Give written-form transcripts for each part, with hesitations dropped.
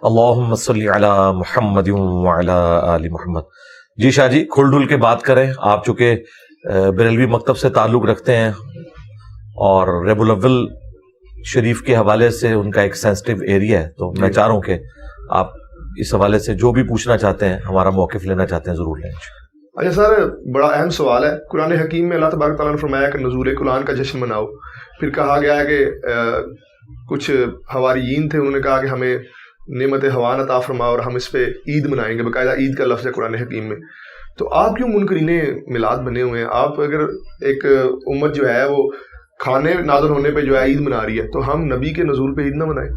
اللہم صلی علی محمد وعلی آل محمد۔ جی شاہ جی کھل ڈل کے بات کریں، آپ چونکہ بریلوی مکتب سے تعلق رکھتے ہیں اور ربیع الاول شریف کے حوالے سے ان کا ایک سینسٹیو ایریا ہے، تو میں چاہ رہا ہوں کہ آپ اس حوالے سے جو بھی پوچھنا چاہتے ہیں، ہمارا موقف لینا چاہتے ہیں، ضرور لیں۔ اچھا سر، بڑا اہم سوال ہے۔ قرآن حکیم میں اللہ تبارک تعالیٰ نے فرمایا کہ نزول قرآن کا جشن مناؤ، پھر کہا گیا ہے کہ کچھ حواریین تھے، انہوں نے کہا کہ ہمیں نعمت ہوان عطا فرماؤ اور ہم اس پہ عید منائیں گے، باقاعدہ عید کا لفظ ہے قرآن حکیم میں۔ تو آپ کیوں منکرین میلاد بنے ہوئے ہیں؟ آپ اگر ایک امت جو ہے وہ کھانے نازل ہونے پہ جو ہے عید منا رہی ہے، تو ہم نبی کے نزول پہ عید نہ منائیں؟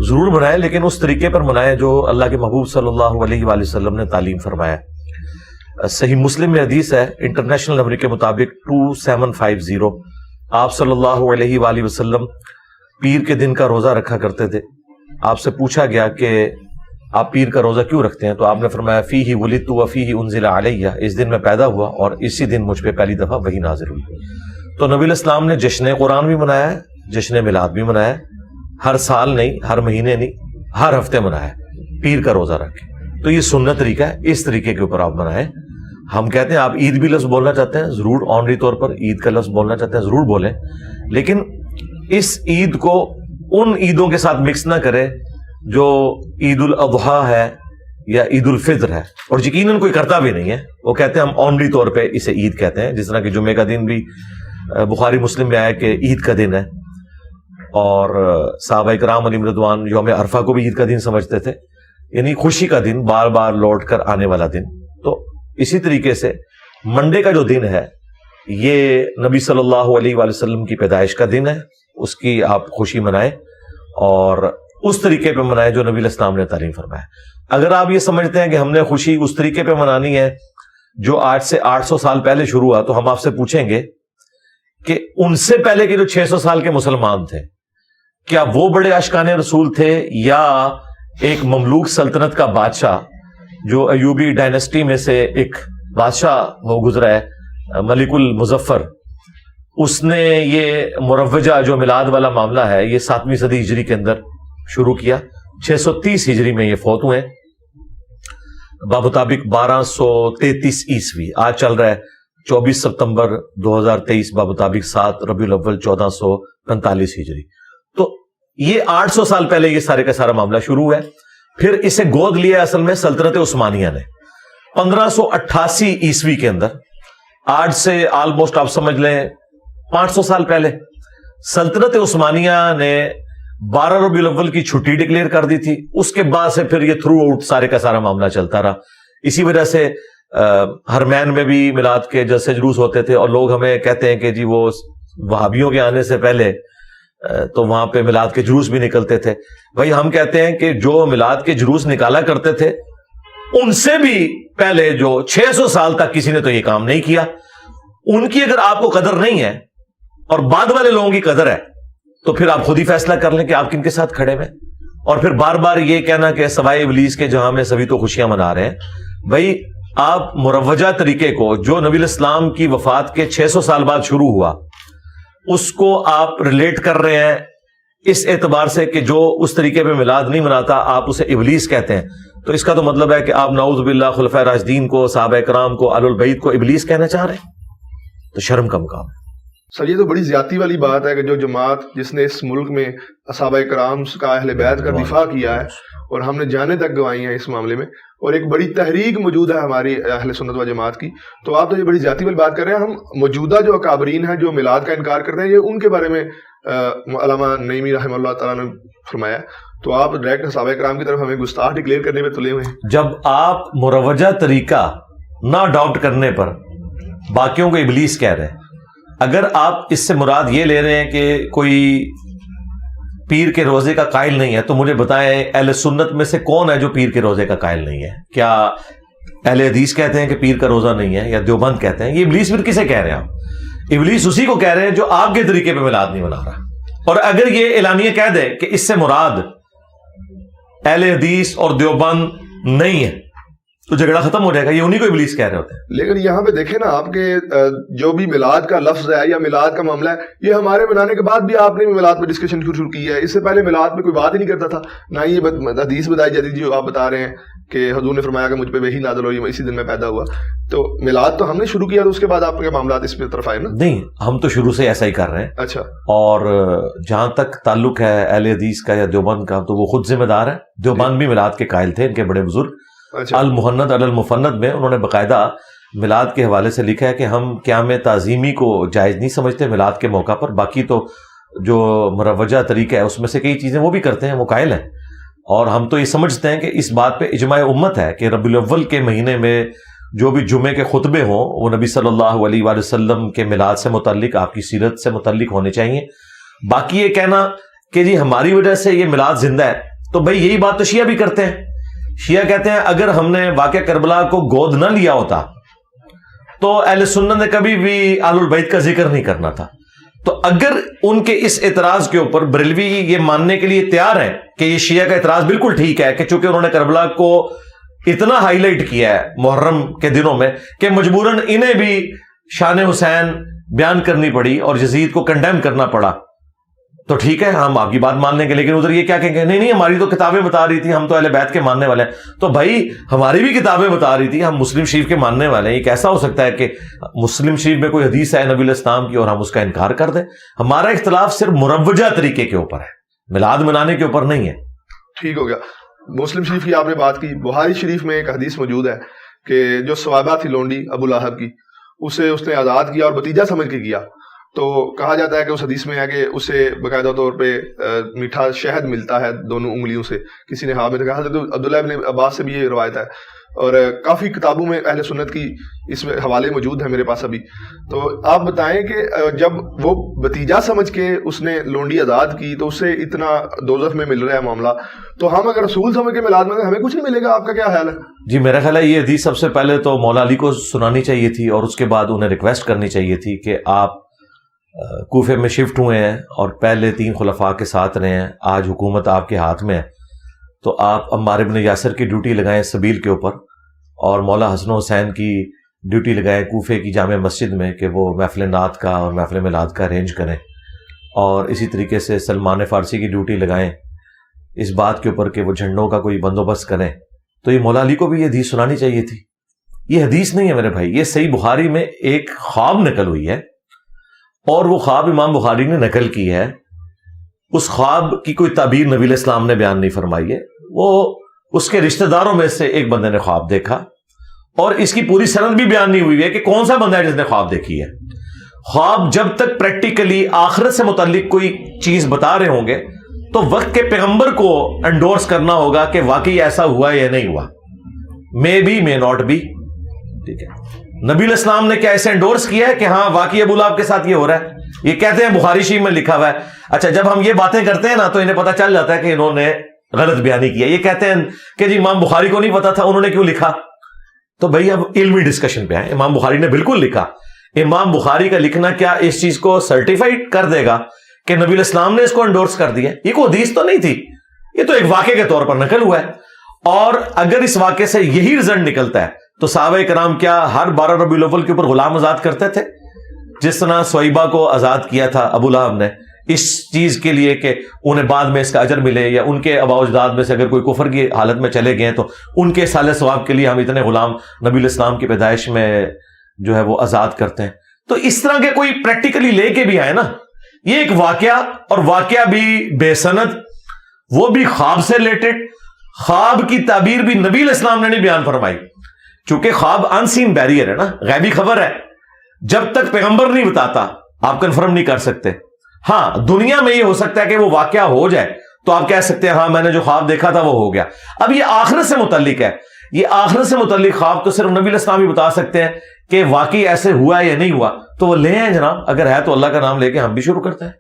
ضرور منائیں، لیکن اس طریقے پر منائیں جو اللہ کے محبوب صلی اللہ علیہ وآلہ وسلم نے تعلیم فرمایا۔ صحیح مسلم میں حدیث ہے، انٹرنیشنل نمبر کے مطابق 2750، آپ صلی اللہ علیہ وآلہ وسلم پیر کے دن کا روزہ رکھا کرتے تھے۔ آپ سے پوچھا گیا کہ آپ پیر کا روزہ کیوں رکھتے ہیں، تو آپ نے فرمایا فیہ ولدت وفیہ انزل علیہ، اس دن میں پیدا ہوا اور اسی دن مجھ پہ پہلی دفعہ وحی نازل ہوئی۔ تو نبی الاسلام نے جشن قرآن بھی منایا ہے، جشن میلاد بھی منایا ہے، ہر سال نہیں، ہر مہینے نہیں، ہر ہفتے منایا ہے پیر کا روزہ رکھ کے۔ تو یہ سنت طریقہ ہے، اس طریقے کے اوپر آپ منائیں۔ ہم کہتے ہیں آپ عید بھی لفظ بولنا چاہتے ہیں، ضرور آنری طور پر عید کا لفظ بولنا چاہتے ہیں، ضرور بولیں، لیکن اس عید کو ان عیدوں کے ساتھ مکس نہ کرے جو عید الاضحیٰ ہے یا عید الفطر ہے، اور یقیناً کوئی کرتا بھی نہیں ہے۔ وہ کہتے ہیں ہم آنری طور پہ اسے عید کہتے ہیں، جس طرح کہ جمعے کا دن بھی بخاری مسلم میں آیا کہ عید کا دن ہے، اور صحابہ کرام علیہم رضوان یوم عرفہ کو بھی عید کا دن سمجھتے تھے، یعنی خوشی کا دن، بار بار لوٹ کر آنے والا دن۔ تو اسی طریقے سے منڈے کا جو دن ہے یہ نبی صلی اللہ علیہ وآلہ وسلم کی پیدائش کا دن ہے، اس کی آپ خوشی منائیں اور اس طریقے پہ منائیں جو نبی الاسلام نے تعلیم فرمایا۔ اگر آپ یہ سمجھتے ہیں کہ ہم نے خوشی اس طریقے پہ منانی ہے جو آج سے 800 سال پہلے شروع ہوا، تو ہم آپ سے پوچھیں گے کہ ان سے پہلے کے جو 600 سال کے مسلمان تھے، کیا وہ بڑے عاشقان رسول تھے یا ایک مملوک سلطنت کا بادشاہ جو ایوبی ڈائنسٹی میں سے ایک بادشاہ وہ گزرا ہے ملک المظفر، اس نے یہ مروجہ جو میلاد والا معاملہ ہے یہ 7ویں صدی ہجری کے اندر شروع کیا، 630 ہجری میں یہ فوت ہوئے بمطابق 1233 عیسوی۔ آج چل رہا ہے 24 ستمبر 2023 بمطابق 7 ربیع الاول 1445 ہجری۔ تو یہ 800 سال پہلے یہ سارے کا سارا معاملہ شروع ہوا ہے۔ پھر اسے گود لیا اصل میں سلطنت عثمانیہ نے 1588 عیسوی کے اندر، آج سے آلموسٹ آپ سمجھ لیں 500 سال پہلے سلطنت عثمانیہ نے 12 ربیع الاول کی چھٹی ڈکلیئر کر دی تھی۔ اس کے بعد سے پھر یہ تھرو آؤٹ سارے کا سارا معاملہ چلتا رہا۔ اسی وجہ سے حرمین میں بھی میلاد کے جلسے جلوس ہوتے تھے، اور لوگ ہمیں کہتے ہیں کہ جی وہ وہابیوں کے آنے سے پہلے تو وہاں پہ میلاد کے جلوس بھی نکلتے تھے۔ بھائی ہم کہتے ہیں کہ جو میلاد کے جلوس نکالا کرتے تھے ان سے بھی پہلے جو 600 سال تک کسی نے تو یہ کام نہیں کیا۔ ان کی اگر آپ کو قدر نہیں ہے اور بعد والے لوگوں کی قدر ہے تو پھر آپ خود ہی فیصلہ کر لیں کہ آپ کن کے ساتھ کھڑے ہوئے، اور پھر بار بار یہ کہنا کہ سوائے ابلیس کے جہاں میں سبھی تو خوشیاں منا رہے ہیں۔ بھائی آپ مروجہ طریقے کو جو نبی الاسلام کی وفات کے 600 سال بعد شروع ہوا اس کو آپ ریلیٹ کر رہے ہیں اس اعتبار سے کہ جو اس طریقے پہ میلاد نہیں مناتا آپ اسے ابلیس کہتے ہیں، تو اس کا تو مطلب ہے کہ آپ نعوذ باللہ خلفائے راشدین کو، صحابہ کرام کو، اہل البیت کو ابلیس کہنا چاہ رہے ہیں، تو شرم کا مقام ہے۔ سر یہ تو بڑی زیادتی والی بات ہے کہ جو جماعت جس نے اس ملک میں صحابہ کرام کا، اہل بیت کا دفاع کیا ہے، اور ہم نے جانیں تک گنوائی ہیں اس معاملے میں، اور ایک بڑی تحریک موجود ہے ہماری اہل سنت و جماعت کی، تو آپ تو یہ بڑی زیادتی والی بات کر رہے ہیں۔ ہم موجودہ جو اکابرین ہیں جو میلاد کا انکار کرتے ہیں، یہ ان کے بارے میں علامہ نعیمی رحمہ اللہ تعالیٰ نے فرمایا، تو آپ ڈائریکٹ صحابہ کرام کی طرف ہمیں گستاخ ڈکلیئر کرنے میں تلے ہوئے ہیں۔ جب آپ مروجہ طریقہ نہ اڈاپٹ کرنے پر باقیوں کو ابلیس کہہ رہے ہیں، اگر آپ اس سے مراد یہ لے رہے ہیں کہ کوئی پیر کے روزے کا قائل نہیں ہے، تو مجھے بتائیں اہل سنت میں سے کون ہے جو پیر کے روزے کا قائل نہیں ہے؟ کیا اہل حدیث کہتے ہیں کہ پیر کا روزہ نہیں ہے، یا دیوبند کہتے ہیں؟ یہ ابلیس پھر کسے کہہ رہے ہیں آپ؟ ابلیس اسی کو کہہ رہے ہیں جو آپ کے طریقے پہ میلاد نہیں منا رہا۔ اور اگر یہ اعلانیہ کہہ دے کہ اس سے مراد اہل حدیث اور دیوبند نہیں ہے، تو جھگڑا ختم ہو جائے گا. یہ انہیں کو ابلیس کہہ رہے ہوتے ہیں. لیکن یہاں پہ دیکھیں نا آپ کے جو بھی میلاد کا لفظ ہے یا میلاد کا معاملہ ہے، یہ ہمارے بنانے کے بعد بھی آپ نے میلاد پہ ڈسکشن شروع کی ہے. اس سے پہلے میلاد پہ کوئی بات ہی نہیں کرتا تھا، نہ یہ حدیث بتائی جاتی تھی جو آپ بتا رہے ہیں کہ حضور نے فرمایا کہ مجھ پہ وحی نازل ہوئی، اسی دن میں پیدا ہوا. تو میلاد تو ہم نے شروع کیا، تو اس کے بعد آپ کے معاملات اس پہ طرف آئے نا؟ نہیں، ہم تو شروع سے ایسا ہی کر رہے ہیں. اچھا. اور جہاں تک تعلق ہے اہل حدیث کا یا دیوبند کا، تو وہ خود ذمہ دار ہے. دیوبند بھی میلاد کے قائل تھے، ان کے بڑے بزرگ المحند علی المفند میں انہوں نے باقاعدہ میلاد کے حوالے سے لکھا ہے کہ ہم قیام تعظیمی کو جائز نہیں سمجھتے میلاد کے موقع پر. باقی تو جو مروجہ طریقہ ہے اس میں سے کئی چیزیں وہ بھی کرتے ہیں، وہ قائل ہیں. اور ہم تو یہ سمجھتے ہیں کہ اس بات پہ اجماع امت ہے کہ ربیع الاول کے مہینے میں جو بھی جمعے کے خطبے ہوں وہ نبی صلی اللہ علیہ وآلہ وسلم کے میلاد سے متعلق، آپ کی سیرت سے متعلق ہونے چاہیے. باقی یہ کہنا کہ جی ہماری وجہ سے یہ میلاد زندہ ہے، تو بھئی یہی بات تو شیعہ بھی کرتے ہیں. شیعہ کہتے ہیں اگر ہم نے واقعہ کربلا کو گود نہ لیا ہوتا تو اہل سنت نے کبھی بھی آل البیت کا ذکر نہیں کرنا تھا. تو اگر ان کے اس اعتراض کے اوپر بریلوی یہ ماننے کے لیے تیار ہیں کہ یہ شیعہ کا اعتراض بالکل ٹھیک ہے کہ چونکہ انہوں نے کربلا کو اتنا ہائی لائٹ کیا ہے محرم کے دنوں میں کہ مجبوراً انہیں بھی شان حسین بیان کرنی پڑی اور یزید کو کنڈیم کرنا پڑا، تو ٹھیک ہے ہم آپ کی بات مان لیں گے. لیکن ادھر یہ کیا کہیں گے، نہیں ہماری تو کتابیں بتا رہی تھی، ہم تو اہل بیت کے ماننے والے ہیں. تو بھائی ہماری بھی کتابیں بتا رہی تھی، ہم مسلم شریف کے ماننے والے ہیں. یہ کیسا ہو سکتا ہے کہ مسلم شریف میں کوئی حدیث ہے نبی علیہ السلام کی اور ہم اس کا انکار کر دیں؟ ہمارا اختلاف صرف مروجہ طریقے کے اوپر ہے، میلاد منانے کے اوپر نہیں ہے. ٹھیک ہو گیا. مسلم شریف کی آپ نے بات کی، بخاری شریف میں ایک حدیث موجود ہے کہ جو صوابہ تھی لونڈی ابو لہب کی، اسے اس نے آزاد کیا اور بتیجا سمجھ کے کیا. تو کہا جاتا ہے کہ اس حدیث میں ہے کہ اسے باقاعدہ طور پہ میٹھا شہد ملتا ہے دونوں انگلیوں سے. کسی نے ہاں میں کہا تھا، تو عبداللہ ابن عباس سے بھی یہ روایت ہے، اور کافی کتابوں میں اہل سنت کی اس میں حوالے موجود ہیں میرے پاس ابھی. تو آپ بتائیں کہ جب وہ بتیجا سمجھ کے اس نے لونڈی آزاد کی تو اسے اتنا دوزخ میں مل رہا ہے معاملہ، تو ہم اگر رسول سمجھ کے میلاد میں ہمیں کچھ نہیں ملے گا؟ آپ کا کیا خیال ہے؟ جی میرا خیال ہے یہ حدیث سب سے پہلے تو مولا علی کو سنانی چاہیے تھی، اور اس کے بعد انہیں ریکویسٹ کرنی چاہیے تھی کہ آپ کوفے میں شفٹ ہوئے ہیں اور پہلے 3 خلفاء کے ساتھ رہے ہیں، آج حکومت آپ کے ہاتھ میں ہے، تو آپ عمار بن یاسر کی ڈیوٹی لگائیں سبیل کے اوپر، اور مولا حسن حسین کی ڈیوٹی لگائیں کوفے کی جامع مسجد میں کہ وہ محفل نعت کا اور محفل میلاد کا ارینج کریں، اور اسی طریقے سے سلمان فارسی کی ڈیوٹی لگائیں اس بات کے اوپر کہ وہ جھنڈوں کا کوئی بندوبست کریں. تو یہ مولا علی کو بھی یہ حدیث سنانی چاہیے تھی. یہ حدیث نہیں ہے میرے بھائی، یہ صحیح بخاری میں ایک خواب نقل ہوئی ہے، اور وہ خواب امام بخاری نے نقل کی ہے. اس خواب کی کوئی تعبیر نبی علیہ السلام نے بیان نہیں فرمائی ہے، وہ اس کے رشتہ داروں میں سے ایک بندے نے خواب دیکھا، اور اس کی پوری سند بھی بیان نہیں ہوئی ہے کہ کون سا بندہ ہے جس نے خواب دیکھی ہے. خواب جب تک پریکٹیکلی آخرت سے متعلق کوئی چیز بتا رہے ہوں گے تو وقت کے پیغمبر کو انڈورس کرنا ہوگا کہ واقعی ایسا ہوا یا نہیں ہوا. May be may not be. ٹھیک ہے، نبی علیہ السلام نے کیا ایسے انڈورس کیا ہے کہ ہاں واقعی ابو لہب کے ساتھ یہ ہو رہا ہے؟ یہ کہتے ہیں بخاری شریف میں لکھا ہوا ہے. اچھا جب ہم یہ باتیں کرتے ہیں نا تو انہیں پتہ چل جاتا ہے کہ انہوں نے غلط بیانی کیا. یہ کہتے ہیں کہ جی امام بخاری کو نہیں پتا تھا، انہوں نے کیوں لکھا؟ تو بھائی اب علمی ڈسکشن پہ آئیں. امام بخاری نے بالکل لکھا. امام بخاری کا لکھنا کیا اس چیز کو سرٹیفائڈ کر دے گا کہ نبی علیہ السلام نے اس کو انڈورس کر دیا؟ یہ کوئی حدیث تو نہیں تھی، یہ تو ایک واقعے کے طور پر نقل ہوا ہے. اور اگر اس واقعے سے یہی رزلٹ نکلتا ہے تو صحابہ کرام کیا ہر 12 ربیع الاول کے اوپر غلام آزاد کرتے تھے؟ جس طرح سویبہ کو آزاد کیا تھا ابو لہب نے اس چیز کے لیے کہ انہیں بعد میں اس کا اجر ملے، یا ان کے آباء و اجداد میں سے اگر کوئی کفر کی حالت میں چلے گئے تو ان کے سال ثواب کے لیے ہم اتنے غلام نبی علیہ السلام کی پیدائش میں جو ہے وہ آزاد کرتے ہیں. تو اس طرح کے کوئی پریکٹیکلی لے کے بھی آئے نا. یہ ایک واقعہ، اور واقعہ بھی بے سند، وہ بھی خواب سے ریلیٹڈ. خواب کی تعبیر بھی نبی علیہ السلام نے نہیں بیان فرمائی، چونکہ خواب ان سین بیریئر ہے نا، غیبی خبر ہے. جب تک پیغمبر نہیں بتاتا آپ کنفرم نہیں کر سکتے. ہاں دنیا میں یہ ہو سکتا ہے کہ وہ واقعہ ہو جائے تو آپ کہہ سکتے ہیں ہاں میں نے جو خواب دیکھا تھا وہ ہو گیا. اب یہ آخرت سے متعلق ہے، یہ آخرت سے متعلق خواب تو صرف نبی علیہ السلام ہی بتا سکتے ہیں کہ واقعی ایسے ہوا ہے یا نہیں ہوا. تو وہ لے آئیں جناب، اگر ہے تو اللہ کا نام لے کے ہم بھی شروع کرتے ہیں.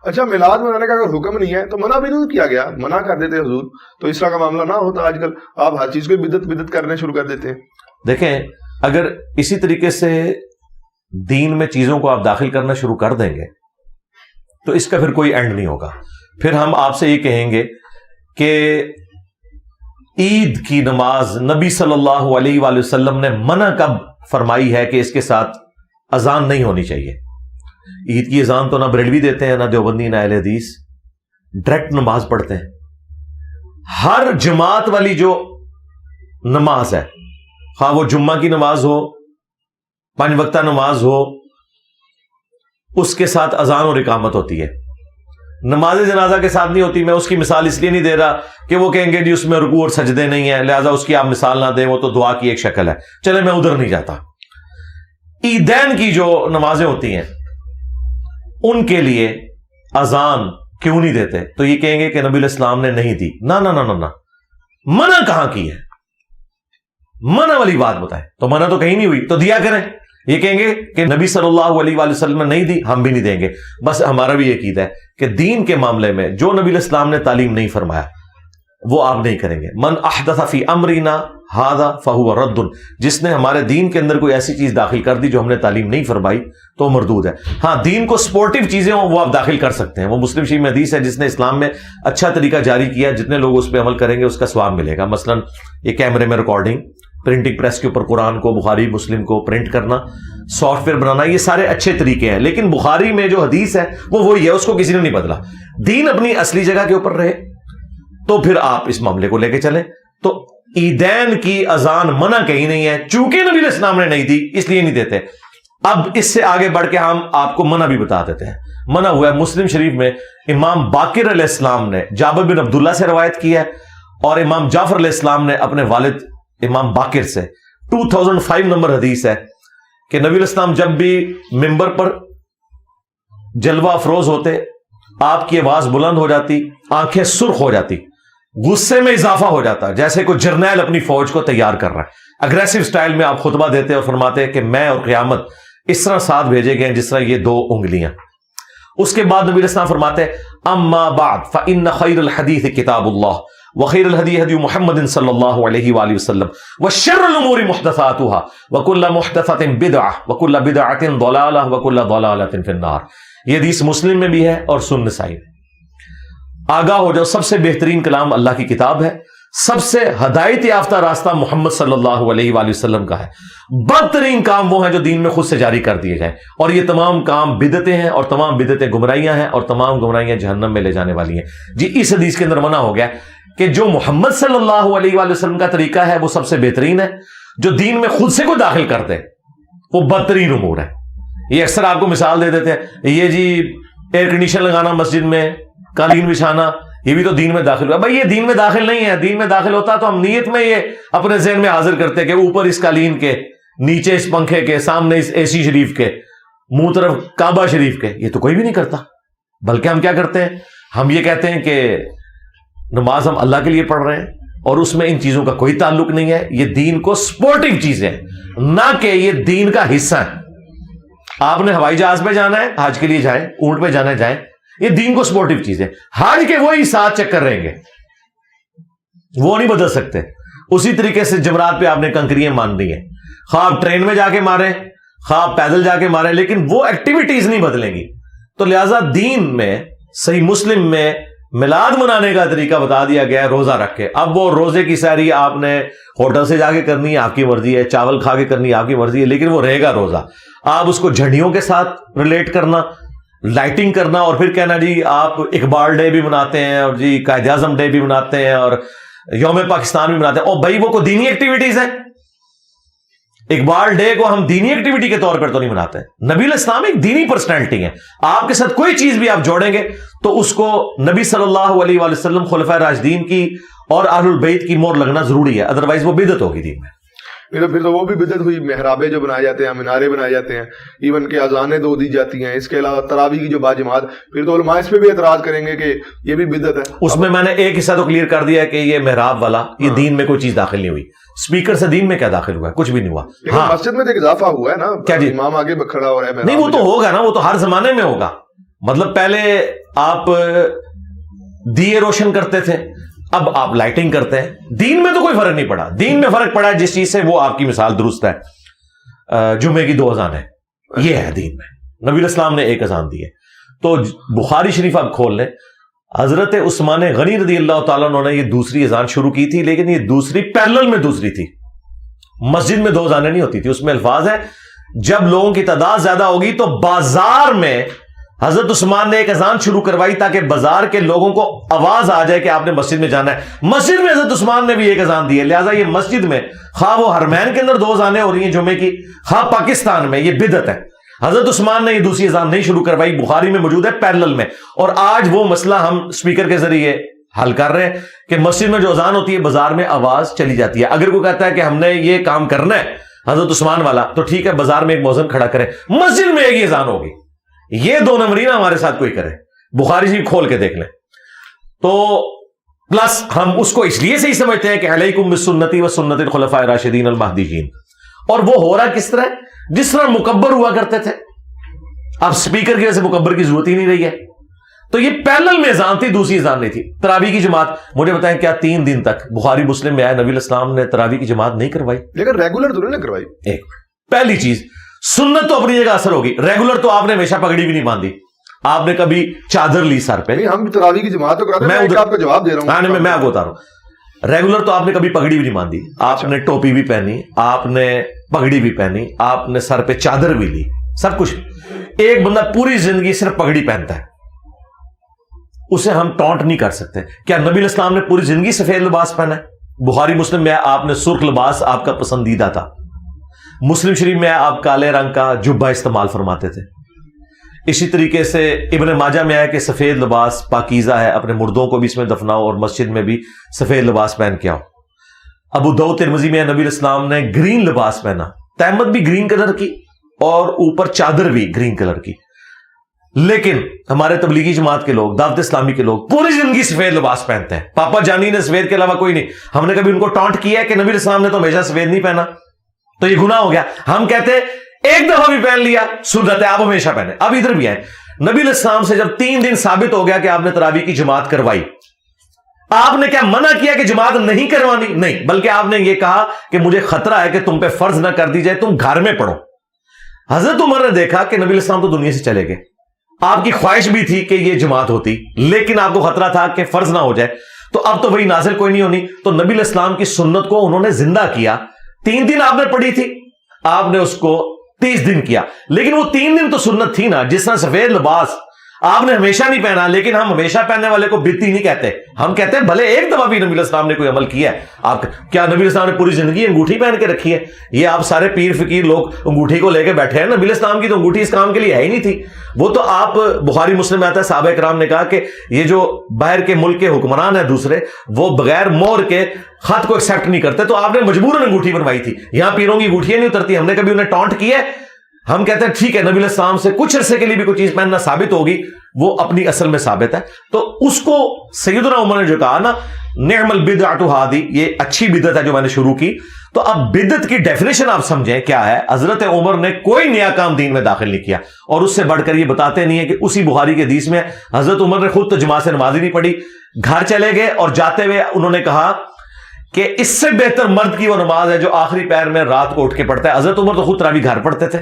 اچھا میلاد منانے کا اگر حکم نہیں ہے تو منع بھی نہیں کیا گیا، منع کر دیتے حضور، تو اس طرح کا معاملہ نہ ہوتا. آج کل آپ ہر چیز کو بدعت کرنے شروع کر دیتے ہیں. دیکھیں اگر اسی طریقے سے دین میں چیزوں کو آپ داخل کرنا شروع کر دیں گے تو اس کا پھر کوئی اینڈ نہیں ہوگا. پھر ہم آپ سے یہ کہیں گے کہ عید کی نماز نبی صلی اللہ علیہ وآلہ وسلم نے منع کب فرمائی ہے کہ اس کے ساتھ اذان نہیں ہونی چاہیے؟ عید کی اذان تو نہ بریلوی دیتے ہیں، نہ دیوبندی، نہ اہل حدیث، ڈائریکٹ نماز پڑھتے ہیں۔ ہر جماعت والی جو نماز ہے، خواہ وہ جمعہ کی نماز ہو، 5 وقتہ نماز ہو، اس کے ساتھ اذان اور اقامت ہوتی ہے۔ نماز جنازہ کے ساتھ نہیں ہوتی۔ میں اس کی مثال اس لیے نہیں دے رہا کہ وہ کہیں گے جی اس میں رکوع اور سجدے نہیں ہیں، لہذا اس کی آپ مثال نہ دیں، وہ تو دعا کی ایک شکل ہے، چلے میں ادھر نہیں جاتا۔ عیدین کی جو نمازیں ہوتی ہیں ان کے لیے اذان کیوں نہیں دیتے؟ تو یہ کہیں گے کہ نبی علیہ السلام نے نہیں دی۔ نہ نہ نہ نہ، منع کہاں کی ہے؟ منع والی بات بتائیں تو منع تو کہیں نہیں ہوئی، تو دیا کریں۔ یہ کہیں گے کہ نبی صلی اللہ علیہ وآلہ وسلم نے نہیں دی، ہم بھی نہیں دیں گے۔ بس ہمارا بھی یہ عقیدہ ہے کہ دین کے معاملے میں جو نبی علیہ السلام نے تعلیم نہیں فرمایا وہ آپ نہیں کریں گے۔ من احدث فی امرنا ھذا فہو رد، جس نے ہمارے دین کے اندر کوئی ایسی چیز داخل کر دی جو ہم نے تعلیم نہیں فرمائی تو مردود ہے۔ ہاں، دین کو سپورٹیو چیزیں ہوں وہ آپ داخل کر سکتے ہیں، وہ مسلم شریف میں حدیث ہے، جس نے اسلام میں اچھا طریقہ جاری کیا، جتنے لوگ اس پہ عمل کریں گے اس کا ثواب ملے گا۔ مثلا یہ کیمرے میں ریکارڈنگ، پرنٹنگ پریس کے اوپر قرآن کو، بخاری مسلم کو پرنٹ کرنا، سافٹ ویئر بنانا، یہ سارے اچھے طریقے ہیں۔ لیکن بخاری میں جو حدیث ہے وہ وہی ہے، اس کو کسی نے نہیں بدلا۔ دین اپنی اصلی جگہ کے اوپر رہے تو پھر آپ اس معاملے کو لے کے چلیں۔ تو عیدین کی اذان منع کہیں نہیں ہے، چونکہ نبی علیہ السلام نے نہیں دی اس لیے نہیں دیتے۔ اب اس سے آگے بڑھ کے ہم آپ کو منع بھی بتا دیتے ہیں۔ منع ہوا ہے مسلم شریف میں، امام باقر علیہ السلام نے جابر بن عبداللہ سے روایت کی ہے، اور امام جعفر علیہ السلام نے اپنے والد امام باقر سے 2005 نمبر حدیث ہے کہ نبی علیہ السلام جب بھی ممبر پر جلوہ افروز ہوتے، آپ کی آواز بلند ہو جاتی، آنکھیں سرخ ہو جاتی، غصے میں اضافہ ہو جاتا، جیسے کوئی جرنیل اپنی فوج کو تیار کر رہا ہے۔ اگریسو سٹائل میں آپ خطبہ دیتے اور فرماتے کہ میں اور قیامت اس طرح ساتھ بھیجے گئے جس طرح یہ 2 انگلیاں۔ اس کے بعد نبی علیہ السلام فرماتے اما بعد فإن خیر الحدیث کتاب اللہ وخیر الہدی ہدی محمد صلی اللہ علیہ وآلہ وسلم وشر الامور محدثاتها وکل محدثۃ بدعہ وکل بدعۃ ضلالہ وکل ضلالۃ فی النار۔ یہ حدیث مسلم میں بھی ہے اور سنن نسائی میں۔ آگاہ ہو جاؤ، سب سے بہترین کلام اللہ کی کتاب ہے، سب سے ہدایت یافتہ راستہ محمد صلی اللہ علیہ وآلہ وسلم کا ہے۔ بدترین کام وہ ہیں جو دین میں خود سے جاری کر دیے جائیں، اور یہ تمام کام بدعتیں ہیں، اور تمام بدعتیں گمراہیاں ہیں، اور تمام گمراہیاں جہنم میں لے جانے والی ہیں۔ جی اس حدیث کے اندر منع ہو گیا کہ جو محمد صلی اللہ علیہ وآلہ وسلم کا طریقہ ہے وہ سب سے بہترین ہے، جو دین میں خود سے کوئی داخل کر دے وہ بدترین امور ہے۔ یہ اکثر آپ کو مثال دے دیتے ہیں، یہ جی ایئر کنڈیشن لگانا مسجد میں، قالین بچھانا، یہ بھی تو دین میں داخل ہوا۔ بھائی یہ دین میں داخل نہیں ہے، دین میں داخل ہوتا تو ہم نیت میں یہ اپنے ذہن میں حاضر کرتے کہ اوپر اس قالین کے، نیچے اس پنکھے کے، سامنے اس اے سی شریف کے، منہ طرف کعبہ شریف کے۔ یہ تو کوئی بھی نہیں کرتا، بلکہ ہم کیا کرتے ہیں، ہم یہ کہتے ہیں کہ نماز ہم اللہ کے لیے پڑھ رہے ہیں اور اس میں ان چیزوں کا کوئی تعلق نہیں ہے، یہ دین کو سپورٹیو چیزیں ہیں، نہ کہ یہ دین کا حصہ ہے۔ آپ نے ہوائی جہاز پہ جانا ہے، حج کے لیے جائیں، اونٹ پہ جانا ہے جائیں، یہ دین کو سپورٹیو چیزیں۔ حج کے وہی 7 چکر رہیں گے، وہ نہیں بدل سکتے۔ اسی طریقے سے جمرات پہ آپ نے کنکریاں مان دی ہیں، خواہ آپ ٹرین میں جا کے ماریں، خواہ آپ پیدل جا کے ماریں، لیکن وہ ایکٹیویٹیز نہیں بدلیں گی۔ تو لہٰذا دین میں صحیح مسلم میں میلاد منانے کا طریقہ بتا دیا گیا ہے روزہ رکھ کے۔ اب وہ روزے کی سحری آپ نے ہوٹل سے جا کے کرنی ہے، آپ کی مرضی ہے، چاول کھا کے کرنی ہے، آپ کی مرضی ہے، لیکن وہ رہے گا روزہ۔ آپ اس کو جھنڈیوں کے ساتھ ریلیٹ کرنا، لائٹنگ کرنا، اور پھر کہنا جی آپ اقبال ڈے بھی مناتے ہیں، اور جی قائد اعظم ڈے بھی مناتے ہیں، اور یوم پاکستان بھی مناتے ہیں، اور بھائی وہ کوئی دینی ایکٹیویٹیز ہیں؟ اقبال ڈے کو ہم دینی ایکٹیویٹی کے طور پر تو نہیں مناتے۔ نبی علیہ السلام ایک دینی پرسنالٹی ہے، آپ کے ساتھ کوئی چیز بھی آپ جوڑیں گے تو اس کو نبی صلی اللہ علیہ وآلہ وسلم، خلفائے راشدین کی اور اہل البیت کی مور لگنا ضروری ہے، ادروائز وہ بدعت ہوگی دین میں۔ پھر تو وہ بھی بدعت ہوئی، محرابیں جو بنائے جاتے ہیں، مینارے بنائے جاتے ہیں، ایون کہ اذانیں 2 دی جاتی ہیں، اس کے علاوہ تراویح کی جو باجماعت، پھر تو علماء اس پہ بھی اعتراض کریں گے کہ یہ بھی بدعت ہے۔ اس میں نے ایک حصہ تو کلیئر کر دیا ہے کہ یہ محراب والا، یہ دین میں کوئی چیز داخل نہیں ہوئی۔ اسپیکر سے دین میں کیا داخل ہوا ہے؟ کچھ بھی نہیں ہوا۔ ہاں مسجد میں تو اضافہ ہوا ہے نا، کیا جی امام آگے کھڑا ہو رہا ہے، نہیں وہ تو ہوگا نا، وہ تو ہر زمانے میں ہوگا۔ مطلب پہلے آپ دیے روشن کرتے تھے، اب آپ لائٹنگ کرتے ہیں، دین میں تو کوئی فرق نہیں پڑا۔ دین میں فرق پڑا ہے جس چیز سے، وہ آپ کی مثال درست ہے، جمعے کی 2 اذانیں، یہ ہے دین میں۔ نبی علیہ السلام نے 1 اذان دی ہے۔ تو بخاری شریف آپ کھول لیں، حضرت عثمان غنی رضی اللہ تعالیٰ عنہ نے یہ دوسری اذان شروع کی تھی، لیکن یہ دوسری پیرلل میں دوسری تھی، مسجد میں 2 اذانیں نہیں ہوتی تھی. اس میں الفاظ ہے جب لوگوں کی تعداد زیادہ ہوگی تو بازار میں حضرت عثمان نے ایک اذان شروع کروائی تاکہ بازار کے لوگوں کو آواز آ جائے کہ آپ نے مسجد میں جانا ہے. مسجد میں حضرت عثمان نے بھی ایک اذان دی ہے، لہٰذا یہ مسجد میں خواہ وہ حرمین کے اندر 2 اذانیں ہو رہی ہیں جمعے کی، خواہ پاکستان میں، یہ بدعت ہے. حضرت عثمان نے یہ دوسری اذان نہیں شروع کروائی، بخاری میں موجود ہے پیرلل میں. اور آج وہ مسئلہ ہم اسپیکر کے ذریعے حل کر رہے ہیں کہ مسجد میں جو اذان ہوتی ہے بازار میں آواز چلی جاتی ہے. اگر کوئی کہتا ہے کہ ہم نے یہ کام کرنا ہے حضرت عثمان والا تو ٹھیک ہے، بازار میں ایک مؤذن کھڑا کرے، مسجد میں ایک ہی اذان ہوگی. یہ 2 نمبری نا ہمارے ساتھ کوئی کرے، بخاری سے کھول کے دیکھ لیں. تو پلس ہم اس کو اس لیے سے ہی سمجھتے ہیں کہ علیکم بسنتی و سنت الخلفاء الراشدین المہدیین. اور وہ ہو رہا کس طرح؟ جس طرح مکبر ہوا کرتے تھے. اب سپیکر کی وجہ سے مکبر کی ضرورت ہی نہیں رہی ہے. تو یہ پیرلل میں اذان تھی، دوسری اذان نہیں تھی. تراویح کی جماعت مجھے بتائیں کیا 3 دن تک بخاری مسلم میں آیا نبی الاسلام نے تراویح کی جماعت نہیں کروائی؟ لیکن ریگولر تو نہیں کروائی. ایک پہلی چیز سنت تو اپنی جگہ اثر ہوگی، ریگولر تو آپ نے ہمیشہ پگڑی بھی نہیں باندھی، آپ نے کبھی چادر لی سر پہ. نہیں، ہم تراویح کی جماعت تو کراتے ہیں، میں آپ کو جواب دے رہا ہوں. میں آپ کو بتا رہا ہوں، ریگولر تو آپ نے کبھی پگڑی بھی نہیں باندھی، آپ نے ٹوپی بھی پہنی، آپ نے پگڑی بھی پہنی، آپ نے سر پہ چادر بھی لی، سب کچھ. ایک بندہ پوری زندگی صرف پگڑی پہنتا ہے، اسے ہم ٹونٹ نہیں کر سکتے. کیا نبی الاسلام نے پوری زندگی سفید لباس پہنا ہے؟ بخاری مسلم میں آپ نے سرخ لباس آپ کا پسندیدہ تھا. مسلم شریف میں آپ کالے رنگ کا جبہ استعمال فرماتے تھے. اسی طریقے سے ابن ماجہ میں آیا کہ سفید لباس پاکیزہ ہے، اپنے مردوں کو بھی اس میں دفناؤ اور مسجد میں بھی سفید لباس پہن کے آؤ. ابو داؤد ترمذی میں نبی الاسلام نے گرین لباس پہنا، تہمت بھی گرین کلر کی اور اوپر چادر بھی گرین کلر کی. لیکن ہمارے تبلیغی جماعت کے لوگ، دعوت اسلامی کے لوگ پوری زندگی سفید لباس پہنتے ہیں. پاپا جانی نے سفید کے علاوہ کوئی نہیں. ہم نے کبھی ان کو ٹانٹ کیا ہے کہ نبی الاسلام نے تو ہمیشہ سفید نہیں پہنا؟ تو یہ گناہ ہو گیا. ہم کہتے ہیں ایک دفعہ بھی پہن لیا سنت ہے، آپ ہمیشہ پہنے. اب ادھر بھی آئے، نبی علیہ السلام سے جب 3 دن ثابت ہو گیا کہ آپ نے تراویح کی جماعت کروائی، آپ نے کیا منع کیا کہ جماعت نہیں کروانی؟ نہیں، بلکہ آپ نے یہ کہا کہ مجھے خطرہ ہے کہ تم پہ فرض نہ کر دی جائے، تم گھر میں پڑھو. حضرت عمر نے دیکھا کہ نبی علیہ السلام تو دنیا سے چلے گئے، آپ کی خواہش بھی تھی کہ یہ جماعت ہوتی، لیکن آپ کو خطرہ تھا کہ فرض نہ ہو جائے، تو اب تو وہی نازل کوئی نہیں ہونی. تو نبی علیہ السلام کی سنت کو انہوں نے زندہ کیا. 3 دن آپ نے پڑھی تھی، آپ نے اس کو 30 دن کیا. لیکن وہ 3 دن تو سنت تھی نا. جس طرح سفید لباس آپ نے ہمیشہ نہیں پہنا، لیکن ہم ہمیشہ پہننے والے کو بدعتی نہیں کہتے، ہم کہتے ہیں بھلے ایک دفعہ بھی نبی علیہ السلام نے کوئی عمل کیا ہے. آپ کیا نبی علیہ السلام نے پوری زندگی انگوٹھی پہن کے رکھی ہے؟ یہ آپ سارے پیر فقیر لوگ انگوٹھی کو لے کے بیٹھے ہیں. نبی علیہ السلام کی تو انگوٹھی اس کام کے لیے ہے ہی نہیں تھی. وہ تو آپ بخاری مسلم میں آتا ہے صحابہ کرام نے کہا کہ یہ جو باہر کے ملک کے حکمران ہیں دوسرے، وہ بغیر مہر کے خط کو ایکسیپٹ نہیں کرتے، تو آپ نے مجبوراً انگوٹھی بنوائی تھی. یہاں پیروں کی انگوٹھیاں نہیں اترتی. ہم نے کبھی انہیں ٹانٹ کیا ہے؟ ہم کہتے ہیں ٹھیک ہے، نبی علیہ السلام سے کچھ عرصے کے لیے بھی کوئی چیز پہننا ثابت ہوگی، وہ اپنی اصل میں ثابت ہے. تو اس کو سیدنا عمر نے جو کہا نا نعم البدعۃ ہادی، یہ اچھی بدعت ہے جو میں نے شروع کی. تو اب بدعت کی ڈیفینیشن آپ سمجھیں کیا ہے. حضرت عمر نے کوئی نیا کام دین میں داخل نہیں کیا، اور اس سے بڑھ کر یہ بتاتے نہیں ہے کہ اسی بخاری کے حدیث میں حضرت عمر نے خود تو جماعت سے نماز ہی نہیں پڑھی، گھر چلے گئے اور جاتے ہوئے انہوں نے کہا کہ اس سے بہتر مرد کی وہ نماز ہے جو آخری پہر میں رات کو اٹھ کے پڑھتا ہے. حضرت عمر تو خود تراویح گھر پڑھتے تھے،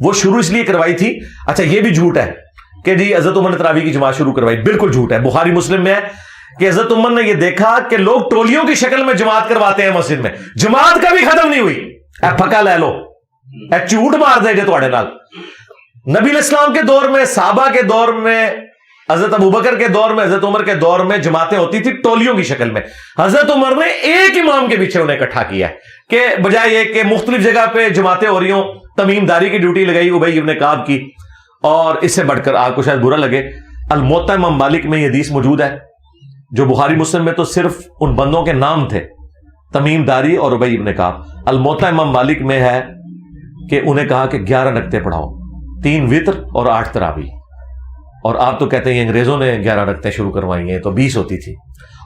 وہ شروع اس لیے کروائی تھی. اچھا یہ بھی جھوٹ ہے کہ جی حضرت عمر نے تراویح کی جماعت شروع کروائی، بالکل جھوٹ ہے. بخاری مسلم میں ہے کہ حضرت عمر نے یہ دیکھا کہ لوگ ٹولیوں کی شکل میں جماعت کرواتے ہیں مسجد میں، جماعت کا بھی ختم نہیں ہوئی. اے پھکا لے لو، اے جھوٹ مار دے گے تھوڑے نال. نبی علیہ السلام کے دور میں، صحابہ کے دور میں، حضرت ابوبکر کے دور میں، حضرت عمر کے دور میں جماعتیں ہوتی تھی ٹولیوں کی شکل میں. حضرت عمر نے ایک امام کے پیچھے انہیں اکٹھا کیا کہ بجائے یہ کہ مختلف جگہ پہ جماعتیں ہو رہی ہوں، تمیم داری کی ڈیوٹی لگائی ابی ابن کعب کی. اور اس سے بڑھ کر آپ کو شاید برا لگے، الموطا امام مالک میں یہ حدیث موجود ہے جو بخاری مسلم میں تو صرف ان بندوں کے نام تھے، تمیم داری اور ابی ابن کعب. الموطا امام مالک میں ہے کہ انہیں کہا کہ 11 رکعتیں پڑھاؤ، 3 وتر اور 8 تراویح. اور آپ تو کہتے ہیں انگریزوں نے 11 رکعتیں شروع کروائی ہیں، تو 20 ہوتی تھی.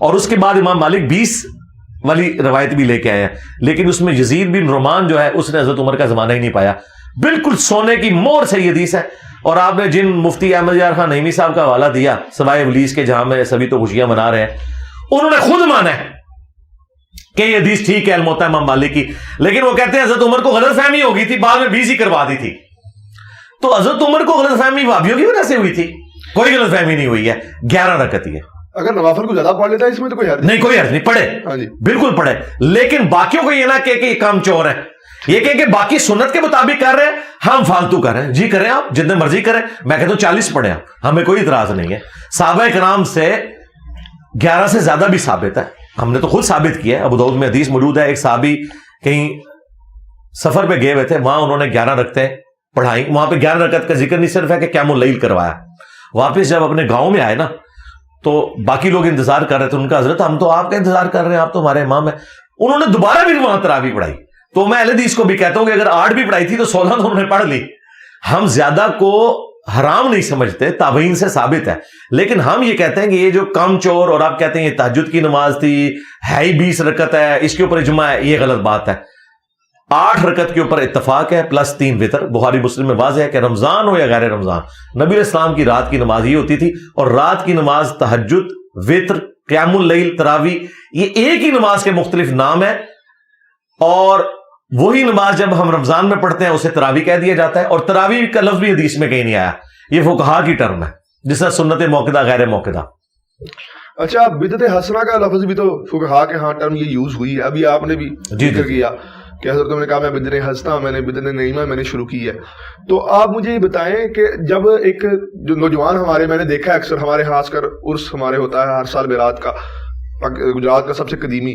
اور اس کے بعد امام مالک 20 والی روایت بھی لے کے آئے ہیں، لیکن اس میں یزید بن رومان جو ہے اس نے حضرت عمر کا زمانہ ہی نہیں پایا. بالکل سونے کی مور سے یہ حدیث ہے. اور آپ نے جن مفتی احمد یار خان نعیمی صاحب کا حوالہ دیا سوائے ابلیس کے جہاں میں سبھی تو خوشیاں منا رہے ہیں، انہوں نے خود مانا ہے کہ یہ حدیث ٹھیک ہے الموطا امام مالک کی. لیکن وہ کہتے ہیں حضرت عمر کو غلط فہمی ہو گئی تھی، بعد میں 20 ہی کروا دی تھی. تو حضرت عمر کو غلط فہمی وہابیوں کی وجہ سے ہوئی تھی؟ کوئی غلط فہمی نہیں ہوئی ہے، 11 رکعت ہی ہے. اگر نوافل کو زیادہ پڑھ لیتا ہے اس میں تو کوئی حرج نہیں، کوئی حرج نہیں، پڑھے، ہاں جی بالکل پڑھے، لیکن باقیوں کو یہ نہ کہ یہ کام چور ہے، یہ کہ باقی سنت کے مطابق کر رہے ہیں، ہم فالتو کر رہے ہیں. جی کریں آپ جتنے مرضی کریں، میں کہتا ہوں 40 پڑھیں آپ، ہمیں کوئی اعتراض نہیں ہے. صحابہ کرام سے 11 سے زیادہ بھی ثابت ہے، ہم نے تو خود ثابت کیا ہے. ابو داؤد میں حدیث موجود ہے، ایک صحابی کہیں سفر پہ گئے ہوئے تھے، وہاں انہوں نے 11 رکعتیں پڑھائی. وہاں پہ 11 رکعت کا ذکر نہیں صرف ہے کہ قیام اللیل کروایا. واپس جب اپنے گاؤں میں آئے نا تو باقی لوگ انتظار کر رہے تھے، ان کا حضرت ہم تو آپ کا انتظار کر رہے ہیں، آپ تو ہمارے امام ہیں. انہوں نے دوبارہ بھی وہاں تراویح پڑھائی. تو میں اہل حدیث کو بھی کہتا ہوں کہ اگر 8 بھی پڑھائی تھی تو 16 تو انہوں نے پڑھ لی. ہم زیادہ کو حرام نہیں سمجھتے، تابعین سے ثابت ہے، لیکن ہم یہ کہتے ہیں کہ یہ جو کم چور اور آپ کہتے ہیں یہ تہجد کی نماز تھی، ہے ہی 20 رکعت ہے، اس کے اوپر اجماع ہے، یہ غلط بات ہے. 8 رکعت کے اوپر اتفاق ہے پلس 3 وتر. بخاری مسلم میں واضح ہے کہ رمضان ہو یا غیر رمضان، نبی علیہ السلام کی رات کی نماز یہ ہوتی تھی. اور رات کی نماز تہجد، وتر، قیام اللیل، تراویح، یہ ایک ہی نماز کے مختلف نام ہے. اور وہی نماز جب ہم رمضان میں پڑھتے ہیں اسے تراویح کہہ دیا جاتا ہے. اور تراویح کا لفظ بھی حدیث میں کہیں نہیں آیا، یہ فقہا کی ٹرم ہے، جس طرح سنت موقدہ، غیر موقدہ. اچھا، بدعت حسنہ کا لفظ بھی تو فقہا کے ہاں ٹرم یہ یوز ہوئی ہے. ابھی آپ نے بھی ذکر کیا کہ حضرت نے کہا میں بدعت حسنہ، میں نے بدعت نعیمہ میں نے شروع کی ہے. تو آپ مجھے یہ بتائیں کہ جب ایک جو نوجوان ہمارے، میں نے دیکھا اکثر ہمارے خاص کر عرس ہمارے ہوتا ہے ہر سال بیرات کا، گجرات کا سب سے قدیمی،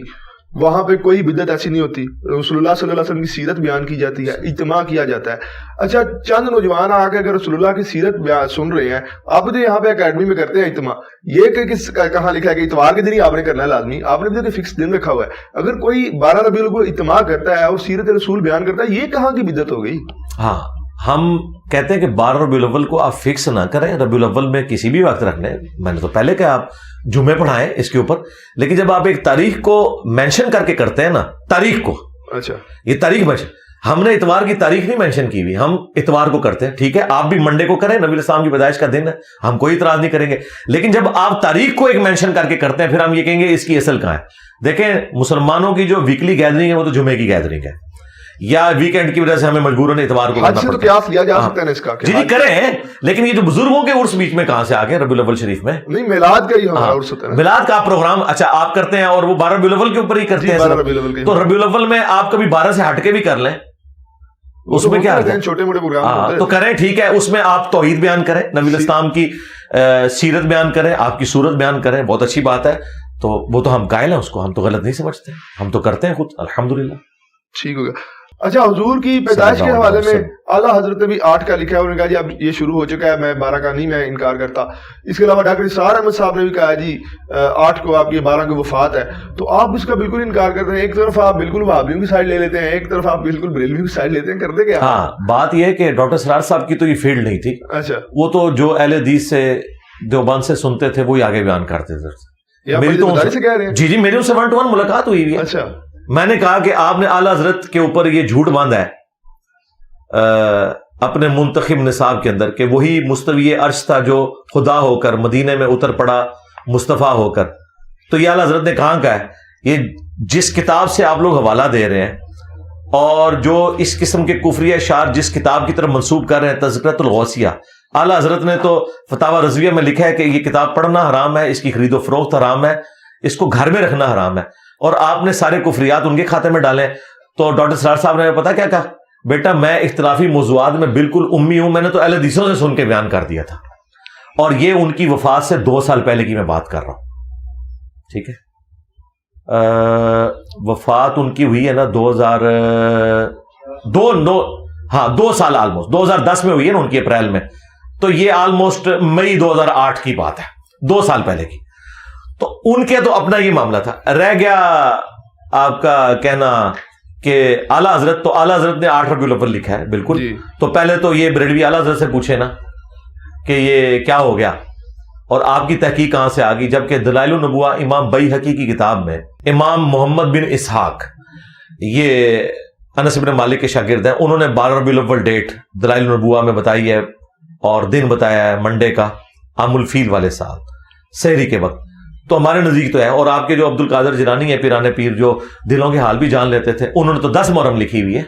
وہاں پہ کوئی بدعت ایسی نہیں ہوتی. رسول اللہ صلی اللہ علیہ وسلم کی سیرت بیان کی جاتی ہے، اجتماع کیا جاتا ہے. اچھا، چند نوجوان آ کے اگر رسول اللہ کی سیرت بیان سن رہے ہیں، آپ تو یہاں پہ اکیڈمی میں کرتے ہیں اجتماع، یہ کہ کہاں لکھا ہے کہ اتوار کے دن ہی آپ نے کرنا ہے لازمی؟ آپ نے بھی فکس دن رکھا ہوا ہے. اگر کوئی 12 ربیع الاول اجتماع کرتا ہے اور سیرت رسول بیان کرتا ہے، یہ کہاں کی بدعت ہو گئی؟ ہاں، ہم کہتے ہیں کہ 12 ربیع الاول کو آپ فکس نہ کریں، ربیع الاول میں کسی بھی وقت رکھ لیں. میں نے تو پہلے کہا آپ جمعے پڑھائیں اس کے اوپر، لیکن جب آپ ایک تاریخ کو مینشن کر کے کرتے ہیں نا، تاریخ کو، اچھا یہ تاریخ مینشن، ہم نے اتوار کی تاریخ نہیں مینشن کی ہوئی، ہم اتوار کو کرتے ہیں. ٹھیک ہے، آپ بھی منڈے کو کریں، نبی علیہ السلام کی پیدائش کا دن ہے، ہم کوئی اعتراض نہیں کریں گے. لیکن جب آپ تاریخ کو ایک مینشن کر کے کرتے ہیں، پھر ہم یہ کہیں گے اس کی اصل کہاں ہے. دیکھیں، مسلمانوں کی جو ویکلی گیدرنگ ہے وہ تو جمعے کی گیدرنگ ہے، یا ویکینڈ کی وجہ سے ہمیں مجبوراً اتوار کو کرنا پڑتا ہے. قیاس لیا جا سکتا ہے اس کا، جی کریں، لیکن یہ جو بزرگوں کے عرس بیچ میں کہاں سے آ گئے ربیع الاول شریف میں؟ نہیں، میلاد کا ہی ہمارا عرس ہوتا ہے، میلاد کا پروگرام. اچھا، آپ کرتے ہیں اور وہ 12 ربیع الاول کے اوپر ہی کرتے ہیں. تو ربیع الاول میں آپ کبھی 12 سے ہٹ کے بھی کر لیں، اس میں کیا ہے، چھوٹے موٹے پروگرام تو کریں. ٹھیک ہے، اس میں آپ توحید بیان کریں، نبی علیہ السلام کی سیرت بیان کریں، آپ کی صورت بیان کریں، بہت اچھی بات ہے. تو وہ تو ہم قائل ہیں اس کو، ہم تو غلط نہیں سمجھتے، ہم تو کرتے ہیں خود الحمدللہ. ٹھیک ہو گیا. اچھا، حضور کی پیدائش کے حوالے میں اعلیٰ حضرت نے بھی 8 کا لکھا ہے، انہوں نے کہا جی اب یہ شروع ہو چکا ہے، میں 12 کا نہیں، میں انکار کرتا. اس کے علاوہ ڈاکٹر اسرار احمد صاحب نے بھی کہا جی 8 کو آپ کی 12 کی وفات ہے. تو آپ اس کا بالکل انکار کرتے ہیں، ایک طرف آپ بالکل وہابیوں کی سائڈ لے لیتے ہیں، ایک طرف آپ بالکل بریلویوں کی سائڈ لیتے ہیں، کرتے کیا؟ ہاں، بات یہ ہے کہ ڈاکٹر اسرار صاحب کی تو یہ فیلڈ نہیں تھی. اچھا، وہ تو جو اہل حدیث سے دیوبند سے سنتے تھے وہی آگے بیان کرتے تھے. میری تو جی میری ان سے 1 to 1 ملاقات ہوئی ہے. اچھا، میں نے کہا کہ آپ نے اعلیٰ حضرت کے اوپر یہ جھوٹ باندھا ہے اپنے منتخب نصاب کے اندر کہ وہی مستوی عرش تھا جو خدا ہو کر مدینے میں اتر پڑا مصطفیٰ ہو کر. تو یہ اعلیٰ حضرت نے کہاں کا ہے؟ یہ جس کتاب سے آپ لوگ حوالہ دے رہے ہیں اور جو اس قسم کے کفری اشعار جس کتاب کی طرف منسوب کر رہے ہیں، تذکرۃ الغوثیہ، اعلیٰ حضرت نے تو فتاوی رضویہ میں لکھا ہے کہ یہ کتاب پڑھنا حرام ہے، اس کی خرید و فروخت حرام ہے، اس کو گھر میں رکھنا حرام ہے، اور آپ نے سارے کفریات ان کے کھاتے میں ڈالے. تو ڈاکٹر سرار صاحب نے پتا کیا کہا؟ بیٹا میں اختلافی موضوعات میں بالکل امی ہوں، میں نے تو اہل حدیثوں سے سن کے بیان کر دیا تھا، اور یہ ان کی وفات سے 2 سال پہلے کی میں بات کر رہا ہوں. ٹھیک ہے، وفات ان کی ہوئی ہے نا 2 سال آلموسٹ 2010 میں ہوئی ہے نا ان کی، اپریل میں. تو یہ آلموسٹ مئی 2008 کی بات ہے، 2 سال پہلے کی. تو ان کے تو اپنا یہ معاملہ تھا. رہ گیا آپ کا کہنا کہ اعلیٰ حضرت، تو اعلیٰ حضرت نے 8 ربیع الاول لکھا ہے بالکل جی. تو پہلے تو یہ بریلوی اعلیٰ حضرت سے پوچھے نا کہ یہ کیا ہو گیا اور آپ کی تحقیق کہاں سے آ گئی. جبکہ دلائل النبوہ امام بیہقی کی کتاب میں امام محمد بن اسحاق، یہ انس بن مالک کے شاگرد ہیں، انہوں نے 12 ربیع الاول ڈیٹ دلائل النبوہ میں بتائی ہے اور دن بتایا ہے منڈے کا، عام الفیل والے سال سحری کے وقت. تو ہمارے نزدیک تو ہے. اور آپ کے جو عبد القادر جیلانی ہیں پیران پیر، جو دلوں کے حال بھی جان لیتے تھے، انہوں نے تو 10 محرم لکھی ہوئی ہے.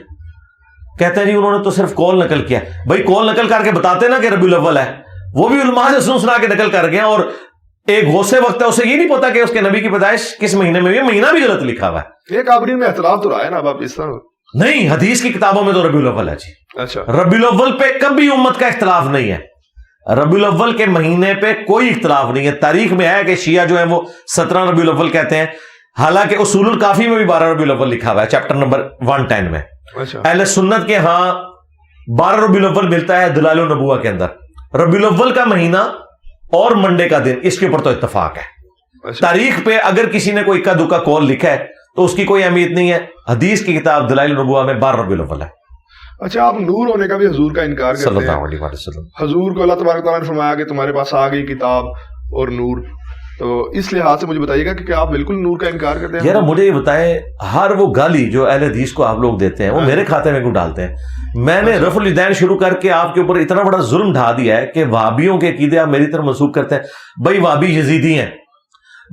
کہتے ہیں جی انہوں نے تو صرف قول نقل کیا. بھائی قول نقل کر کے بتاتے نا کہ ربیع الاول ہے، وہ بھی علماء سے سنا کے نقل کر گئے اور ایک غوث وقت ہے، اسے یہ نہیں پتا کہ اس کے نبی کی پیدائش کس مہینے میں ہوئی، مہینہ بھی غلط لکھا ہوا ہے. ایک آبرین میں اختلاف تو رہا ہے نا اب آپ اس طرح. نہیں، حدیث کی کتابوں میں تو ربیع الاول ہے جی. اچھا، ربیع الاول پہ کبھی امت کا اختلاف نہیں ہے. ربیع الاول کے مہینے پہ کوئی اختلاف نہیں ہے. تاریخ میں ہے کہ شیعہ جو ہیں وہ 17 ربیع الاول کہتے ہیں، حالانکہ اصول الکافی میں بھی 12 ربیع الاول لکھا ہوا ہے چیپٹر نمبر 110 میں. اچھا، اہل سنت کے ہاں 12 ربیع الاول ملتا ہے دلائل النبوہ کے اندر. ربیع الاول کا مہینہ اور منڈے کا دن، اس کے اوپر تو اتفاق ہے. اچھا، تاریخ پہ اگر کسی نے کوئی اکا دکا کال لکھا ہے تو اس کی کوئی اہمیت نہیں ہے. حدیث کی کتاب دلائل النبوہ میں 12 ربیع الاول ہے. اچھا. آپ نور ہونے کا بھی حضور کا انکار صلی کرتے ہیں. اللہ علیہ وسلم. حضور کو اللہ تبارک تعالیٰ نے فرمایا کہ تمہارے پاس آ گئی کتاب اور نور، تو اس لحاظ سے مجھے بتائیے گا کہ کیا آپ بالکل نور کا انکار کرتے ہیں؟ یار مجھے یہ بتائیں، ہر وہ گالی جو اہل حدیث کو آپ لوگ دیتے ہیں وہ میرے کھاتے میں کیوں ڈالتے ہیں؟ میں نے رفع الیدین شروع کر کے آپ کے اوپر اتنا بڑا ظلم ڈھا دیا ہے کہ وہابیوں کے عقیدے آپ میری طرف منسوخ کرتے ہیں. بھائی وہابی یزیدی ہیں،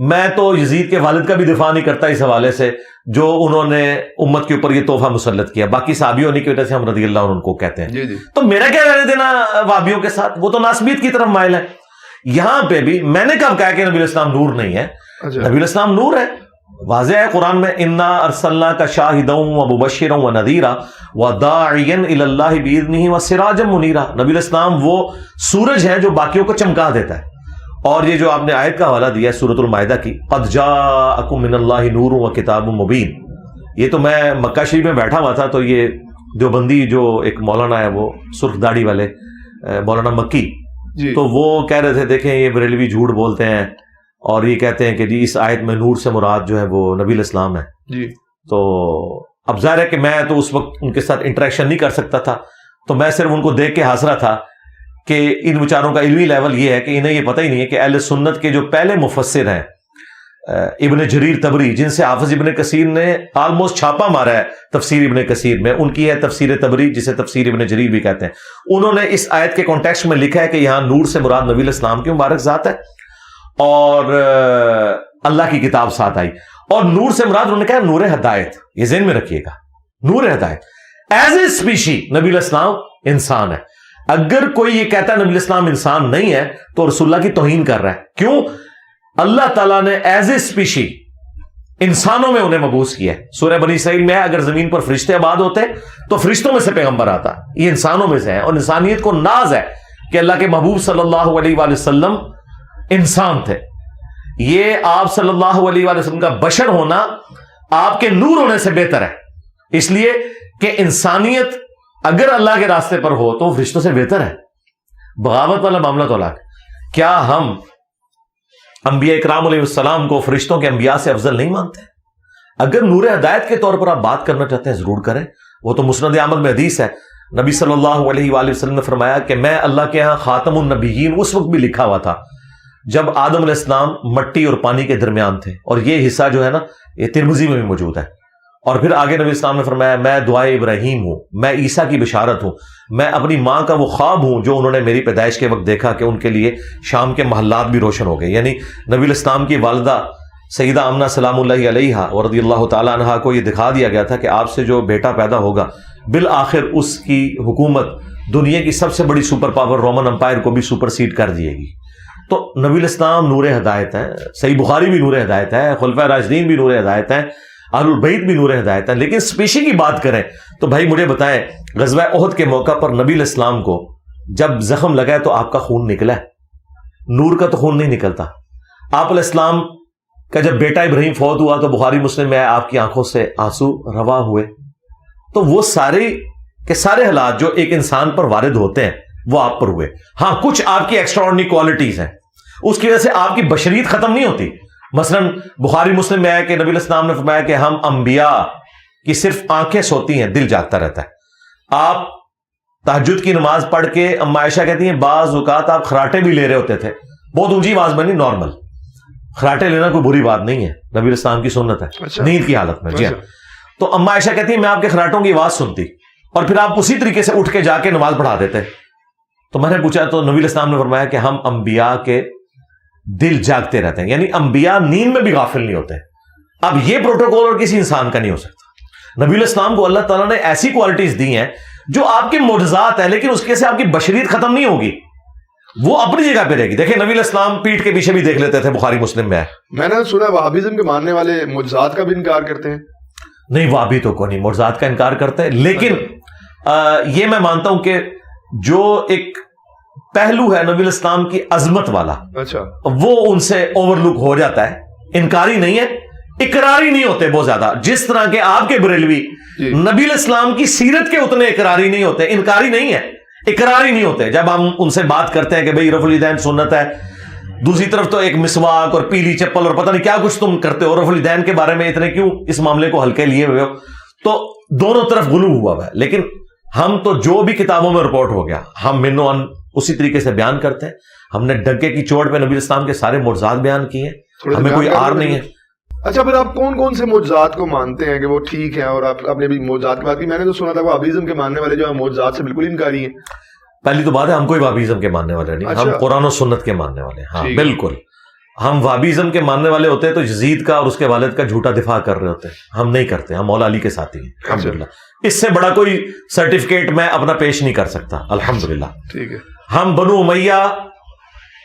میں تو یزید کے والد کا بھی دفاع نہیں کرتا اس حوالے سے جو انہوں نے امت کے اوپر یہ تحفہ مسلط کیا. باقی صحابی ہونے کی وجہ سے ہم رضی اللہ عنہ کو کہتے ہیں. جی جی. تو میرا کیا لینا دینا وہابیوں کے ساتھ؟ وہ تو ناسبیت کی طرف مائل ہے. یہاں پہ بھی میں نے کب کہا کہ نبی الاسلام نور نہیں ہے؟ اچھا، نبی الاسلام نور ہے، واضح ہے قرآن میں، انا ارسلناک شاہدا ومبشرا ونذیرا وداعیا الی اللہ باذنہ وسراجا منیرا. نبی الاسلام وہ سورج ہے جو باقیوں کو چمکا دیتا ہے. اور یہ جو آپ نے آیت کا حوالہ دیا ہے سورۃ المائدہ کی، قد جاءکم من اللہ نور وکتاب مبین، یہ تو میں مکہ شریف میں بیٹھا ہوا تھا تو یہ دیوبندی جو ایک مولانا ہے وہ سرخ داڑھی والے مولانا مکی، جی، تو وہ کہہ رہے تھے دیکھیں یہ بریلوی جھوٹ بولتے ہیں اور یہ کہتے ہیں کہ جی اس آیت میں نور سے مراد جو ہے وہ نبی الاسلام ہے. جی. تو اب ظاہر ہے کہ میں تو اس وقت ان کے ساتھ انٹریکشن نہیں کر سکتا تھا، تو میں صرف ان کو دیکھ کے ہنس رہا تھا کہ ان بیچاروں کا علمی لیول یہ ہے کہ انہیں یہ پتہ ہی نہیں ہے کہ اہل سنت کے جو پہلے مفسر ہیں ابن جریر طبری، جن سے حافظ ابن کثیر نے آلموسٹ چھاپا مارا ہے تفسیر ابن کثیر میں، ان کی ہے تفسیر طبری جسے تفسیر ابن جریر بھی کہتے ہیں. انہوں نے اس آیت کے کانٹیکسٹ میں لکھا ہے کہ یہاں نور سے مراد نبی الاسلام کی مبارک ذات ہے اور اللہ کی کتاب ساتھ آئی. اور نور سے مراد انہوں نے کہا نور ہدایت. یہ ذہن میں رکھیے گا، نور ہدایت ایز اے اسپیشی نبی الاسلام انسان ہے. اگر کوئی یہ کہتا ہے نبی الاسلام انسان نہیں ہے تو رسول اللہ کی توہین کر رہا ہے. کیوں؟ اللہ تعالیٰ نے ایز اے اسپیشی انسانوں میں انہیں مبعوث کیا ہے. سورہ بنی اسرائیل میں ہے اگر زمین پر فرشتے آباد ہوتے تو فرشتوں میں سے پیغمبر آتا. یہ انسانوں میں سے ہے اور انسانیت کو ناز ہے کہ اللہ کے محبوب صلی اللہ علیہ وآلہ وسلم انسان تھے. یہ آپ صلی اللہ علیہ وآلہ وسلم کا بشر ہونا آپ کے نور ہونے سے بہتر ہے، اس لیے کہ انسانیت اگر اللہ کے راستے پر ہو تو فرشتوں سے بہتر ہے. بغاوت والا معاملہ تو الگ. کیا ہم انبیاء اکرام علیہ السلام کو فرشتوں کے انبیاء سے افضل نہیں مانتے؟ اگر نور ہدایت کے طور پر آپ بات کرنا چاہتے ہیں ضرور کریں. وہ تو مسند احمد میں حدیث ہے، نبی صلی اللہ علیہ وآلہ وسلم نے فرمایا کہ میں اللہ کے ہاں خاتم النبیین اس وقت بھی لکھا ہوا تھا جب آدم علیہ السلام مٹی اور پانی کے درمیان تھے. اور یہ حصہ جو ہے نا یہ ترمذی میں بھی موجود ہے. اور پھر آگے نبی اسلام نے فرمایا میں دعائے ابراہیم ہوں، میں عیسیٰ کی بشارت ہوں، میں اپنی ماں کا وہ خواب ہوں جو انہوں نے میری پیدائش کے وقت دیکھا کہ ان کے لیے شام کے محلات بھی روشن ہو گئے. یعنی نبی الاسلام کی والدہ سیدہ آمنہ سلام اللہ علیہ اور رضی اللہ تعالیٰ عنہا کو یہ دکھا دیا گیا تھا کہ آپ سے جو بیٹا پیدا ہوگا بالآخر اس کی حکومت دنیا کی سب سے بڑی سپر پاور رومن امپائر کو بھی سپر سیڈ کر دیے گی. تو نبی الاسلام نور ہدایت ہے، صحیح بخاری بھی نور ہدایت ہے، خلفائے راشدین بھی نور ہدایت ہے، اہل البیت بھی نور ہدایت ہے. لیکن اسپیشی کی بات کریں تو بھائی مجھے بتائیں غزوہ احد کے موقع پر نبی الاسلام کو جب زخم لگا ہے تو آپ کا خون نکلا ہے، نور کا تو خون نہیں نکلتا. آپ علیہ السلام کا جب بیٹا ابراہیم فوت ہوا تو بخاری مسلم میں آپ کی آنکھوں سے آنسو روا ہوئے. تو وہ سارے کے سارے حالات جو ایک انسان پر وارد ہوتے ہیں وہ آپ پر ہوئے. ہاں کچھ آپ کی ایکسٹراڈنری کوالٹیز ہیں، اس کی وجہ سے آپ کی بشریت ختم نہیں ہوتی. مثلا بخاری مسلم میں ہے کہ نبی الاسلام نے فرمایا کہ ہم انبیاء کی صرف آنکھیں سوتی ہیں، دل جاگتا رہتا ہے. آپ تہجد کی نماز پڑھ کے اما عائشہ کہتی ہیں بعض اوقات آپ خراٹے بھی لے رہے ہوتے تھے، بہت اونچی آواز میں نہیں، نارمل خراٹے لینا کوئی بری بات نہیں ہے، نبی الاسلام کی سنت ہے. اچھا. نیند کی حالت میں. جی ہاں. تو اما عائشہ کہتی ہیں میں آپ کے خراٹوں کی آواز سنتی اور پھر آپ اسی طریقے سے اٹھ کے جا کے نماز پڑھا دیتے. تو میں نے پوچھا تو نبی الاسلام نے فرمایا کہ ہم انبیاء کے دل جاگتے رہتے ہیں، یعنی انبیاء نیند میں بھی غافل نہیں ہوتے. اب یہ پروٹوکول اور کسی انسان کا نہیں ہو سکتا. نبی الاسلام کو اللہ تعالیٰ نے ایسی کوالٹیز دی ہیں جو آپ کے معجزات ہیں، لیکن اس کے سے آپ کی بشریت ختم نہیں ہوگی. وہ اپنی جگہ پہ رہے گی. دیکھیں نبی علیہ السلام پیٹھ کے پیچھے بھی دیکھ لیتے تھے, بخاری مسلم میں ہے. میں نے سنا وہابیزم کے ماننے والے معجزات کا بھی انکار کرتے ہیں. نہیں, وہابی تو کوئی نہیں معجزات کا انکار کرتے ہیں, لیکن یہ میں مانتا ہوں کہ جو ایک پہلو ہے نبی علیہ السلام کی عظمت والا, اچھا, وہ ان سے اوور لک ہو جاتا ہے. انکاری نہیں ہے, اقراری نہیں ہوتے بہت زیادہ, جس طرح کے آپ کے بریلوی نبی علیہ السلام کی سیرت کے اتنے اقراری نہیں ہوتے. انکاری نہیں ہے, اقراری نہیں ہوتے. جب ہم ان سے بات کرتے ہیں کہ بھئی رفع الیدین سنت ہے, دوسری طرف تو ایک مسواک اور پیلی چپل اور پتہ نہیں کیا کچھ تم کرتے ہو, رفع الیدین کے بارے میں اتنے کیوں اس معاملے کو ہلکے لیے ہوئے ہو, تو دونوں طرف غلو ہوا ہوا ہے. لیکن ہم تو جو بھی کتابوں میں رپورٹ ہو گیا ہم منو ان اسی طریقے سے بیان کرتے ہیں. ہم نے ڈنکے کی چوٹ پہ نبی علیہ السلام کے سارے معجزات بیان کیے ہیں, ہمیں کوئی آر نہیں ہے. اچھا, پھر آپ کون کون سے معجزات کو مانتے ہیں کہ وہ ٹھیک ہیں, اور آپ نے بھی معجزات کی بات کی. میں نے تو سنا تھا وہ وہابیزم کے ماننے والے جو ہیں معجزات سے بالکل انکاری ہیں. پہلی تو بات ہے ہم کوئی وہابیزم کے ماننے والے نہیں, ہم قرآن و سنت کے ماننے والے ہیں. ہاں بالکل, ہم وہابیزم کے ماننے والے ہوتے ہیں تو یزید کا اور اس کے والد کا جھوٹا دفاع کر رہے ہوتے ہیں. ہم نہیں کرتے, ہم مولا علی کے ساتھی ہیں الحمدللہ. اس سے بڑا کوئی سرٹیفکیٹ میں اپنا پیش نہیں کر سکتا الحمدللہ. ٹھیک ہے, ہم بنو امیہ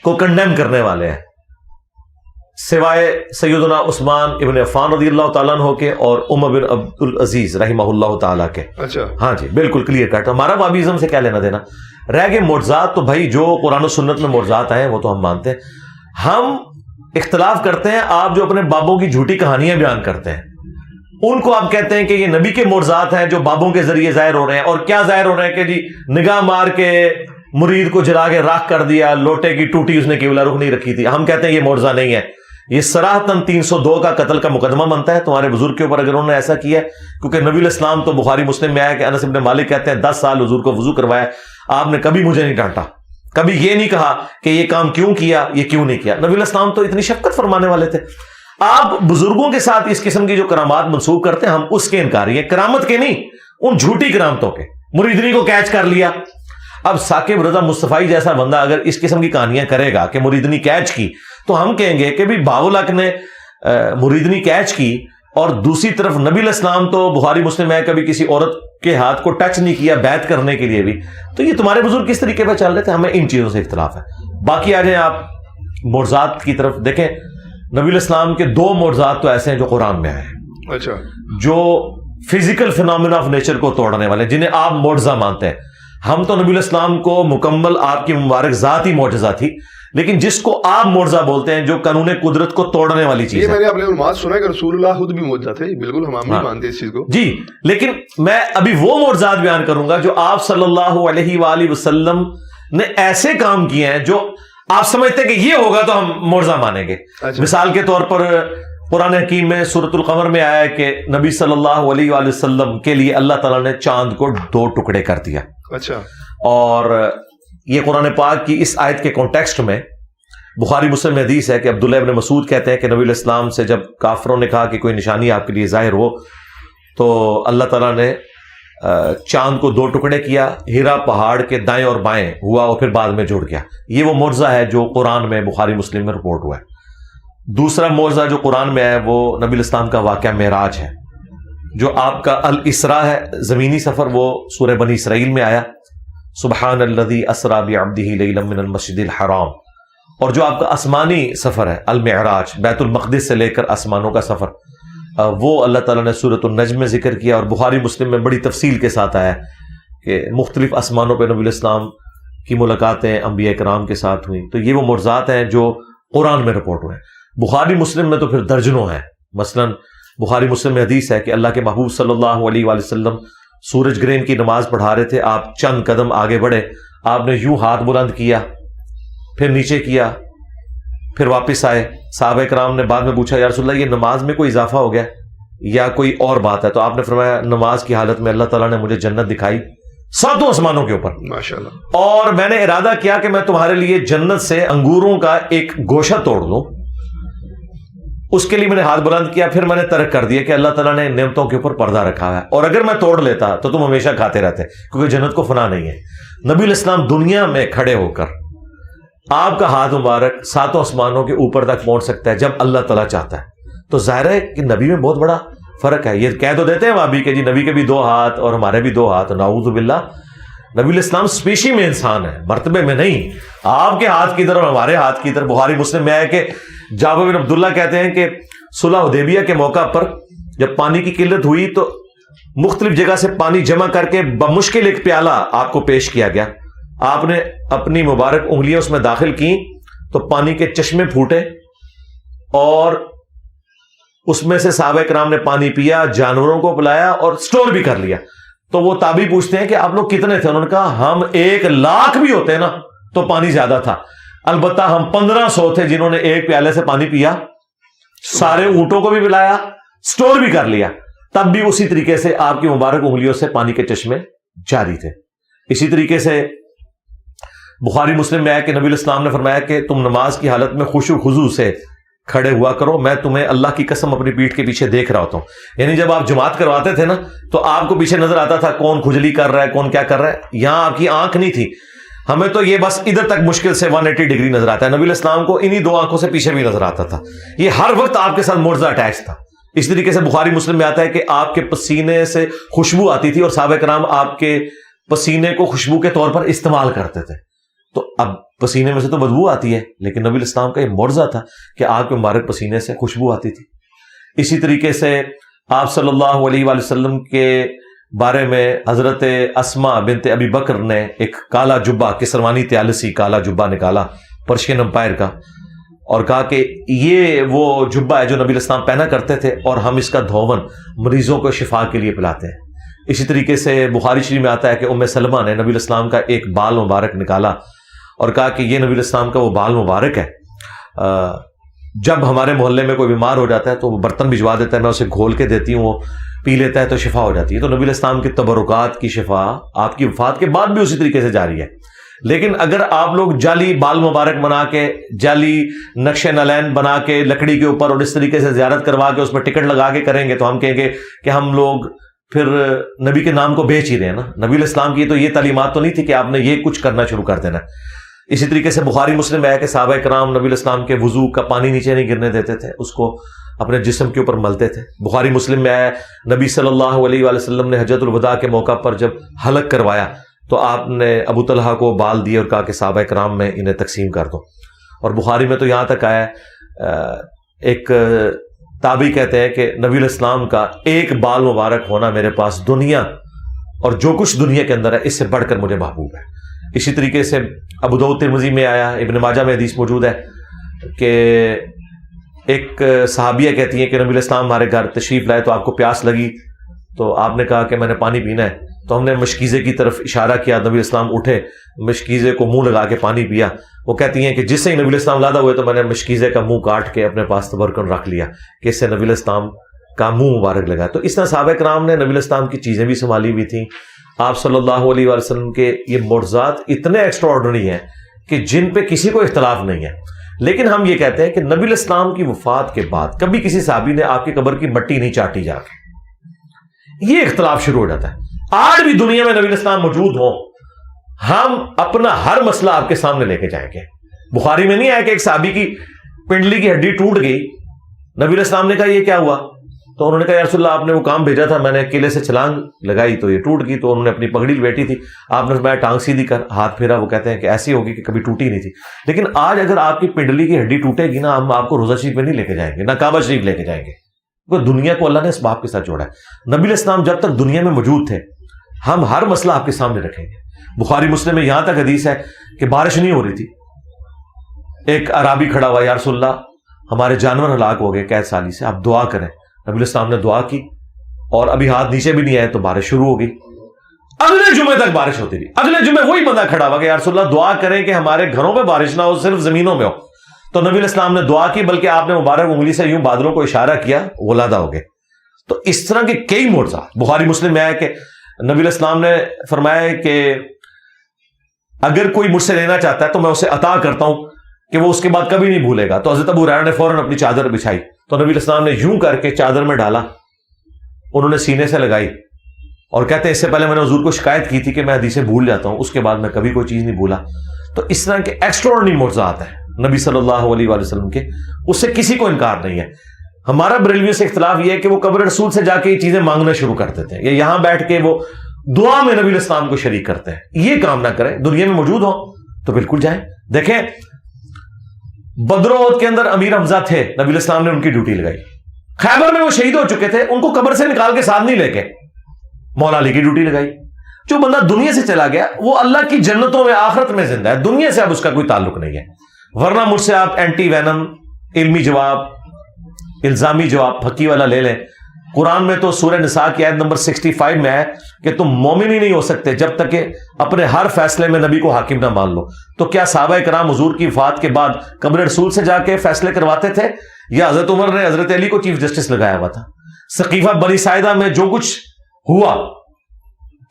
کو کنڈیم کرنے والے ہیں سوائے سیدنا عثمان ابن عفان رضی اللہ تعالیٰ عنہ کے اور عمر بن عبد العزیز رحمہ اللہ تعالیٰ کے. اچھا, ہاں جی بالکل کلیئر کٹ. ہمارا وہابیزم سے کیا لینا دینا رہ گئے. معجزات تو بھائی جو قرآن و سنت میں معجزات آئے وہ تو ہم مانتے ہیں. ہم اختلاف کرتے ہیں, آپ جو اپنے بابوں کی جھوٹی کہانیاں بیان کرتے ہیں ان کو آپ کہتے ہیں کہ یہ نبی کے معجزات ہیں جو بابوں کے ذریعے ظاہر ہو رہے ہیں. اور کیا ظاہر ہو رہے ہیں کہ جی نگاہ مار کے مرید کو جلا کے راکھ کر دیا, لوٹے کی ٹوٹی اس نے قبلہ رخ نہیں رکھی تھی. ہم کہتے ہیں یہ معجزہ نہیں ہے, یہ صراحتاً 302 کا قتل کا مقدمہ بنتا ہے تمہارے بزرگ کے اوپر اگر انہوں نے ایسا کیا ہے. کیونکہ نبی علیہ السلام تو بخاری مسلم میں آیا کہ انس بن مالک کہتے ہیں 10 سال حضور کو وضو کروایا, آپ نے کبھی مجھے نہیں ڈانٹا, کبھی یہ نہیں کہا کہ یہ کام کیوں کیا, یہ کیوں نہیں کیا. نبی علیہ السلام تو اتنی شفقت فرمانے والے تھے. آپ بزرگوں کے ساتھ اس قسم کی جو کرامات منسوخ کرتے ہیں ہم اس کے انکاری ہیں, کرامت کے نہیں, ان جھوٹی کرامتوں کے. مریدنی کو کیچ کر لیا. اب ثاقب رضا مصطفی جیسا بندہ اگر اس قسم کی کہانیاں کرے گا کہ مریدنی کیچ کی, تو ہم کہیں گے کہ بھی باولک نے مریدنی کیچ کی اور دوسری طرف نبی علیہ السلام تو بخاری مسلم ہے کبھی کسی عورت کے ہاتھ کو ٹچ نہیں کیا بیعت کرنے کے لیے بھی. تو یہ تمہارے بزرگ کس طریقے پہ چل رہے تھے, ہمیں ان چیزوں سے اختلاف ہے. باقی آ جائیں آپ معجزات کی طرف. دیکھیں نبی علیہ السلام کے 2 معجزات تو ایسے ہیں جو قرآن میں آئے ہیں, اچھا, جو فزیکل فینومینا آف نیچر کو توڑنے والے, جنہیں آپ معجزہ مانتے ہیں. ہم تو نبی علیہ السلام کو مکمل آپ کی مبارک ذات ہی معجزہ تھی, لیکن جس کو آپ معجزہ بولتے ہیں جو قانون قدرت کو توڑنے والی چیز ہے. یہ میں نے اپنے علماء سنا ہے کہ رسول اللہ خود بھی معجزہ تھے. بالکل ہم بھی مانتے ہیں اس چیز کو. جی, لیکن میں ابھی وہ معجزات بیان کروں گا جو آپ صلی اللہ علیہ وآلہ وسلم نے ایسے کام کیے ہیں جو آپ سمجھتے ہیں کہ یہ ہوگا تو ہم معجزہ مانیں گے. مثال کے طور پر قرآن حکیم میں سورۃ القمر میں آیا ہے کہ نبی صلی اللہ علیہ وآلہ وسلم کے لیے اللہ تعالیٰ نے چاند کو 2 ٹکڑے کر دیا. اچھا, اور یہ قرآن پاک کی اس آیت کے کانٹیکسٹ میں بخاری مسلم میں حدیث ہے کہ عبداللہ ابن مسعود کہتے ہیں کہ نبی علیہ السلام سے جب کافروں نے کہا کہ کوئی نشانی آپ کے لیے ظاہر ہو, تو اللہ تعالیٰ نے چاند کو 2 ٹکڑے کیا, ہیرا پہاڑ کے دائیں اور بائیں ہوا اور پھر بعد میں جڑ گیا. یہ وہ معجزہ ہے جو قرآن میں بخاری مسلم میں رپورٹ ہوا ہے. دوسرا معجزہ جو قرآن میں ہے وہ نبی علیہ السلام کا واقعہ معراج ہے, جو آپ کا الاسراء ہے, زمینی سفر, وہ سورہ بنی اسرائیل میں آیا سبحان الذی اسری بعبدہ لیلا من المسجد الحرام. اور جو آپ کا آسمانی سفر ہے المعراج, بیت المقدس سے لے کر آسمانوں کا سفر, وہ اللہ تعالیٰ نے سورۃ النجم میں ذکر کیا. اور بخاری مسلم میں بڑی تفصیل کے ساتھ آیا کہ مختلف آسمانوں پہ نبی علیہ السلام کی ملاقاتیں انبیاء کرام کے ساتھ ہوئیں. تو یہ وہ معجزات ہیں جو قرآن میں رپورٹ ہوئے ہیں. بخاری مسلم میں تو پھر درجنوں ہیں. مثلا بخاری مسلم میں حدیث ہے کہ اللہ کے محبوب صلی اللہ علیہ وآلہ وسلم سورج گرہن کی نماز پڑھا رہے تھے, آپ چند قدم آگے بڑھے, آپ نے یوں ہاتھ بلند کیا, پھر نیچے کیا, پھر واپس آئے. صحابہ کرام نے بعد میں پوچھا یا رسول اللہ یہ نماز میں کوئی اضافہ ہو گیا یا کوئی اور بات ہے؟ تو آپ نے فرمایا نماز کی حالت میں اللہ تعالیٰ نے مجھے جنت دکھائی 7 آسمانوں کے اوپر, ماشاءاللہ, اور میں نے ارادہ کیا کہ میں تمہارے لیے جنت سے انگوروں کا ایک گوشہ توڑ دوں. اس کے لیے میں نے ہاتھ بلند کیا, پھر میں نے ترک کر دیا کہ اللہ تعالیٰ نے نعمتوں کے اوپر پردہ رکھا ہے, اور اگر میں توڑ لیتا تو تم ہمیشہ کھاتے رہتے, کیونکہ جنت کو فنا نہیں ہے. نبی علیہ السلام دنیا میں کھڑے ہو کر آپ کا ہاتھ مبارک 7 آسمانوں کے اوپر تک پہنچ سکتا ہے جب اللہ تعالیٰ چاہتا ہے. تو ظاہر ہے کہ نبی میں بہت بڑا فرق ہے. یہ کہہ تو دیتے ہیں وہابی کہ جی نبی کے بھی 2 ہاتھ اور ہمارے بھی 2 ہاتھ, نعوذ باللہ. نبی الاسلام اسپیشی میں انسان ہے، مرتبے میں نہیں. آپ کے ہاتھ کی طرف ہمارے ہاتھ کی طرف. بخاری مسلم میں ہے کہ جابر بن عبداللہ کہتے ہیں کہ صلح حدیبیہ کے موقع پر جب پانی کی قلت ہوئی تو مختلف جگہ سے پانی جمع کر کے بمشکل ایک پیالہ آپ کو پیش کیا گیا. آپ نے اپنی مبارک انگلیاں اس میں داخل کی تو پانی کے چشمے پھوٹے اور اس میں سے صحابہ کرام نے پانی پیا، جانوروں کو پلایا اور سٹور بھی کر لیا. تو وہ تابعی پوچھتے ہیں کہ آپ لوگ کتنے تھے؟ انہوں نے کہا ہم 1,00,000 بھی ہوتے نا تو پانی زیادہ تھا، البتہ ہم 1500 تھے جنہوں نے ایک پیالے سے پانی پیا، سارے اونٹوں کو بھی پلایا، سٹور بھی کر لیا. تب بھی اسی طریقے سے آپ کی مبارک انگلیوں سے پانی کے چشمے جاری تھے. اسی طریقے سے بخاری مسلم میں ہے کہ نبی الاسلام نے فرمایا کہ تم نماز کی حالت میں خشوع و خضوع سے کھڑے ہوا کرو، میں تمہیں اللہ کی قسم اپنی پیٹھ کے پیچھے دیکھ رہا ہوتا ہوں. یعنی جب آپ جماعت کرواتے تھے نا تو آپ کو پیچھے نظر آتا تھا کون کھجلی کر رہا ہے، کون کیا کر رہا ہے. یہاں آپ کی آنکھ نہیں تھی، ہمیں تو یہ بس ادھر تک مشکل سے 180 ڈگری نظر آتا ہے. نبی الاسلام کو انہی 2 آنکھوں سے پیچھے بھی نظر آتا تھا. یہ ہر وقت آپ کے ساتھ معجزہ اٹیچ تھا. اس طریقے سے بخاری مسلم میں آتا ہے کہ آپ کے پسینے سے خوشبو آتی تھی اور صحابہ کرام آپ کے پسینے کو خوشبو کے طور پر استعمال کرتے تھے. تو اب پسینے میں سے تو بدبو آتی ہے، لیکن نبی الاسلام کا یہ معجزہ تھا کہ آپ کے مبارک پسینے سے خوشبو آتی تھی. اسی طریقے سے آپ صلی اللہ علیہ وآلہ وسلم کے بارے میں حضرت اسماء بنت ابی بکر نے ایک کالا جبہ، کسروانی طیالسی کالا جبہ نکالا پرشین امپائر کا، اور کہا کہ یہ وہ جبہ ہے جو نبی الاسلام پہنا کرتے تھے اور ہم اس کا دھون مریضوں کو شفا کے لیے پلاتے ہیں. اسی طریقے سے بخاری شریف میں آتا ہے کہ ام سلمہ نے نبی الاسلام کا ایک بال مبارک نکالا اور کہا کہ یہ نبی الاسلام کا وہ بال مبارک ہے، جب ہمارے محلے میں کوئی بیمار ہو جاتا ہے تو وہ برتن بھجوا دیتا ہے، میں اسے گھول کے دیتی ہوں، وہ پی لیتا ہے تو شفا ہو جاتی ہے. تو نبی الاسلام کی تبرکات کی شفا آپ کی وفات کے بعد بھی اسی طریقے سے جاری ہے. لیکن اگر آپ لوگ جعلی بال مبارک بنا کے، جعلی نقش نالین بنا کے لکڑی کے اوپر اور اس طریقے سے زیارت کروا کے اس میں ٹکٹ لگا کے کریں گے تو ہم کہیں گے کہ ہم لوگ پھر نبی کے نام کو بیچ ہی رہے ہیں نا. نبی الاسلام کی تو یہ تعلیمات تو نہیں تھی کہ آپ نے یہ کچھ کرنا شروع کر دینا. اسی طریقے سے بخاری مسلم میں ہے کہ صحابہ کرام نبی الاسلام کے وضو کا پانی نیچے نہیں گرنے دیتے تھے، اس کو اپنے جسم کے اوپر ملتے تھے. بخاری مسلم میں ہے نبی صلی اللہ علیہ وآلہ وسلم نے حجۃ الوداع کے موقع پر جب حلق کروایا تو آپ نے ابو طلحہ کو بال دیے اور کہا کہ صحابہ کرام میں انہیں تقسیم کر دو. اور بخاری میں تو یہاں تک آیا ایک تابعی کہتے ہیں کہ نبی الاسلام کا ایک بال مبارک ہونا میرے پاس دنیا اور جو کچھ دنیا کے اندر ہے اس سے بڑھ کر مجھے محبوب ہے. اسی طریقے سے ابو داؤد ترمذی میں آیا، ابن ماجہ میں حدیث موجود ہے کہ ایک صحابیہ کہتی ہیں کہ نبی الاسلام ہمارے گھر تشریف لائے تو آپ کو پیاس لگی تو آپ نے کہا کہ میں نے پانی پینا ہے، تو ہم نے مشکیزے کی طرف اشارہ کیا، نبی الاسلام اٹھے، مشکیزے کو منہ لگا کے پانی پیا. وہ کہتی ہیں کہ جس سے ہی نبی الاسلام لادہ ہوئے تو میں نے مشکیزے کا منہ کاٹ کے اپنے پاس تبرکن رکھ لیا کہ اس سے نبی الاسلام کا منہ مبارک لگا. تو اس طرح صحابہ کرام نے نبی الاسلام کی چیزیں بھی سنبھالی ہوئی تھیں. آپ صلی اللہ علیہ وآلہ وسلم کے یہ معجزات اتنے ایکسٹرا آرڈنری ہیں کہ جن پہ کسی کو اختلاف نہیں ہے. لیکن ہم یہ کہتے ہیں کہ نبی الاسلام کی وفات کے بعد کبھی کسی صحابی نے آپ کی قبر کی مٹی نہیں چاٹی جا کے، یہ اختلاف شروع ہو جاتا ہے. آج بھی دنیا میں نبی الاسلام موجود ہوں، ہم اپنا ہر مسئلہ آپ کے سامنے لے کے جائیں گے. بخاری میں نہیں آیا کہ ایک صحابی کی پنڈلی کی ہڈی ٹوٹ گئی، نبی الاسلام نے کہا یہ کیا ہوا؟ تو انہوں نے کہا یا رسول اللہ آپ نے وہ کام بھیجا تھا، میں نے قلعے سے چھلانگ لگائی تو یہ ٹوٹ گئی. تو انہوں نے اپنی پگڑی لپیٹی تھی، آپ نے فرمایا ٹانگ سیدھی کر، ہاتھ پھیرا. وہ کہتے ہیں کہ ایسی ہوگی کہ کبھی ٹوٹی نہیں تھی. لیکن آج اگر آپ کی پنڈلی کی ہڈی ٹوٹے گی نا، ہم آپ کو روزہ شریف میں نہیں لے کے جائیں گے، نہ کعبہ شریف لے کے جائیں گے. دنیا کو اللہ نے اس باپ کے ساتھ جوڑا ہے. نبی الاسلام جب تک دنیا میں موجود تھے ہم ہر مسئلہ آپ کے سامنے رکھیں گے. بخاری مسلم میں یہاں تک حدیث ہے کہ بارش نہیں ہو رہی تھی، ایک عرابی کھڑا ہوا، یا رسول اللہ ہمارے جانور ہلاک ہو گئے قید سالی سے، آپ دعا کریں. نبی الاسلام نے دعا کی اور ابھی ہاتھ نیچے بھی نہیں آئے تو بارش شروع ہو گئی. اگلے جمعے تک بارش ہوتی رہی. اگلے جمعے وہی بندہ کھڑا ہوا کہ یا رسول اللہ دعا کریں کہ ہمارے گھروں میں بارش نہ ہو، صرف زمینوں میں ہو. تو نبی الاسلام نے دعا کی، بلکہ آپ نے مبارک انگلی سے یوں بادلوں کو اشارہ کیا، ولادہ ہو گئے. تو اس طرح کے کئی معجزات بخاری مسلم میں ہے کہ نبی الاسلام نے فرمایا کہ اگر کوئی مجھ سے لینا چاہتا ہے تو میں اسے عطا کرتا ہوں کہ وہ اس کے بعد کبھی نہیں بھولے گا. تو حضرت ابو ہریرہ نے فوراً اپنی چادر بچھائی تو نبی الاسلام نے یوں کر کے چادر میں ڈالا، انہوں نے سینے سے لگائی اور کہتے ہیں اس سے پہلے میں نے حضور کو شکایت کی تھی کہ میں حدیثیں بھول جاتا ہوں، اس کے بعد میں کبھی کوئی چیز نہیں بھولا. تو اس طرح کے ایکسٹراآرڈنری معجزات ہیں نبی صلی اللہ علیہ وآلہ وسلم کے، اس سے کسی کو انکار نہیں ہے. ہمارا بریلویوں سے اختلاف یہ ہے کہ وہ قبر رسول سے جا کے یہ چیزیں مانگنا شروع کر دیتے ہیں، یا یہاں بیٹھ کے وہ دعا میں نبی الاسلام کو شریک کرتے ہیں. یہ کام نہ کریں, دنیا میں موجود ہوں تو بالکل جائیں. دیکھیں بدر و احد کے اندر امیر حمزہ تھے, نبی الاسلام نے ان کی ڈیوٹی لگائی. خیبر میں وہ شہید ہو چکے تھے, ان کو قبر سے نکال کے ساتھ نہیں لے کے مولا علی کی ڈیوٹی لگائی. جو بندہ دنیا سے چلا گیا وہ اللہ کی جنتوں میں آخرت میں زندہ ہے, دنیا سے اب اس کا کوئی تعلق نہیں ہے. ورنہ مجھ سے آپ اینٹی وینم علمی جواب, الزامی جواب پھکی والا لے لیں. قرآن میں تو سورہ نساء کی آیت نمبر 65 میں ہے کہ تم مومن ہی نہیں ہو سکتے جب تک کہ اپنے ہر فیصلے میں نبی کو حاکم نہ مان لو. تو کیا صحابہ کرام حضور کی وفات کے بعد قبر رسول سے جا کے فیصلے کرواتے تھے, یا حضرت عمر نے حضرت علی کو چیف جسٹس لگایا ہوا تھا؟ سقیفہ بنی ساعدہ میں جو کچھ ہوا,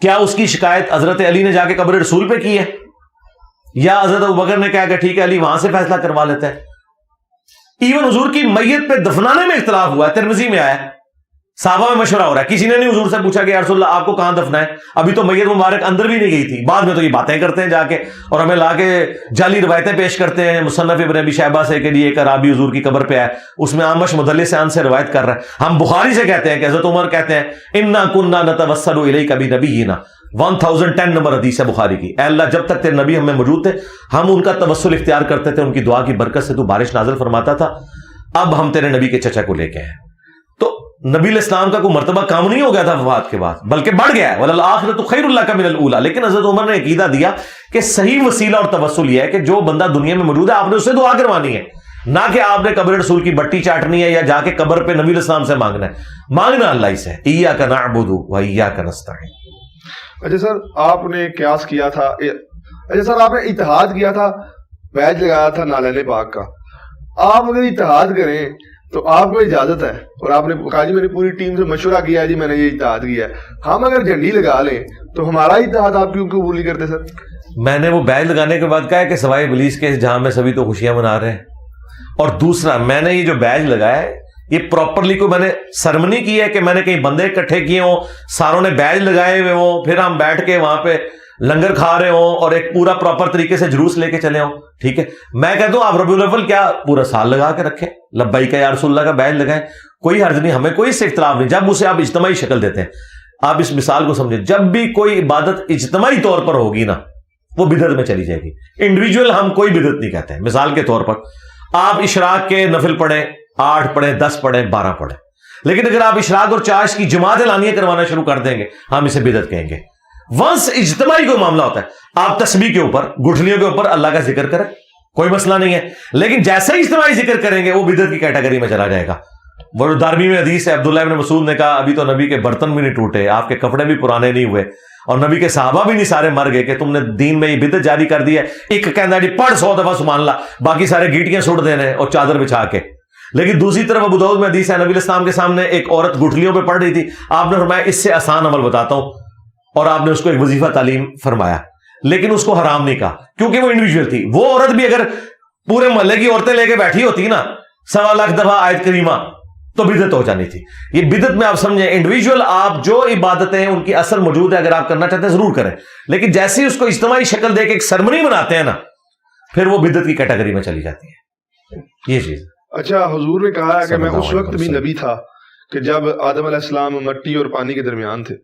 کیا اس کی شکایت حضرت علی نے جا کے قبر رسول پہ کی ہے, یا حضرت ابوبکر نے کہا کہ ٹھیک ہے علی وہاں سے فیصلہ کروا لیتے ہیں؟ ایون حضور کی میت پہ دفنانے میں اختلاف ہوا ہے, ترمذی میں آیا ہے, صحابہ میں مشورہ ہو رہا ہے. کسی نے نہیں حضور سے پوچھا کہ یا رسول اللہ آپ کو کہاں دفنا ہے, ابھی تو میت مبارک اندر بھی نہیں گئی تھی. بعد میں تو یہ باتیں کرتے ہیں جا کے, اور ہمیں لا کے جعلی روایتیں پیش کرتے ہیں مصنف ابن ابی شیبہ سے کہ ایک اعرابی حضور کی قبر پہ آئے, اس میں اعمش مدلس ان سے روایت کر رہا ہے. ہم بخاری سے کہتے ہیں کہ حضرت عمر کہتے ہیں انا کنا نتوسل الیک بنبینا, 1010 نمبر حدیث ہے بخاری کی, اے اللہ جب تک تیرے نبی ہمیں موجود تھے ہم ان کا توسل اختیار کرتے تھے, ان کی دعا کی برکت سے تو بارش نازل فرماتا تھا. اب ہم تیرے نبی کے چچا کو لے کے ہیں. تو نبی الاسلام کا کوئی مرتبہ کام نہیں ہو گیا تھا وفات کے بعد, بلکہ بڑھ گیا ہے. وَلَلْآخِرَةُ خَيْرٌ لَكَ مِنَ الْأُولَىٰ. لیکن حضرت عمر نے عقیدہ دیا کہ صحیح وسیلہ اور توسل یہ ہے کہ جو بندہ دنیا میں موجود ہے آپ نے اس سے دعا کروانی ہے, نہ کہ آپ نے قبر رسول کی بٹی چاٹنی ہے یا جا کے قبر پہ نبی الاسلام سے مانگنا ہے. مانگنا اللہ ہی سے, ایاک نعبد و ایاک نستعین. اچھا سر, آپ نے قیاس کیا تھا, اچھا سر آپ نے اتحاد کیا تھا, بیج لگایا تھا نالین پاک کا. آپ اگر اتحاد کریں تو آپ کو اجازت ہے, اور آپ نے کہا جی میں نے پوری ٹیم سے مشورہ کیا ہے, جی میں نے یہ اتحاد کیا ہے. ہم اگر جھنڈی لگا لیں تو ہمارا اتحاد آپ کیوں قبول نہیں کرتے سر؟ میں نے وہ بیج لگانے کے بعد کہا ہے کہ سوائے ابلیس کے جہاں میں سبھی تو خوشیاں منا رہے ہیں. اور دوسرا میں نے یہ جو بیج لگایا ہے یہ پراپرلی کوئی میں نے سرمنی کی ہے کہ میں نے کہیں بندے اکٹھے کیے ہوں, ساروں نے بیج لگائے ہوئے ہوں, پھر ہم بیٹھ کے وہاں پہ لنگر کھا رہے ہوں اور ایک پورا پراپر طریقے سے جلوس لے کے چلے ہوں. ٹھیک ہے, میں کہتا ہوں آپ ربیع الاول کیا پورا سال لگا کے رکھیں, لبیک یا رسول اللہ کا بیج لگائیں, کوئی حرج نہیں, ہمیں کوئی اس سے اختلاف نہیں. جب اسے آپ اجتماعی شکل دیتے ہیں, آپ اس مثال کو سمجھیں, جب بھی کوئی عبادت اجتماعی طور پر ہوگی نا وہ بدعت میں چلی جائے گی. انڈیویجول ہم کوئی بدعت نہیں کہتے ہیں. مثال کے طور پر آپ اشراق کے نفل پڑھیں, 8 پڑھیں, 10 پڑھیں, 12 پڑھیں, لیکن اگر آپ اشراق اور چاش کی جماعت اعلانیہ کروانا شروع کر دیں گے ہم اسے بدعت کہیں گے. ونس اجتماعی کوئی معاملہ ہوتا ہے, آپ تسبیح کے اوپر, گٹھلیوں کے اوپر اللہ کا ذکر کریں, کوئی مسئلہ نہیں ہے, لیکن جیسے ہی اجتماعی ذکر کریں گے وہ بدعت کی کیٹیگری میں چلا جائے گا. وہ دارمی میں حدیث ہے, عبداللہ ابن مسعود نے کہا ابھی تو نبی کے برتن بھی نہیں ٹوٹے, آپ کے کپڑے بھی پرانے نہیں ہوئے, اور نبی کے صحابہ بھی نہیں سارے مر گئے کہ تم نے دین میں یہ بدعت جاری کر دی ہے. ایک کہنا جی پڑھ 100 دفعہ سبحان اللہ, باقی سارے گیٹیاں سوٹ دینے اور چادر بچھا کے. لیکن دوسری طرف ابو داؤد میں حدیث ہے, نبی الاسلام کے سامنے ایک عورت گٹھلیوں پہ پڑھ رہی تھی, آپ نے فرمایا اس سے آسان عمل بتاتا ہوں, اور آپ نے اس کو ایک وظیفہ تعلیم فرمایا, لیکن اس کو حرام نہیں کہا کیونکہ وہ انڈیویجول تھی. وہ عورت بھی اگر پورے محلے کی عورتیں لے کے بیٹھی ہوتی نا 1.25 لاکھ دفعہ آیت کریمہ تو بدعت ہو جانی تھی. یہ بدعت میں آپ سمجھیں انڈیویجول آپ جو عبادتیں ان کی اثر موجود ہے, اگر آپ کرنا چاہتے ہیں ضرور کریں, لیکن جیسے ہی اس کو اجتماعی شکل دے کے ایک سرمنی بناتے ہیں نا پھر وہ بدعت کی کیٹیگری میں چلی جاتی ہے یہ چیز. اچھا, حضور نے کہا ہے کہ میں اس وقت بھی نبی تھا کہ جب آدم علیہ السلام مٹی اور پانی کے درمیان تھے.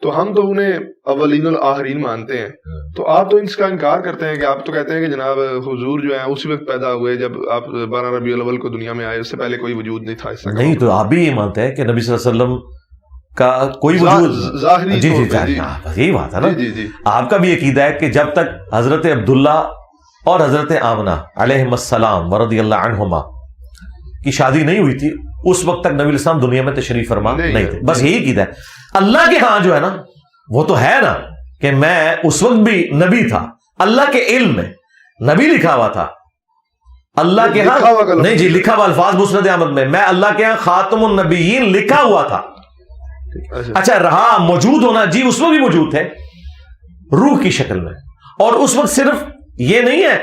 تو ہم تو انہیں اولین والآخرین مانتے ہیں, تو آپ تو اس کا انکار کرتے ہیں کہ آپ تو کہتے ہیں کہ جناب حضور جو ہیں اسی وقت پیدا ہوئے جب آپ 12 ربیع الاول کو دنیا میں آئے, اس سے پہلے کوئی وجود نہیں تھا. اس سے نہیں, تو آپ بھی یہ مانتے ہیں کہ نبی صلی اللہ علیہ وسلم کا کوئی وجود ظاہری. جی یہی بات ہے نا. آپ کا بھی عقیدہ ہے کہ جب تک حضرت عبداللہ اور حضرت آمنہ علیہم السلام ورضی اللہ عنہما کی شادی نہیں ہوئی تھی اس وقت تک نبی الاسلام دنیا میں تشریف فرما نہیں تھے. بس یہی عقیدہ ہے. اللہ کے ہاں جو ہے نا وہ تو ہے نا کہ میں اس وقت بھی نبی تھا, اللہ کے علم میں نبی لکھا ہوا تھا, اللہ کے ہاں نہیں جی لکھا ہوا الفاظ مسند احمد میں, میں اللہ کے ہاں خاتم النبیین لکھا ہوا تھا. اچھا رہا موجود ہونا, جی اس وقت بھی موجود تھے روح کی شکل میں, اور اس وقت صرف یہ نہیں ہے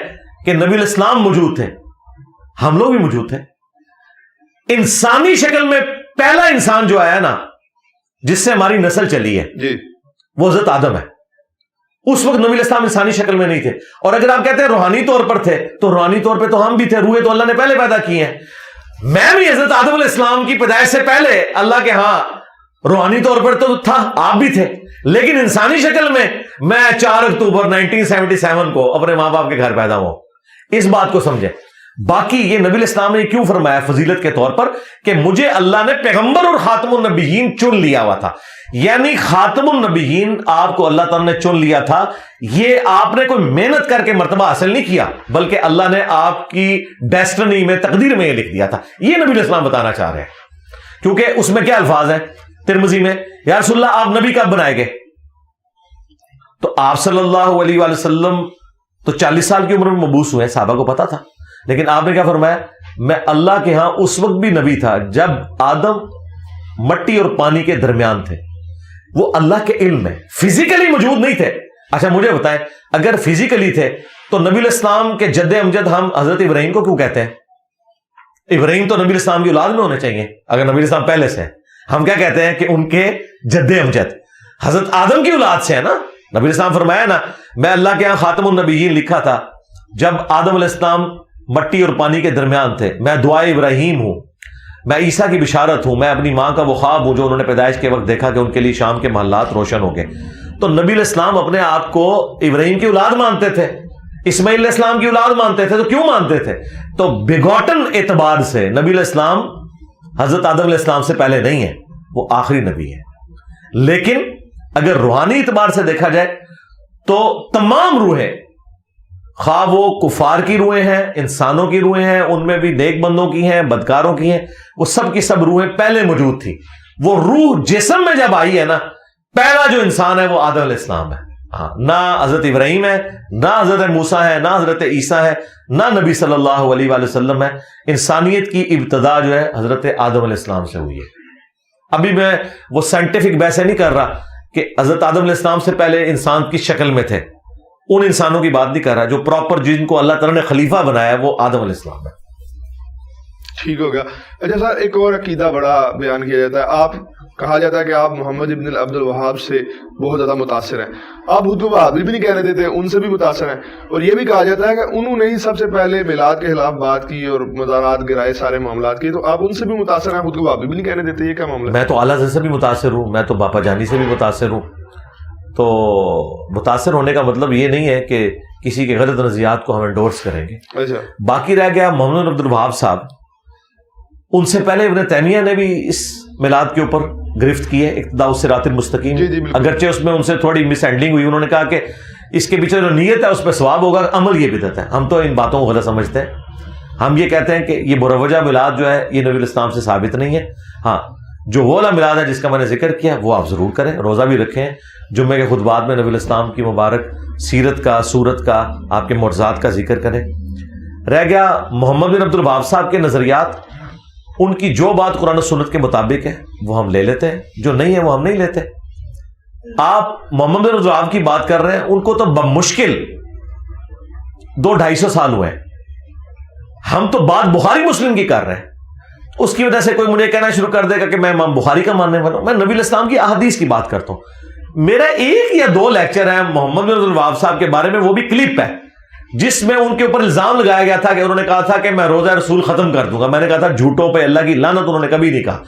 کہ نبی الاسلام موجود تھے, ہم لوگ بھی موجود تھے. انسانی شکل میں پہلا انسان جو آیا نا جس سے ہماری نسل چلی ہے جی وہ حضرت آدم ہے. اس وقت نبی الاسلام انسانی شکل میں نہیں تھے, اور اگر آپ کہتے ہیں روحانی طور پر تھے تو روحانی طور پہ تو ہم بھی تھے, روحیں تو اللہ نے پہلے پیدا کی ہیں. میں بھی حضرت آدم علیہ السلام کی پیدائش سے پہلے اللہ کے ہاں روحانی طور پر تو تھا، آپ بھی تھے، لیکن انسانی شکل میں 4 اکتوبر 1977 کو اپنے ماں باپ کے گھر پیدا ہوا. اس بات کو سمجھیں. باقی یہ نبی الاسلام نے کیوں فرمایا فضیلت کے طور پر کہ مجھے اللہ نے پیغمبر اور خاتم النبیین چن لیا ہوا تھا. یعنی خاتم النبیین آپ کو اللہ تعالیٰ نے چن لیا تھا. یہ آپ نے کوئی محنت کر کے مرتبہ حاصل نہیں کیا، بلکہ اللہ نے آپ کی ڈیسٹنی میں، تقدیر میں یہ لکھ دیا تھا. یہ نبی الاسلام بتانا چاہ رہے ہیں. کیونکہ اس میں کیا الفاظ ہیں ترمذی میں، یا رسول اللہ آپ نبی کب بنائے گئے؟ تو آپ صلی اللہ علیہ وآلہ وسلم تو 40 سال کی عمر میں مبعوث ہوئے، صحابہ کو پتا تھا. لیکن آپ نے کیا فرمایا؟ میں اللہ کے ہاں اس وقت بھی نبی تھا جب آدم مٹی اور پانی کے درمیان تھے. وہ اللہ کے علم میں فزیکلی موجود نہیں تھے. اچھا مجھے بتائیں، اگر فزیکلی تھے تو نبی الاسلام کے جد امجد ہم حضرت ابراہیم کو کیوں کہتے ہیں؟ ابراہیم تو نبی الاسلام کی اولاد میں ہونے چاہیے. اگر نبی الاسلام پہلے سے ہیں، ہم کیا کہتے ہیں کہ ان کے جد امجد حضرت آدم کی اولاد سے ہے نا. نبی الاسلام فرمایا نا، میں اللہ کے یہاں خاتم النبیین لکھا تھا جب آدم علیہ السلام مٹی اور پانی کے درمیان تھے. میں دعائے ابراہیم ہوں، میں عیسیٰ کی بشارت ہوں، میں اپنی ماں کا وہ خواب ہوں جو انہوں نے پیدائش کے وقت دیکھا کہ ان کے لیے شام کے محلات روشن ہو گئے. تو نبی علیہ السلام اپنے آپ کو ابراہیم کی اولاد مانتے تھے، اسماعیل علیہ السلام کی اولاد مانتے تھے. تو کیوں مانتے تھے؟ تو بیگوٹن اعتبار سے نبی علیہ السلام حضرت آدم علیہ السلام سے پہلے نہیں ہے، وہ آخری نبی ہے. لیکن اگر روحانی اعتبار سے دیکھا جائے تو تمام روحیں، خواہ وہ کفار کی روحیں ہیں، انسانوں کی روحیں ہیں، ان میں بھی نیک بندوں کی ہیں، بدکاروں کی ہیں، وہ سب کی سب روحیں پہلے موجود تھی. وہ روح جسم میں جب آئی ہے نا، پہلا جو انسان ہے وہ آدم علیہ السلام ہے. ہاں، نہ حضرت ابراہیم ہے، نہ حضرت موسیٰ ہے، نہ حضرت عیسیٰ ہے، نہ نبی صلی اللہ علیہ وآلہ وسلم ہے. انسانیت کی ابتدا جو ہے حضرت آدم علیہ السلام سے ہوئی ہے. ابھی میں وہ سائنٹیفک بحث نہیں کر رہا کہ حضرت آدم علیہ السلام سے پہلے انسان کس شکل میں تھے، ان انسانوں کی بات نہیں کر رہا. جو پراپر جن کو اللہ تعالیٰ نے خلیفہ بنایا وہ آدم علیہ السلام ہے. ٹھیک ہو گیا. اچھا سر، ایک اور عقیدہ بڑا بیان کیا جاتا ہے، آپ کہا جاتا ہے کہ آپ محمد ابن عبد الوہاب سے بہت زیادہ متاثر ہیں. آپ خود کو وہابی بھی نہیں کہنے دیتے، ان سے بھی متاثر ہیں. اور یہ بھی کہا جاتا ہے کہ انہوں نے ہی سب سے پہلے میلاد کے خلاف بات کی اور مزارات گرائے، سارے معاملات کیے. تو آپ ان سے بھی متاثر ہیں، خود کو وہابی بھی نہیں کہنے دیتے، یہ کیا معاملہ ہے؟ میں تو اعلیٰ حضرت سے بھی متاثر ہوں، میں تو باپا جانی سے بھی متاثر ہوں. تو متاثر ہونے کا مطلب یہ نہیں ہے کہ کسی کے غلط نظریات کو ہم انڈورس کریں گے. اچھا، باقی رہ گیا محمد بن عبد الوہاب صاحب. ان سے پہلے ابن تیمیہ نے بھی اس میلاد کے اوپر گرفت کی ہے، اقتداء الصراط المستقیم. جی بالکل. اگرچہ اس میں ان سے تھوڑی مس ہینڈلنگ ہوئی. انہوں نے کہا کہ اس کے پیچھے جو نیت ہے اس پہ ثواب ہوگا، عمل یہ بدعت ہے. ہم تو ان باتوں کو غلط سمجھتے ہیں. ہم یہ کہتے ہیں کہ یہ مروجہ میلاد جو ہے یہ نبی الاسلام سے ثابت نہیں ہے. ہاں، جو وہ والا میلاد ہے جس کا میں نے ذکر کیا وہ آپ ضرور کریں، روزہ بھی رکھیں، جمعے کے خطبات میں نبی الاسلام کی مبارک سیرت کا، صورت کا، آپ کے معجزات کا ذکر کریں. رہ گیا محمد بن عبد الوہاب صاحب کے نظریات. ان کی جو بات قرآن و سنت کے مطابق ہے وہ ہم لے لیتے ہیں، جو نہیں ہے وہ ہم نہیں لیتے. آپ محمد بن عبد الوہاب کی بات کر رہے ہیں، ان کو تو بمشکل 200-250 سال ہوئے ہیں. ہم تو بات بخاری مسلم کی کر رہے ہیں. اس کی وجہ سے کوئی مجھے کہنا شروع کر دے گا کہ میں امام بخاری کا ماننے والا ہوں. میں نبی الاسلام کی احادیث کی بات کرتا ہوں. میرا 1 یا 2 لیکچر ہے محمد بن عبد الوہاب صاحب کے بارے میں، وہ بھی کلپ ہے جس میں ان کے اوپر الزام لگایا گیا تھا کہ انہوں نے کہا تھا کہ میں روزہ رسول ختم کر دوں گا. میں نے کہا تھا جھوٹوں پہ اللہ کی لعنت، انہوں نے کبھی نہیں کہا.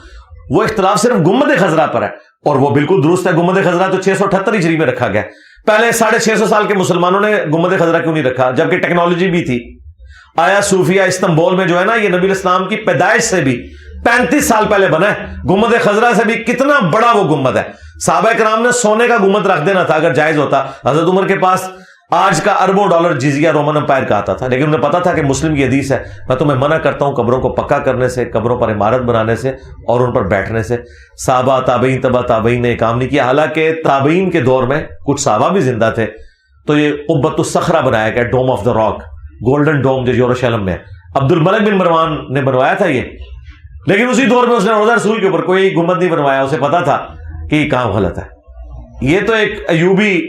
وہ اختلاف صرف گنبد خضرا پر ہے، اور وہ بالکل درست ہے. گنبد خضرا تو 678 ہجری میں رکھا گیا. پہلے 650 سال کے مسلمانوں نے گنبد خضرا کیوں نہیں رکھا جبکہ ٹیکنالوجی بھی تھی؟ آیا صوفیہ استنبول میں جو ہے نا، یہ نبی الاسلام کی پیدائش سے بھی 35 سال پہلے بنا ہے. گنبد خضرا سے بھی کتنا بڑا وہ گنبد ہے. صحابہ کرام نے سونے کا گنبد رکھ دینا تھا اگر جائز ہوتا. حضرت عمر کے پاس آج کا اربوں ڈالر جزیہ رومن امپائر کا آتا تھا، لیکن انہیں پتا تھا کہ مسلم کی حدیث ہے، میں تمہیں منع کرتا ہوں قبروں کو پکا کرنے سے، قبروں پر عمارت بنانے سے اور ان پر بیٹھنے سے. صحابہ، تابعین، تبع تابعین نے کام نہیں کیا. حالانکہ تابعین کے دور میں کچھ صحابہ بھی زندہ تھے تو یہ قبۃ الصخرہ بنایا گیا، ڈوم آف دا راک، گولڈن ڈوم جو یروشلم میں عبد الملک بن مروان نے بنوایا تھا یہ. لیکن اسی دور میں اس نے روزہ رسول کے اوپر کوئی گنبد نہیں بنوایا. اسے پتا تھا کہ یہ کام غلط ہے. یہ تو ایک ایوبی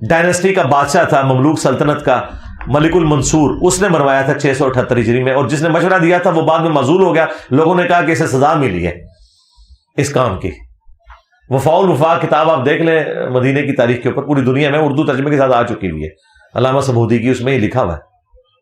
ڈائنسٹی کا بادشاہ تھا، مملوک سلطنت کا، ملک المنصور، اس نے بنوایا تھا 678 ہجری میں. اور جس نے مشورہ دیا تھا وہ بعد میں معزول ہو گیا. لوگوں نے کہا کہ اسے سزا ملی ہے اس کام کی. وفاء الوفاء کتاب آپ دیکھ لیں مدینے کی تاریخ کے اوپر، پوری دنیا میں اردو ترجمے کے ساتھ آ چکی ہوئی ہے، علامہ سبودی کی، اس میں یہ لکھا ہوا ہے.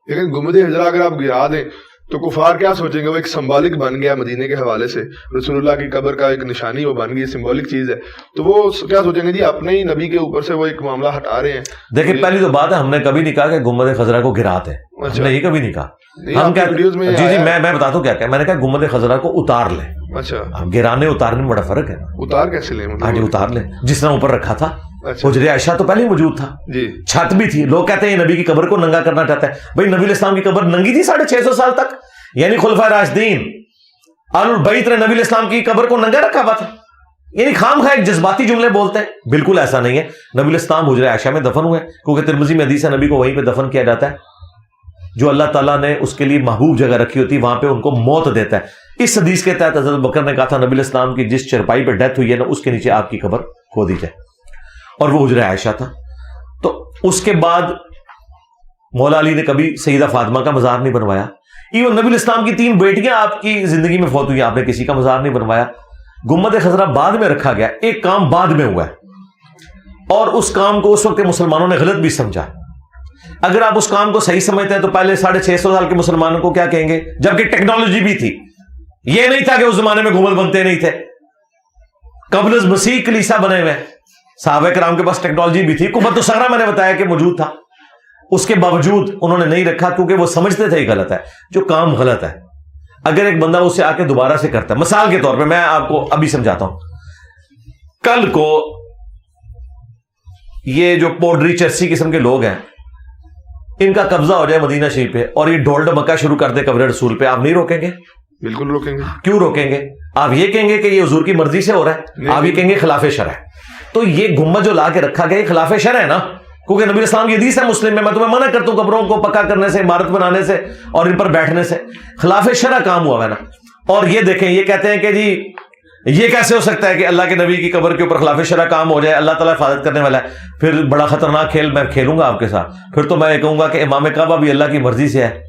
لیکن گنبد خضرا اگر آپ گرا دیں تو کفار کیا سوچیں گے؟ وہ ایک سمبولک بن گیا مدینے کے حوالے سے، رسول اللہ کی قبر کا ایک نشانی وہ بن گئی، سمبولک چیز ہے، تو وہ کیا سوچیں گے؟ جی اپنے ہی نبی کے اوپر سے وہ ایک معاملہ ہٹا رہے ہیں۔ دیکھیں پہلی تو بات ہے، ہم نے کبھی نہیں کہا کہ گنبد خضرا کو گراتے ہیں، ہم نے یہ کبھی نہیں کہا۔ ہم کیا جی میں بتاتا ہوں کیا کہ میں نے کہا گنبد خضرا کو اتار لیں۔ اچھا، گرانے اتارنے میں بڑا فرق ہے۔ اتار کیسے لیں؟ ہاں جی اتار لیں، جس طرح اوپر رکھا تھا حجر عائشہ تو پہلے ہی موجود تھا جی، چھت بھی تھی۔ لوگ کہتے ہیں نبی کی قبر کو ننگا کرنا چاہتا ہے، بھائی نبی الاسلام کی قبر ننگی تھی 650 سال تک، یعنی خلفائے راشدین آل البیت نے نبی الاسلام کی قبر کو ننگا رکھا ہوا تھا، یعنی خام خواہ ایک جذباتی جملے بولتے ہیں۔ بالکل ایسا نہیں ہے، نبی الاسلام حجر عائشہ میں دفن ہوئے، کیونکہ ترمذی میں حدیث ہے نبی کو وہیں پہ دفن کیا جاتا ہے، جو اللہ تعالیٰ نے اس کے لیے محبوب جگہ رکھی ہوتی ہے وہاں پہ ان کو موت دیتا ہے۔ اس حدیث کے تحت حضرت بکر نے کہا تھا نبی الاسلام کی جس چرپائی پہ ڈیتھ ہوئی ہے نا اس کے نیچے آپ کی قبر کھودی جائے، اور وہ حجر عائشہ تھا۔ تو اس کے بعد مولا علی نے کبھی سیدہ فاطمہ کا مزار نہیں بنوایا، ایون نبی الاسلام کی 3 بیٹیاں آپ کی زندگی میں فوت ہوئی، آپ نے کسی کا مزار نہیں بنوایا۔ گنبد خضرا بعد میں رکھا گیا، ایک کام بعد میں ہوا ہے، اور اس کام کو اس وقت مسلمانوں نے غلط بھی سمجھا۔ اگر آپ اس کام کو صحیح سمجھتے ہیں تو پہلے 650 سال کے مسلمانوں کو کیا کہیں گے، جبکہ ٹیکنالوجی بھی تھی، یہ نہیں تھا کہ اس زمانے میں گنبد بنتے نہیں تھے، قبل از مسیح کلیسا بنے ہوئے، صحابہ کرام کے پاس ٹیکنالوجی بھی تھی، قبۃ الصغرا میں نے بتایا کہ موجود تھا، اس کے باوجود انہوں نے نہیں رکھا کیونکہ وہ سمجھتے تھے یہ غلط ہے۔ جو کام غلط ہے اگر ایک بندہ اسے آ کے دوبارہ سے کرتا ہے، مثال کے طور پہ میں آپ کو ابھی سمجھاتا ہوں، کل کو یہ جو پوڈری چرسی قسم کے لوگ ہیں ان کا قبضہ ہو جائے مدینہ شریف پہ اور یہ ڈھول ڈمکا شروع کر دے قبر رسول پہ، آپ نہیں روکیں گے؟ بالکل روکیں گے۔ کیوں روکیں گے؟ آپ یہ کہیں گے کہ یہ حضور کی مرضی سے ہو رہا ہے، آپ یہ کہیں گے خلاف شرع ہے۔ تو یہ گنبد جو لا کے رکھا گیا یہ خلاف شرع ہے نا، کیونکہ نبی اسلام کی حدیث ہے مسلم میں تمہیں منع کرتا ہوں قبروں کو پکا کرنے سے، عمارت بنانے سے اور ان پر بیٹھنے سے، خلاف شرع کام ہوا ہے نا۔ اور یہ دیکھیں یہ کہتے ہیں کہ جی یہ کیسے ہو سکتا ہے کہ اللہ کے نبی کی قبر کے اوپر خلاف شرع کام ہو جائے، اللہ تعالیٰ حفاظت کرنے والا ہے، پھر بڑا خطرناک کھیل میں کھیلوں گا آپ کے ساتھ، پھر تو میں یہ کہوں گا کہ امام کعبہ بھی اللہ کی مرضی سے ہے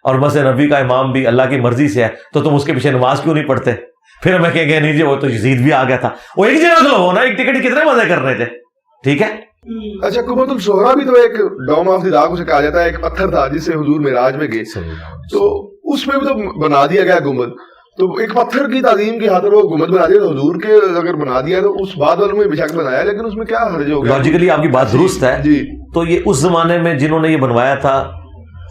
اور مسجد نبی کا امام بھی اللہ کی مرضی سے ہے، تو تم اس کے پیچھے نماز کیوں نہیں پڑھتے؟ پھر ہمیں کہیں گے نہیں جی وہ تو یزید بھی آ گیا تھا، وہ ایک جگہ تو ہونا، ایک ٹکٹ کتنے مزے کر رہے تھے، ٹھیک ہے۔ اچھا قبۃ الصغرا بھی تو ایک ڈوم آف دی راک اسے کہا جاتا ہے، ایک پتھر تھا جس سے حضور معراج میں گئے، تو اس میں بھی تو بنا دیا گیا گنبد، تو ایک پتھر کی تعظیم کی خاطر وہ گنبد بنا دیا، تو حضور کے اگر بنا دیا تو اس بعد والوں میں بے شک بنایا، لیکن اس میں کیا حرج ہو گیا؟ لاجیکلی آپ کی بات درست ہے جی۔ تو یہ اس زمانے میں جنہوں نے یہ بنوایا تھا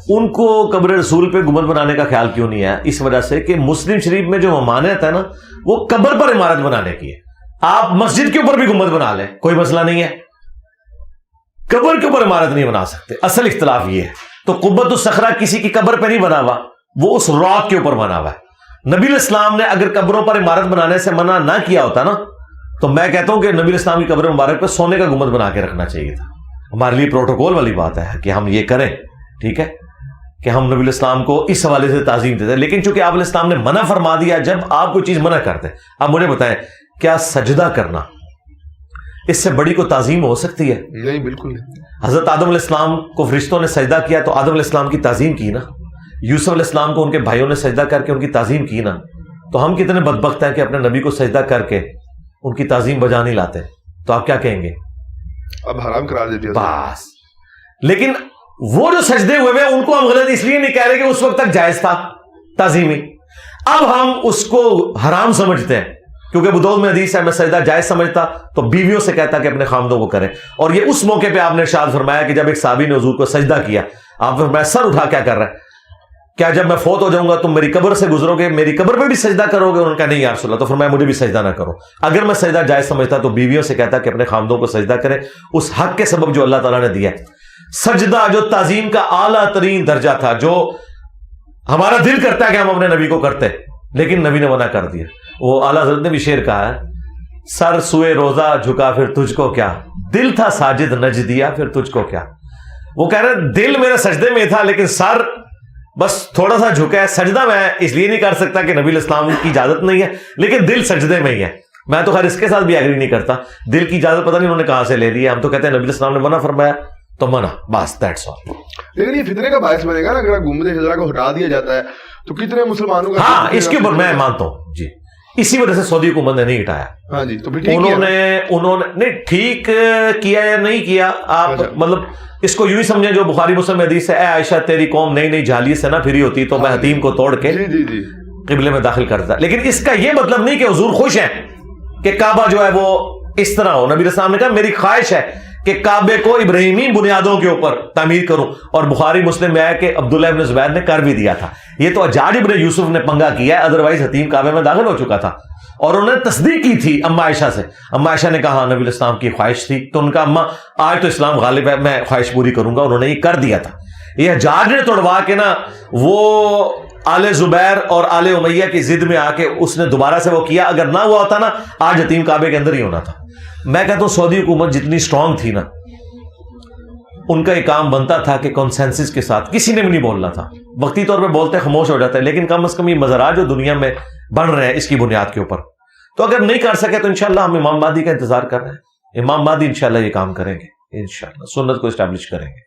ان کو قبر رسول پہ گنبد بنانے کا خیال کیوں نہیں ہے؟ اس وجہ سے کہ مسلم شریف میں جو ممانعت ہے نا وہ قبر پر عمارت بنانے کی ہے۔ آپ مسجد کے اوپر بھی گنبد بنا لیں کوئی مسئلہ نہیں ہے، قبر کے اوپر عمارت نہیں بنا سکتے، اصل اختلاف یہ ہے۔ تو قبۃ الصخرہ کسی کی قبر پہ نہیں بنا ہوا، وہ اس راک کے اوپر بنا ہوا ہے۔ نبی الاسلام نے اگر قبروں پر عمارت بنانے سے منع نہ کیا ہوتا نا تو میں کہتا ہوں کہ نبی الاسلام کی قبر مبارک پہ سونے کا گنبد بنا کے رکھنا چاہیے تھا۔ ہمارے لیے پروٹوکول والی بات ہے کہ ہم یہ کریں، ٹھیک ہے، کہ ہم نبی الاسلام کو اس حوالے سے تعظیم دیتے ہیں، لیکن چونکہ آپ علیہ السلام نے منع فرما دیا، جب آپ کوئی چیز منع کرتے آپ مجھے بتائیں کیا سجدہ کرنا اس سے بڑی کو تعظیم ہو سکتی ہے؟ نہیں، بالکل نہیں۔ حضرت آدم علیہ السلام کو فرشتوں نے سجدہ کیا تو آدم علیہ السلام کی تعظیم کی نا، یوسف علیہ السلام کو ان کے بھائیوں نے سجدہ کر کے ان کی تعظیم کی نا، تو ہم کتنے بدبخت ہیں کہ اپنے نبی کو سجدہ کر کے ان کی تعظیم بجا نہیں لاتے، تو آپ کیا کہیں گے؟ اب حرام قرار دے دیا بس۔ لیکن وہ جو سجدے ہوئے ہیں ان کو ہم غلط اس لیے نہیں کہہ رہے کہ اس وقت تک جائز تھا تعظیمی، اب ہم اس کو حرام سمجھتے ہیں، کیونکہ ابو داؤد میں حدیث ہے میں سجدہ جائز سمجھتا تو بیویوں سے کہتا کہ اپنے خامدوں کو کریں، اور یہ اس موقع پہ آپ نے ارشاد فرمایا کہ جب ایک صحابی نے حضور کو سجدہ کیا، آپ فرمایا سر اٹھا کیا کر رہا ہے، کیا جب میں فوت ہو جاؤں گا تم میری قبر سے گزرو گے، میری قبر پہ بھی سجدہ کرو گے؟ انہوں نے کہا نہیں یا رسول اللہ، تو فرمایا مجھے بھی سجدہ نہ کرو، اگر میں سجدہ جائز سمجھتا تو بیویوں سے کہتا کہ اپنے خامدوں کو سجدہ کریں اس حق کے سبب جو اللہ تعالیٰ نے دیا ہے۔ سجدہ جو تعظیم کا اعلیٰ ترین درجہ تھا، جو ہمارا دل کرتا ہے کہ ہم اپنے نبی کو کرتے، لیکن نبی نے منع کر دیا۔ وہ اعلیٰ حضرت نے بھی شعر کہا ہے، سر سوئے روزہ جھکا پھر تجھ کو کیا، دل تھا ساجد نج دیا پھر تجھ کو کیا۔ وہ کہہ رہے دل میرے سجدے میں تھا لیکن سر بس تھوڑا سا جھکا ہے، سجدہ میں اس لیے نہیں کر سکتا کہ نبی الاسلام کی اجازت نہیں ہے، لیکن دل سجدے میں ہی ہے۔ میں تو خیر اس کے ساتھ بھی ایگری نہیں کرتا، دل کی اجازت پتہ نہیں انہوں نے کہاں سے لے لی ہے، ہم تو کہتے ہیں نبی الاسلام نے منع فرمایا تو منع، بس دیٹس آل۔ لیکن یہ فتنے کا باعث بنے گا نا، اگر گنبد خضرا کو ہٹا دیا جاتا ہے تو کتنے مسلمانوں کا، ہاں اس کے اوپر میں مانتا ہوں جی، اسی وجہ سے سعودی حکومت نے نہیں ہٹایا. ہاں جی, تو پھر انہوں نے نہیں ٹھیک کیا یا نہیں کیا, آپ مطلب اس کو یوں ہی سمجھیں جو بخاری مسلم حدیث ہے, اے عائشہ تیری قوم نئی نئی جھالی سے نہ پھری ہوتی تو میں حتیم کو توڑ کے قبلے میں داخل کرتا. لیکن اس کا یہ مطلب نہیں کہ حضور خوش ہیں کہ کعبہ جو ہے وہ اس طرح ہو. نبی السلام نے کہا میری خواہش ہے کہ کعبے کو ابراہیمی بنیادوں کے اوپر تعمیر کروں, اور بخاری مسلم میں آیا کہ عبداللہ ابن زبیر نے کر بھی دیا تھا. یہ تو حجاج ابن یوسف نے پنگا کیا ہے, ادروائز حتیم کعبے میں داخل ہو چکا تھا, اور انہوں نے تصدیق کی تھی اما عائشہ سے. اما عائشہ نے کہا نبی الاسلام کی خواہش تھی, تو ان کا اما آج تو اسلام غالب ہے, میں خواہش پوری کروں گا. انہوں نے یہ کر دیا تھا. یہ حجاج نے توڑوا کے نا وہ آل زبیر اور آل امیہ کی ضد میں آ کے اس نے دوبارہ سے وہ کیا. اگر نہ ہوا ہوتا نا آج حتیم کعبے کے اندر ہی ہونا تھا. میں کہتا ہوں سعودی حکومت جتنی سٹرونگ تھی نا, ان کا یہ کام بنتا تھا کہ کنسنسس کے ساتھ, کسی نے بھی نہیں بولنا تھا. وقتی طور پہ بولتے خاموش ہو جاتا ہے, لیکن کم از کم یہ مزارات جو دنیا میں بن رہے ہیں اس کی بنیاد کے اوپر, تو اگر نہیں کر سکے تو انشاءاللہ ہم امام مہدی کا انتظار کر رہے ہیں. امام مہدی انشاءاللہ یہ کام کریں گے, انشاءاللہ سنت کو اسٹیبلش کریں گے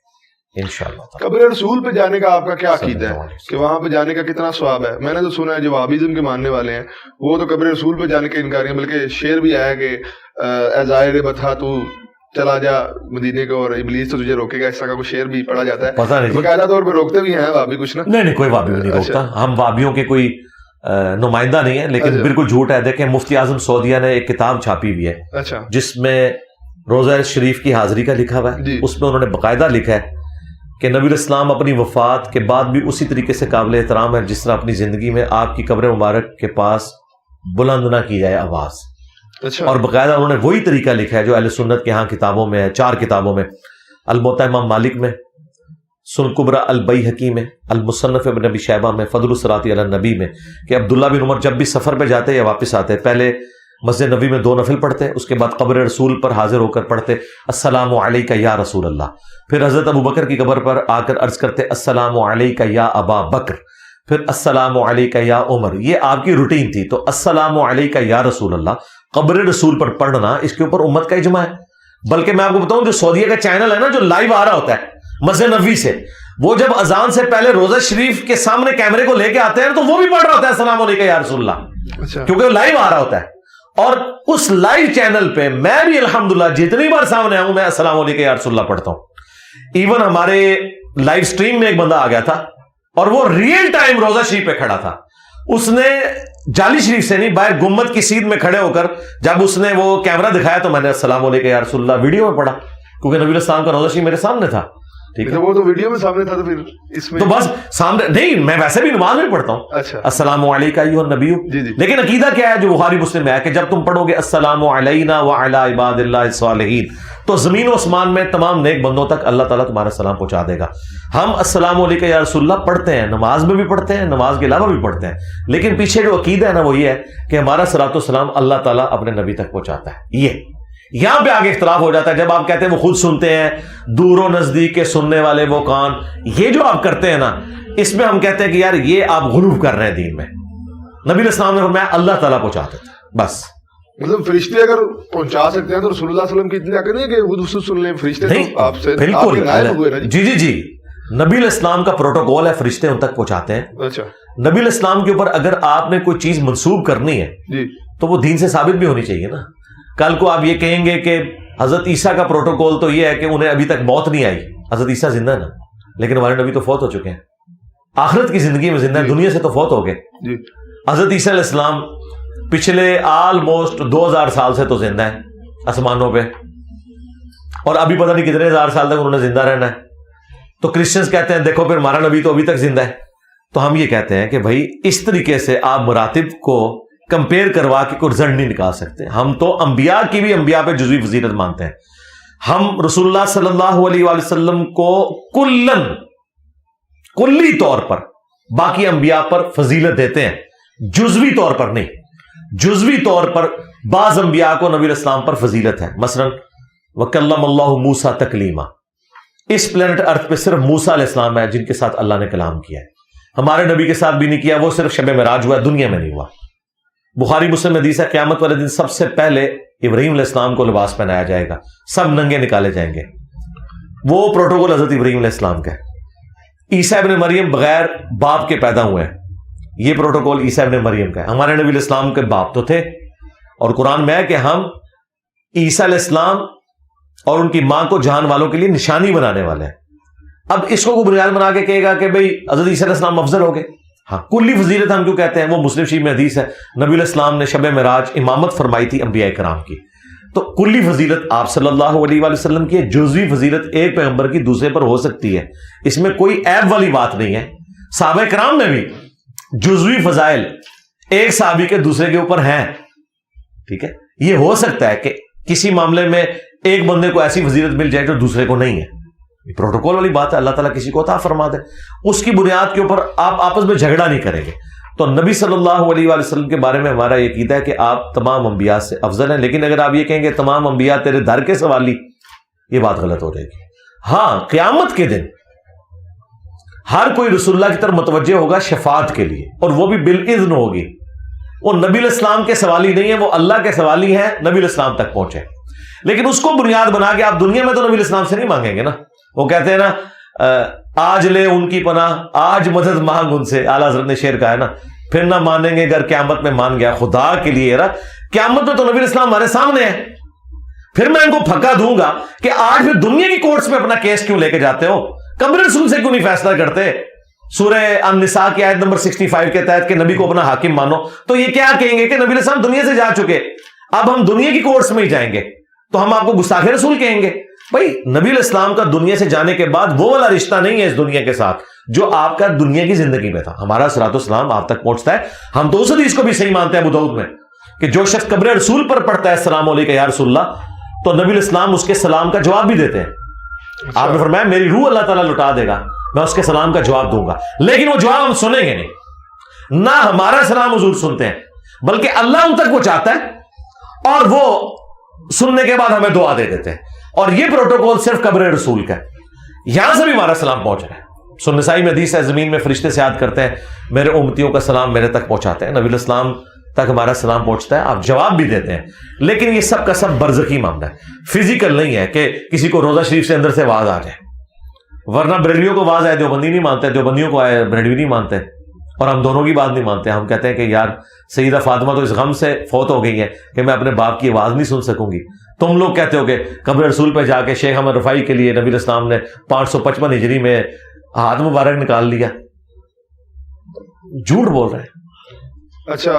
انشاءاللہ. قبر رسول پہ جانے کا آپ کا کیا عقیدہ ہے کہ وہاں پہ جانے کا کتنا ثواب ہے؟ میں نے تو سنا ہے جو وہابیزم کے ماننے والے ہیں وہ تو قبر رسول پہ جانے کے انکار ہیں, بلکہ شعر بھی آیا کہ اے ظاہر بتھا تو چلا جا مدینے کو اور ابلیس تو تجھے روکے گا, اس طرح کا کوئی شعر بھی پڑھا جاتا ہے. پتہ نہیں, باقاعدہ طور پہ روکتے بھی ہیں وہابی کچھ نا؟ نہیں کوئی وہابی نہیں روکتا, ہم وہابیوں کے کوئی نمائندہ نہیں ہے, لیکن بالکل جھوٹ ہے. دیکھیں مفتی اعظم سعودیہ نے ایک کتاب چھاپی ہوئی ہے جس میں روزہ شریف کی حاضری کا لکھا ہوا ہے. اس میں انہوں نے باقاعدہ لکھا ہے کہ نبی الاسلام اپنی وفات کے بعد بھی اسی طریقے سے قابل احترام ہے جس طرح اپنی زندگی میں آپ کی قبر مبارک کے پاس بلند نہ کی جائے آواز. اور باقاعدہ انہوں نے وہی طریقہ لکھا ہے جو اہل سنت کے ہاں کتابوں میں ہے, 4 کتابوں میں, الموطا امام مالک میں, سنن کبریٰ البیہقی میں, المصنف ابن ابی شیبہ میں, فضل الصلاۃ علی النبی میں, کہ عبداللہ بن عمر جب بھی سفر پہ جاتے یا واپس آتے پہلے مسجد نبی میں 2 نفل پڑھتے, اس کے بعد قبر رسول پر حاضر ہو کر پڑھتے السلام علیک یا رسول اللہ. پھر حضرت ابو بکر کی قبر پر آ کر عرض کرتے السلام علیک یا ابا بکر, پھر السلام علیک یا عمر. یہ آپ کی روٹین تھی. تو السلام علیک یا رسول اللہ قبر رسول پر پڑھنا اس کے اوپر امت کا اجماع ہے. بلکہ میں آپ کو بتاؤں جو سعودیہ کا چینل ہے نا جو لائیو آ رہا ہوتا ہے مسجد نبوی سے, وہ جب اذان سے پہلے روزہ شریف کے سامنے کیمرے کو لے کے آتے ہیں تو وہ بھی پڑھ رہا ہوتا ہے السلام علیکم یا رسول اللہ, کیونکہ وہ لائیو آ رہا ہوتا ہے. اور اس لائیو چینل پہ میں بھی الحمدللہ جتنی بار سامنے آؤں میں السلام علیکم یا رسول اللہ پڑھتا ہوں. ایون ہمارے لائیو سٹریم میں ایک بندہ آ گیا تھا اور وہ ریئل ٹائم روزہ شریف پہ کھڑا تھا. اس نے جعلی شریف سے نہیں, باہر گمبد کی سیدھ میں کھڑے ہو کر جب اس نے وہ کیمرہ دکھایا تو میں نے السلام علیکم یا رسول اللہ ویڈیو میں پڑھا, کیونکہ نبی السلام کا روزہ شریف میرے سامنے تھا. ٹھیک ہے, وہ تو ویڈیو میں سامنے تھا, تو پھر اس میں تو بس سامنے نہیں, میں ویسے بھی نماز میں پڑھتا ہوں. اچھا, السلام علیکم ایھا النبی. لیکن عقیدہ کیا ہے جو بخاری مسلم میں ہے کہ جب تم پڑھو گے السلام علینا وعلی عباد اللہ الصالحین تو زمین و آسمان میں تمام نیک بندوں تک اللہ تعالیٰ تمہارا سلام پہنچا دے گا. ہم السلام علیکم یا رسول اللہ پڑھتے ہیں, نماز میں بھی پڑھتے ہیں, نماز کے علاوہ بھی پڑھتے ہیں, لیکن پیچھے جو عقیدہ ہے نا وہ یہ ہے کہ ہمارا صلاۃ و سلام اللہ تعالیٰ اپنے نبی تک پہنچاتا ہے. یہ یہاں پہ آگے اختلاف ہو جاتا ہے جب آپ کہتے ہیں وہ خود سنتے ہیں, دور و نزدیک کے سننے والے وہ کان, یہ جو آپ کرتے ہیں نا اس میں ہم کہتے ہیں کہ یار یہ آپ غلو کر رہے ہیں دین میں. نبی الاسلام نے فرمایا اللہ تعالیٰ پہنچاتے تھے بس. مطلب فرشتے اگر پہنچا سکتے ہیں تو رسول اللہ صلی اللہ علیہ وسلم کی اتنا کہ نہیں کہ خود اس سے سن لیں فرشتے تو آپ سے بالکل. جی نبی الاسلام کا پروٹوکول ہے, فرشتے ان تک پہنچاتے ہیں. اچھا, نبی الاسلام کے اوپر اگر آپ نے کوئی چیز منسوب کرنی ہے جی تو وہ دین سے ثابت بھی ہونی چاہیے نا. کل کو آپ یہ کہیں گے کہ حضرت عیسیٰ کا پروٹوکول تو یہ ہے کہ انہیں ابھی تک موت نہیں آئی, حضرت عیسیٰ زندہ ہے نا, لیکن ہمارے نبی تو فوت ہو چکے ہیں, آخرت کی زندگی میں زندہ ہیں, دنیا سے تو فوت ہو گئے. حضرت عیسیٰ علیہ السلام پچھلے آلموسٹ 2000 سال سے تو زندہ ہیں آسمانوں پہ, اور ابھی پتہ نہیں کتنے ہزار سال تک انہوں نے زندہ رہنا ہے. تو کرسچنز کہتے ہیں دیکھو پھر ہمارا نبی تو ابھی تک زندہ ہے. تو ہم یہ کہتے ہیں کہ بھائی اس طریقے سے آپ مراتب کو کمپیئر کروا کے کوئی رزلٹ نہیں نکال سکتے. ہم تو انبیاء کی بھی انبیاء پہ جزوی فضیلت مانتے ہیں. ہم رسول اللہ صلی اللہ علیہ وآلہ وسلم کو کلی طور پر باقی انبیاء پر فضیلت دیتے ہیں, جزوی طور پر نہیں. جزوی طور پر بعض انبیاء کو نبی الاسلام پر فضیلت ہے. مثلا وَكَلَّمَ اللَّهُ مُوسَىٰ تَكْلِيمًا, اس پلانٹ ارتھ پہ صرف موسیٰ علیہ السلام ہے جن کے ساتھ اللہ نے کلام کیا ہے. ہمارے نبی کے ساتھ بھی نہیں کیا, وہ صرف شب معراج ہوا, دنیا میں نہیں ہوا. بخاری مسلم حدیث ہے قیامت والے دن سب سے پہلے ابراہیم علیہ السلام کو لباس پہنایا جائے گا, سب ننگے نکالے جائیں گے. وہ پروٹوکول حضرت ابراہیم علیہ السلام کا ہے. عیسیٰ ابن مریم بغیر باپ کے پیدا ہوئے ہیں, یہ پروٹوکول عیسیٰ ابن مریم کا ہے. ہمارے نبی علیہ السلام کے باپ تو تھے، اور قرآن میں ہے کہ ہم عیسیٰ علیہ السلام اور ان کی ماں کو جہان والوں کے لیے نشانی بنانے والے ہیں. اب اس کو بنیاد بنا کے کہے گا کہ بھئی حضرت عیسیٰ علیہ السلام افضل ہو گئے. ہاں، کلی فضیلت ہم کیوں کہتے ہیں؟ وہ مسلم شریف میں حدیث ہے، نبی علیہ السلام نے شب معراج امامت فرمائی تھی انبیاء کرام کی. تو کلی فضیلت آپ صلی اللہ علیہ وآلہ وسلم کی ہے، جزوی فضیلت ایک پیغمبر کی دوسرے پر ہو سکتی ہے، اس میں کوئی عیب والی بات نہیں ہے. صحابہ کرام میں بھی جزوی فضائل ایک صحابی کے دوسرے کے اوپر ہیں. ٹھیک ہے، یہ ہو سکتا ہے کہ کسی معاملے میں ایک بندے کو ایسی فضیلت مل جائے جو دوسرے کو نہیں ہے. یہ پروٹوکول والی بات ہے، اللہ تعالیٰ کسی کو عطا فرما دے، اس کی بنیاد کے اوپر آپ آپس میں جھگڑا نہیں کریں گے. تو نبی صلی اللہ علیہ وآلہ وسلم کے بارے میں ہمارا یہ عقیدہ ہے کہ آپ تمام انبیاء سے افضل ہیں. لیکن اگر آپ یہ کہیں گے تمام انبیاء تیرے در کے سوالی، یہ بات غلط ہو جائے گی. ہاں، قیامت کے دن ہر کوئی رسول اللہ کی طرف متوجہ ہوگا شفاعت کے لیے، اور وہ بھی بالاذن ہوگی. وہ نبی علیہ السلام کے سوالی نہیں ہے، وہ اللہ کے سوالی ہیں، نبی علیہ السلام تک پہنچے. لیکن اس کو بنیاد بنا کے آپ دنیا میں تو نبی علیہ السلام سے نہیں مانگیں گے نا. وہ کہتے ہیں نا آج لے ان کی پناہ، آج مدد مانگ ان سے. اعلیٰ حضرت نے شعر کہا ہے نا، پھر نہ مانیں گے اگر قیامت میں مان گیا. خدا کے لیے یار، قیامت میں تو نبی علیہ السلام ہمارے سامنے ہے، پھر میں ان کو پھکا دوں گا کہ آج پھر دنیا کی کورٹس میں اپنا کیس کیوں لے کے جاتے ہو؟ قبر رسول سے کیوں نہیں فیصلہ کرتے؟ سورہ النساء کی آیت نمبر 65 کے تحت کہ نبی کو اپنا حاکم مانو، تو یہ کیا کہیں گے کہ نبی علیہ السلام دنیا سے جا چکے، اب ہم دنیا کی کورٹس میں ہی جائیں گے تو ہم آپ کو گستاخ رسول کہیں گے. بھائی نبی علیہ السلام کا دنیا سے جانے کے بعد وہ والا رشتہ نہیں ہے اس دنیا کے ساتھ جو آپ کا دنیا کی زندگی میں تھا. ہمارا صراط والسلام آپ تک پہنچتا ہے. ہم تو اس حدیث کو بھی صحیح مانتے ہیں ابو داؤد میں کہ جو شخص قبر رسول پر پڑھتا ہے السلام علیکم یا رسول اللہ، تو نبی علیہ السلام اس کے سلام کا جواب بھی دیتے ہیں. آپ نے فرمایا میری روح اللہ تعالیٰ لوٹا دے گا، میں اس کے سلام کا جواب دوں گا. لیکن وہ جواب ہم سنیں گے نہیں، نہ ہمارا سلام حضور سنتے ہیں، بلکہ اللہ ان تک پہنچاتا ہے اور وہ سننے کے بعد ہمیں دعا دے دیتے ہیں. اور یہ پروٹوکول صرف قبر رسول کا ہے. یہاں سے بھی ہمارا سلام پہنچ رہا ہے. سنن نسائی میں حدیث ہے، زمین میں فرشتے سے یاد کرتے ہیں، میرے امتیوں کا سلام میرے تک پہنچاتے ہیں. نبی علیہ السلام تک ہمارا سلام پہنچتا ہے، آپ جواب بھی دیتے ہیں. لیکن یہ سب کا سب برزخی معاملہ ہے، فزیکل نہیں ہے کہ کسی کو روزہ شریف سے اندر سے آواز آ جائے. ورنہ بریلویوں کو آواز آئے دیوبندی نہیں مانتے، دیوبندیوں کو آئے بریلوی نہیں مانتے، اور ہم دونوں کی بات نہیں مانتے. ہم کہتے ہیں کہ یار سیدہ فاطمہ تو اس غم سے فوت ہو گئی ہے کہ میں اپنے باپ کی آواز نہیں سن سکوں گی. تم لوگ کہتے ہو کہ قبر رسول پہ جا کے شیخ احمد رفاعی کے لیے نبی علیہ السلام نے 555 ہجری میں ہاتھ مبارک نکال لیا. جھوٹ بول رہے ہیں. اچھا،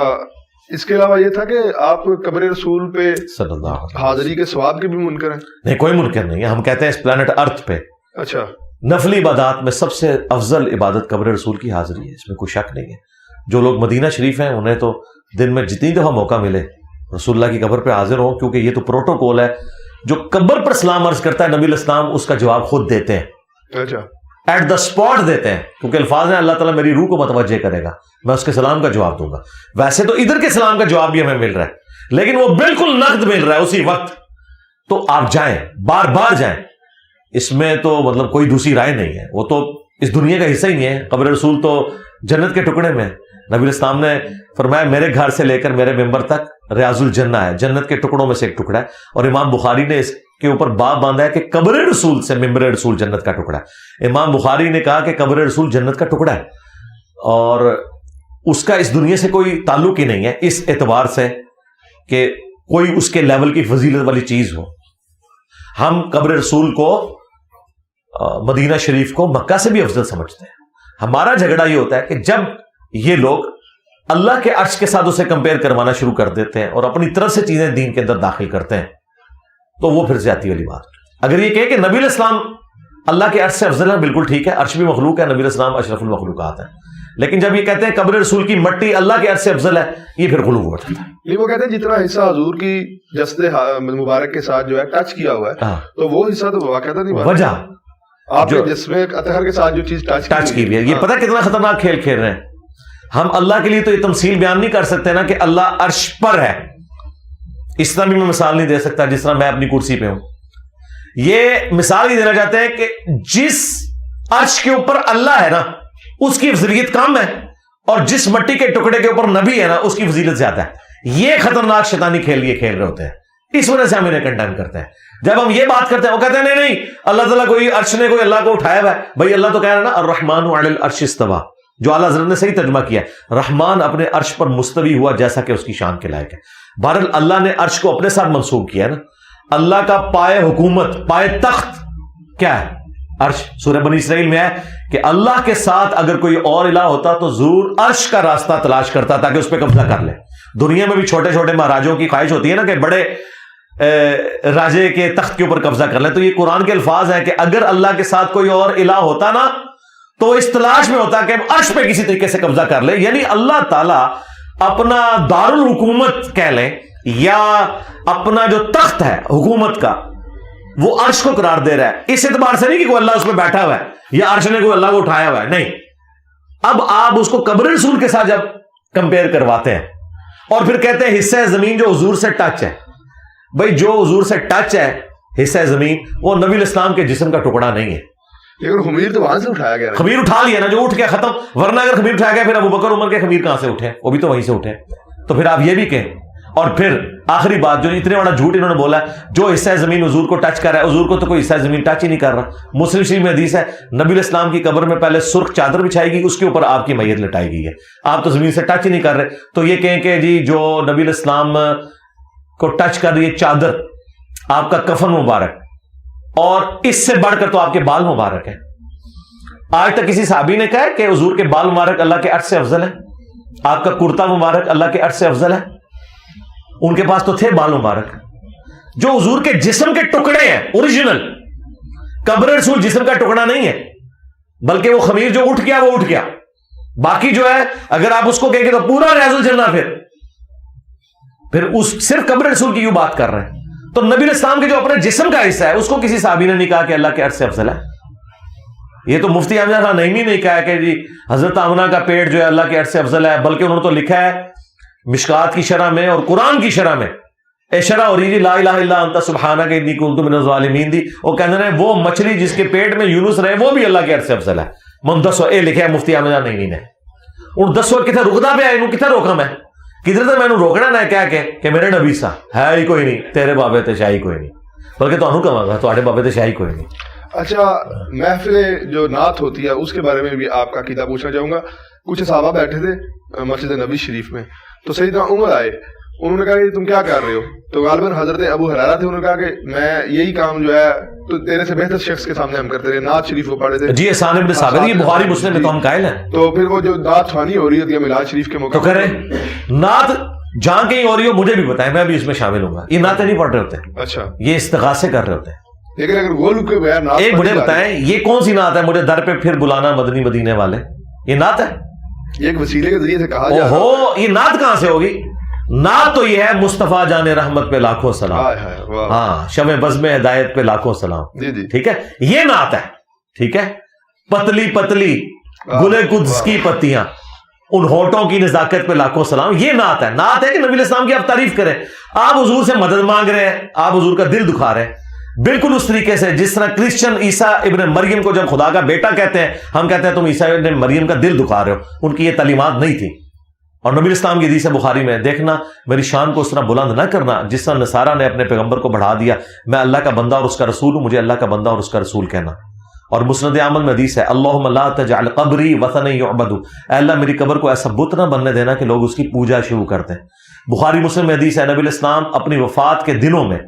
اس کے علاوہ یہ تھا کہ آپ قبر رسول پہ صلی اللہ علیہ وسلم حاضری کے ثواب کے بھی منکر ہیں؟ نہیں، کوئی منکر نہیں ہے. ہم کہتے ہیں اس پلانٹ ارتھ پہ اچھا نفلی عبادات میں سب سے افضل عبادت قبر رسول کی حاضری ہے، اس میں کوئی شک نہیں ہے. جو لوگ مدینہ شریف ہیں انہیں تو دن میں جتنی دفعہ موقع ملے رسول اللہ کی قبر پہ حاضر ہوں، کیونکہ یہ تو پروٹوکول ہے. جو قبر پر سلام عرض کرتا ہے نبی علیہ السلام اس کا جواب خود دیتے ہیں، اچھا ایٹ دا اسپاٹ دیتے ہیں، کیونکہ الفاظ ہیں اللہ تعالیٰ میری روح کو متوجہ کرے گا، میں اس کے سلام کا جواب دوں گا. ویسے تو ادھر کے سلام کا جواب بھی ہمیں مل رہا ہے، لیکن وہ بالکل نقد مل رہا ہے اسی وقت. تو آپ جائیں، بار بار جائیں، اس میں تو مطلب کوئی دوسری رائے نہیں ہے. وہ تو اس دنیا کا حصہ ہی نہیں ہے. قبر رسول تو جنت کے ٹکڑے میں. نبی علیہ السلام نے فرمایا میرے گھر سے لے کر میرے ممبر تک ریاض الجنہ ہے، جنت کے ٹکڑوں میں سے ایک ٹکڑا ہے. اور امام بخاری نے اس کے اوپر باب باندھا ہے کہ قبر رسول سے ممبر رسول جنت کا ٹکڑا ہے. امام بخاری نے کہا کہ قبر رسول جنت کا ٹکڑا ہے اور اس کا اس دنیا سے کوئی تعلق ہی نہیں ہے، اس اعتبار سے کہ کوئی اس کے لیول کی فضیلت والی چیز ہو. ہم قبر رسول کو، مدینہ شریف کو مکہ سے بھی افضل سمجھتے ہیں. ہمارا جھگڑا یہ ہوتا ہے کہ جب یہ لوگ اللہ کے عرش کے ساتھ اسے کمپیئر کروانا شروع کر دیتے ہیں اور اپنی طرف سے چیزیں دین کے اندر داخل کرتے ہیں، تو وہ پھر زیادتی والی بات. اگر یہ کہے کہ نبی علیہ السلام اللہ کے عرش سے افضل ہے، بالکل ٹھیک ہے، عرش بھی مخلوق ہے، نبی علیہ السلام اشرف المخلوقات ہیں. لیکن جب یہ کہتے ہیں قبر رسول کی مٹی اللہ کے عرش سے افضل ہے، یہ پھر غلو ہو جاتا ہے. وہ کہتے ہیں جتنا حصہ حضور کی جسد مبارک کے ساتھ جو ہے ٹچ کیا ہوا ہے، تو وہ حصہ تو واقعہ نہیں. وجہ آپ جو جسم اطہر کے ساتھ جو چیز ٹچ کی ہوئی ہے، یہ پتہ کتنا خطرناک کھیل کھیل رہے ہیں. ہم اللہ کے لیے تو یہ تمثیل بیان نہیں کر سکتے نا کہ اللہ عرش پر ہے. اس طرح بھی میں مثال نہیں دے سکتا جس طرح میں اپنی کرسی پہ ہوں. یہ مثال ہی دینا چاہتے ہیں کہ جس عرش کے اوپر اللہ ہے نا اس کی فضیلت کم ہے، اور جس مٹی کے ٹکڑے کے اوپر نبی ہے نا اس کی فضیلت زیادہ ہے. یہ خطرناک شیطانی کھیل یہ کھیل رہے ہوتے ہیں. اس وجہ سے ہم انہیں کنڈیم کرتے ہیں. جب ہم یہ بات کرتے ہیں وہ کہتے ہیں نہیں نہیں، اللہ تعالیٰ کوئی عرش نے کوئی اللہ کو اٹھایا ہوا ہے. بھائی اللہ تو کہہ رہا ہے نا الرحمن علی العرش استویٰ، جو اعلیٰ حضرت نے صحیح ترجمہ کیا ہے، رحمان اپنے عرش پر مستوی ہوا جیسا کہ اس کی شان کے لائق ہے. بہرحال اللہ نے عرش کو اپنے ساتھ منسوب کیا ہے نا. اللہ کا پائے حکومت، پائے تخت کیا ہے؟ عرش. سورہ بنی اسرائیل میں ہے کہ اللہ کے ساتھ اگر کوئی اور الہ ہوتا تو ضرور عرش کا راستہ تلاش کرتا تاکہ اس پہ قبضہ کر لے. دنیا میں بھی چھوٹے چھوٹے مہاراجوں کی خواہش ہوتی ہے نا کہ بڑے راجے کے تخت کے اوپر قبضہ کر لیں. تو یہ قرآن کے الفاظ ہیں کہ اگر اللہ کے ساتھ کوئی اور الہ ہوتا نا تو اس تلاش میں ہوتا کہ عرش پہ کسی طریقے سے قبضہ کر لے. یعنی اللہ تعالیٰ اپنا دارالحکومت کہہ لیں یا اپنا جو تخت ہے حکومت کا وہ عرش کو قرار دے رہا ہے. اس اعتبار سے نہیں کہ کوئی اللہ اس پہ بیٹھا ہوا ہے یا عرش نے کوئی اللہ کو اٹھایا ہوا ہے، نہیں. اب آپ اس کو قبر رسول کے ساتھ جب کمپیئر کرواتے ہیں اور پھر کہتے ہیں حصہ زمین جو حضور سے ٹچ ہے، بھائی جو حضور سے ٹچ ہے حصہ زمین وہ نبی الاسلام کے جسم کا ٹکڑا نہیں ہے. لیکن خمیر تو وہاں سے اٹھایا گیا، خمیر اٹھا لیا نا، جو اٹھ گیا ختم. ورنہ اگر خمیر اٹھایا گیا پھر ابو بکر عمر کے خمیر کہاں سے اٹھے؟ وہ بھی تو وہیں سے اٹھے. تو پھر آپ یہ بھی کہیں. اور پھر آخری بات جو اتنے بڑا جھوٹ انہوں نے بولا ہے، جو حصہ زمین حضور کو ٹچ کر رہا ہے، حضور کو تو کوئی حصہ زمین ٹچ ہی نہیں کر رہا. مسلم شریف میں حدیث ہے نبی الاسلام کی قبر میں پہلے سرخ چادر بچھائی گئی، اس کے اوپر آپ کی میت لٹائی گئی ہے. آپ تو زمین سے ٹچ ہی نہیں کر رہے. تو یہ کہیں کہ جی جو نبی الاسلام کو ٹچ کر رہی ہے چادر، آپ کا کفن مبارک، اور اس سے بڑھ کر تو آپ کے بال مبارک ہیں. آج تک کسی صحابی نے کہا کہ حضور کے بال مبارک اللہ کے عرش سے افضل ہے، آپ کا کرتا مبارک اللہ کے عرش سے افضل ہے؟ ان کے پاس تو تھے بال مبارک جو حضور کے جسم کے ٹکڑے ہیں اوریجنل. قبر رسول جسم کا ٹکڑا نہیں ہے، بلکہ وہ خمیر جو اٹھ گیا وہ اٹھ گیا. باقی جو ہے اگر آپ اس کو کہیں گے تو پورا ریاض الجنہ پھر اس صرف قبر رسول کی یوں بات کر رہے ہیں. تو نبی الاسلام کے جو اپنے جسم کا حصہ ہے اس کو کسی صحابی نے نہیں کہا کہ اللہ کے عرش سے افضل ہے. یہ تو مفتی احمد خان نعیمی نے کہا کہ جی حضرت آمنہ کا پیٹ جو ہے اللہ کے عرش سے افضل ہے، بلکہ انہوں نے تو لکھا ہے مشکات کی شرح میں اور قرآن کی شرح میں شرح ہو رہی لا الہ الا انت سبحانک انی کنت من الظالمین دی. وہ کہتے ہیں وہ مچھلی جس کے پیٹ میں یونس رہے وہ بھی اللہ کے عرش سے افضل ہے. من دسو اے لکھا ہے مفتی احمد نعیمی نے. ان دسو کتنے رکدا پہ آئے کتنے روکا میں کدھر سے میں نے روکنا نہ کیا کہ میرے نبی سا ہے ہی کوئی نہیں، تیرے بابے تے شاہی کوئی نہیں، بلکہ تمہیں کہاں گا تھوڑے بابے تے شاہی کوئی نہیں. اچھا، محفل جو نعت ہوتی ہے اس کے بارے میں بھی آپ کا عقیدہ پوچھنا چاہوں گا. کچھ صحابہ بیٹھے تھے مسجد نبی شریف میں، تو سیدنا عمر آئے، انہوں نے کہا کہ تم کیا کر رہے ہو؟ تو غالباً حضرت ابو ہریرہ تھے، انہوں نے کہا کہ میں یہی کام جو ہے تو تیرے سے بہتر شخص کے سامنے ہم کرتے رہے، نعت شریف کو پڑھے تھے. جی احسان ابن ثابت، یہ بخاری مسلم میں تو ہم قائل ہیں. تو پھر وہ جو نعت خوانی ہو رہی ہوتی ہے میلاد شریف کے موقع تو کریں نعت جہاں کہیں ہو رہی ہو مجھے بھی بتائیں، میں بھی اس میں شامل ہوں گا. یہ نعتیں نہیں پڑھ رہے ہوتے ہیں، اچھا یہ استغاثے کر رہے ہوتے ہیں. لیکن اگر وہ لوگ ایک مجھے بتائیں یہ کون سی نعت ہے مجھے در پہ پھر بلانا مدنی مدینے والے، یہ نعت ہے؟ یہ ایک وسیلے کے ذریعے سے کہا جا رہا ہے. یہ نعت کہاں سے ہوگی؟ نعت تو یہ ہے مصطفیٰ جان رحمت پہ لاکھوں سلام، ہاں شمع بزم ہدایت پہ لاکھوں سلام. جی جی ٹھیک ہے، یہ نعت ہے. ٹھیک ہے، پتلی پتلی گلے قدس کی پتیاں، ان ہونٹوں کی نزاکت پہ لاکھوں سلام، یہ نعت ہے. نعت ہے کہ نبی الاسلام کی آپ تعریف کریں. آپ حضور سے مدد مانگ رہے ہیں، آپ حضور کا دل دکھا رہے ہیں، بالکل اس طریقے سے جس طرح کرسچن عیسیٰ ابن مریم کو جب خدا کا بیٹا کہتے ہیں، ہم کہتے ہیں تم عیسیٰ ابن مریم کا دل دکھا رہے ہو. ان کی یہ تعلیمات نہیں تھی. اور نبی اسلام کی حدیث بخاری میں دیکھنا میری شان کو اس طرح بلند نہ کرنا جس طرح نصارہ نے اپنے پیغمبر کو بڑھا دیا. میں اللہ کا بندہ اور اس کا رسول ہوں، مجھے اللہ کا بندہ اور اس کا رسول کہنا. اور مسند احمد میں حدیث ہے اللہم لا تجعل قبری وثنا یعبد، اے اللہ میری قبر کو ایسا بت نہ بننے دینا کہ لوگ اس کی پوجا شروع کرتے ہیں. بخاری مسلم میں حدیث ہے نبی الاسلام اپنی وفات کے دنوں میں